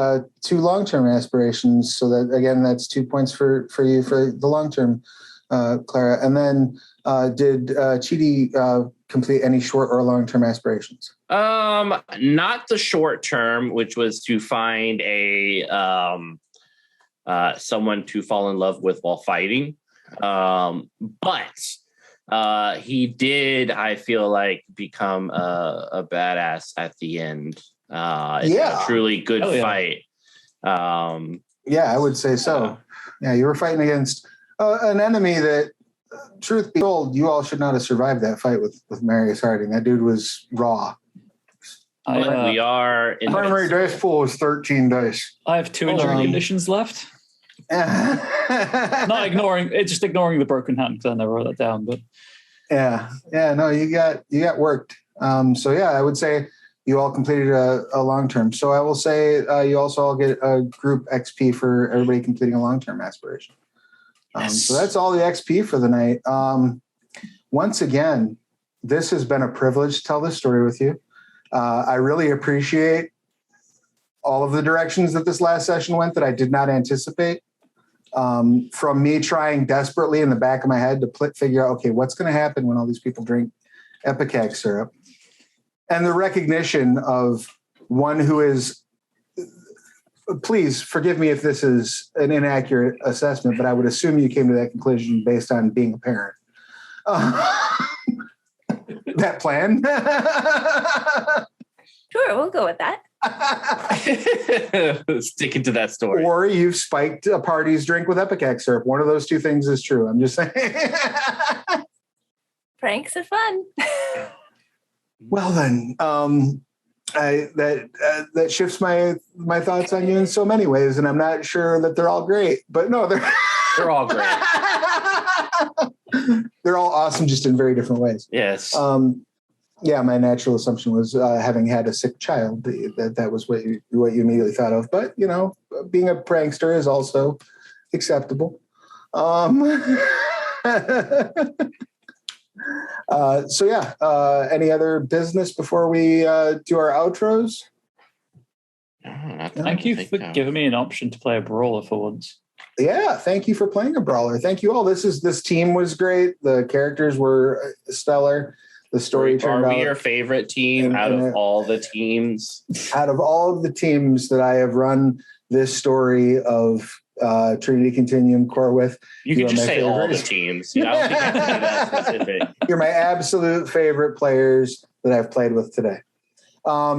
2 long-term aspirations. So that, again, that's 2 points for you for the long-term, Clara. And then did Chidi complete any short or long-term aspirations? Not the short term, which was to find a someone to fall in love with while fighting. But he did, I feel like, become a badass at the end. A truly good fight. Yeah, I would say so. Yeah, you were fighting against an enemy that, truth be told, you all should not have survived that fight with Marius Harding. That dude was raw. We are in Primary dice pool is 13 dice. I have 2 enduring conditions left. Not ignoring it, just ignoring the broken hand because I never wrote that down. But no, you got worked. So yeah, I would say you all completed a long term. So I will say you also all get a group XP for everybody completing a long term aspiration. So that's all the XP for the night. Once again, this has been a privilege to tell this story with you. I really appreciate all of the directions that this last session went that I did not anticipate. From me trying desperately in the back of my head to figure out, okay, what's going to happen when all these people drink Ipecac syrup? And the recognition of one who is, please forgive me if this is an inaccurate assessment, but I would assume you came to that conclusion based on being a parent. That plan. Sure, we'll go with that. Sticking to that story. Or you've spiked a party's drink with Ipecac syrup. One of those two things is true. I'm just saying. Pranks are fun. Well then, that shifts my thoughts on you in so many ways, and I'm not sure that they're all great. But no, they're all great. They're all awesome, just in very different ways. Yes. Yeah, my natural assumption was having had a sick child, that was what you immediately thought of. But, you know, being a prankster is also acceptable. So, yeah, any other business before we do our outros? Thank you for giving me an option to play a brawler for once. Yeah, thank you for playing a brawler. Thank you all. This team was great. The characters were stellar. The story turned out. Are we your favorite team out of all the teams? Out of all of the teams that I have run this story of Trinity Continuum Core with, you can just say favorite. All the teams. You know, I don't think I have to be that specific. You're my absolute favorite players that I've played with today. I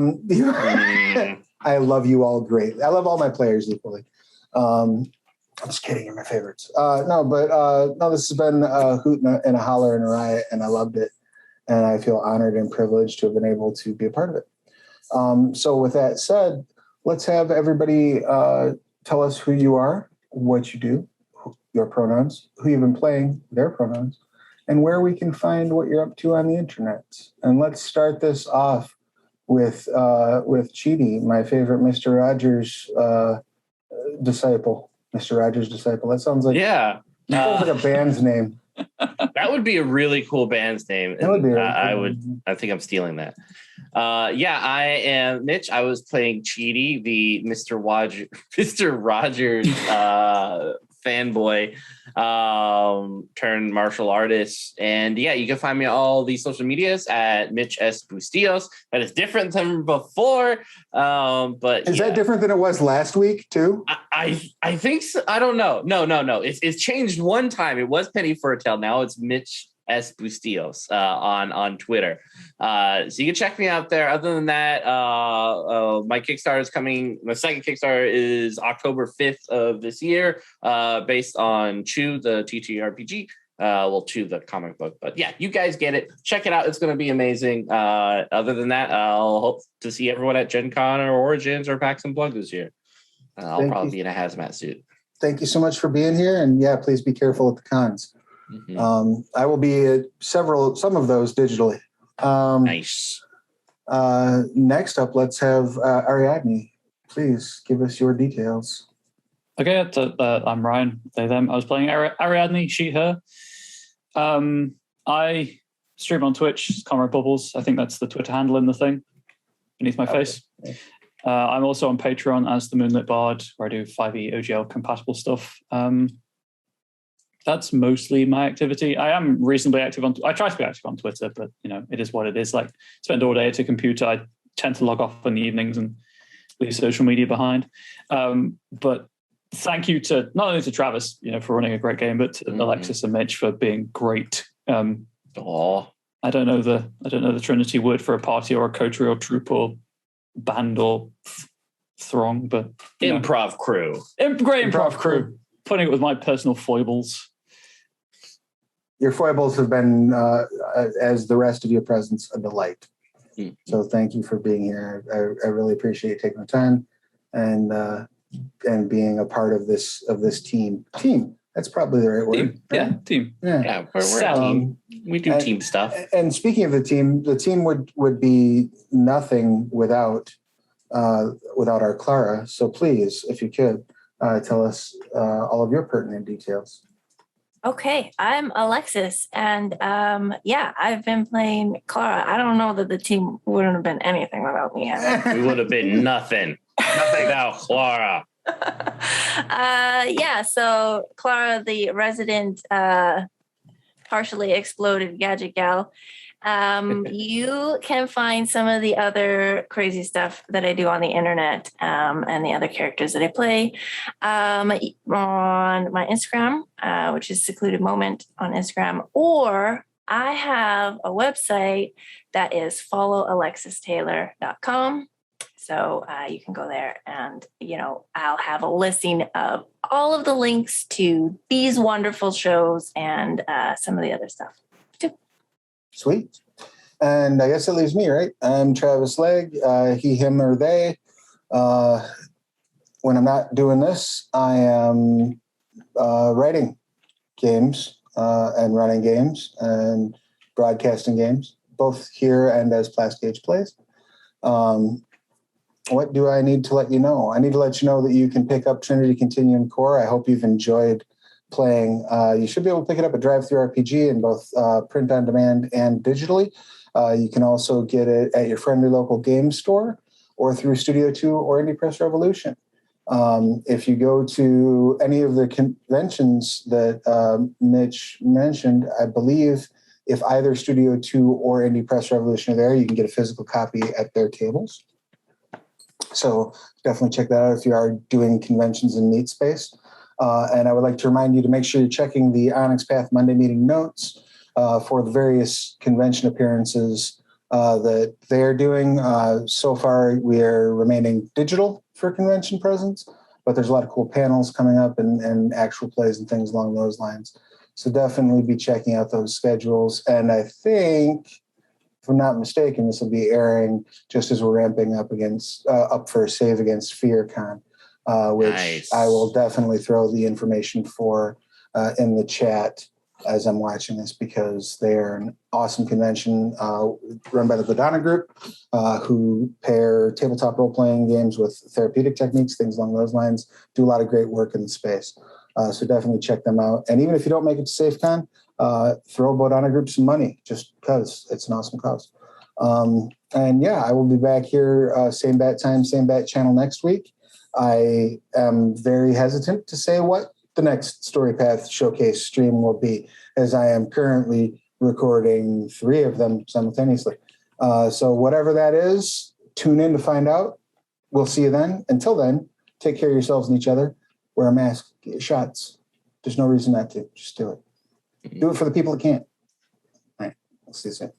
love you all great. I love all my players equally. I'm just kidding. You're my favorites. No, this has been a hoot and a holler and a riot, and I loved it. And I feel honored and privileged to have been able to be a part of it. So with that said, let's have everybody tell us who you are, what you do, your pronouns, who you've been playing, their pronouns, and where we can find what you're up to on the internet. And let's start this off with Chidi, my favorite Mr. Rogers disciple. Mr. Rogers disciple. That sounds like sounds like a band's name. That would be a really cool band's name. That would be I think I'm stealing that. I am Mitch. I was playing Chidi, the Mr. Rogers fanboy turned martial artist. And yeah, you can find me on all these social medias at Mitch S. Bustillos. That is different than before. But is that different than it was last week too? I think so. I don't know. No. It's changed one time. It was Penny Furtel. Now it's Mitch S. Bustillos on Twitter. So you can check me out there. Other than that, my Kickstarter is coming. My second Kickstarter is October 5th of this year, based on Chew, the TTRPG. Chew, the comic book. But yeah, you guys get it. Check it out. It's going to be amazing. Other than that, I'll hope to see everyone at Gen Con or Origins or PAX Unplugged this year. I'll probably be in a hazmat suit. Thank you so much for being here. And yeah, please be careful at the cons. Mm-hmm. I will be at some of those digitally. Nice. Next up, let's have Ariadne. Please give us your details. Okay, I'm Ryan. They, them. I was playing Ariadne, she, her. I stream on Twitch, Comrade Bubbles. I think that's the Twitter handle in the thing beneath my face. I'm also on Patreon as the Moonlit Bard, where I do 5e OGL compatible stuff. That's mostly my activity. I am reasonably active I try to be active on Twitter, but you know, it is what it is. Like, spend all day at a computer. I tend to log off in the evenings and leave social media behind. But thank you to not only to Travis, you know, for running a great game, but to Alexis and Mitch for being great. I don't know the Trinity word for a party or a coterie or troop or band or throng, but improv crew. Great improv crew. Putting it with my personal foibles. Your foibles have been, as the rest of your presence, a delight. Mm-hmm. So thank you for being here. I really appreciate you taking the time and being a part of this team. Team. That's probably the right word. Team. Yeah, team. Yeah, we're a team. We do team stuff. And speaking of the team would be nothing without our Clara. So please, if you could, tell us all of your pertinent details. Okay, I'm Alexis, and I've been playing Clara. I don't know that the team wouldn't have been anything without me. We would have been nothing. Nothing now, Clara. Yeah, so Clara, the resident partially exploded gadget gal, you can find some of the other crazy stuff that I do on the internet, and the other characters that I play on my Instagram, which is Secluded Moment on Instagram, or I have a website that is followalexistaylor.com. So you can go there and, I'll have a listing of all of the links to these wonderful shows and some of the other stuff too. Sweet. And I guess it leaves me, right? I'm Travis Legge, he, him, or they. When I'm not doing this, I am writing games and running games and broadcasting games, both here and as Plastic Plays. What do I need to let you know? I need to let you know that you can pick up Trinity Continuum Core. I hope you've enjoyed playing. You should be able to pick it up at Drive-Thru RPG in both print on demand and digitally. You can also get it at your friendly local game store or through Studio 2 or Indie Press Revolution. If you go to any of the conventions that Mitch mentioned, I believe if either Studio 2 or Indie Press Revolution are there, you can get a physical copy at their tables. So definitely check that out if you are doing conventions in Meet Space. And I would like to remind you to make sure you're checking the Onyx Path Monday meeting notes for the various convention appearances that they're doing. So far, we are remaining digital for convention presence, but there's a lot of cool panels coming up and actual plays and things along those lines. So definitely be checking out those schedules. And I think, if I'm not mistaken, this will be airing just as we're ramping up for Save Against FearCon, which Nice. I will definitely throw the information for in the chat as I'm watching this, because they are an awesome convention run by the Godana Group, who pair tabletop role-playing games with therapeutic techniques, things along those lines, do a lot of great work in the space. So definitely check them out. And even if you don't make it to SafeCon, throw Godana Group some money, just because it's an awesome cause. And yeah, I will be back here, same bat time, same bat channel next week. I am very hesitant to say what the next Storypath Showcase stream will be, as I am currently recording 3 of them simultaneously. So whatever that is, tune in to find out. We'll see you then. Until then, take care of yourselves and each other. Wear a mask, get your shots. There's no reason not to. Just do it. Do it for the people that can't. All right. We'll see you soon.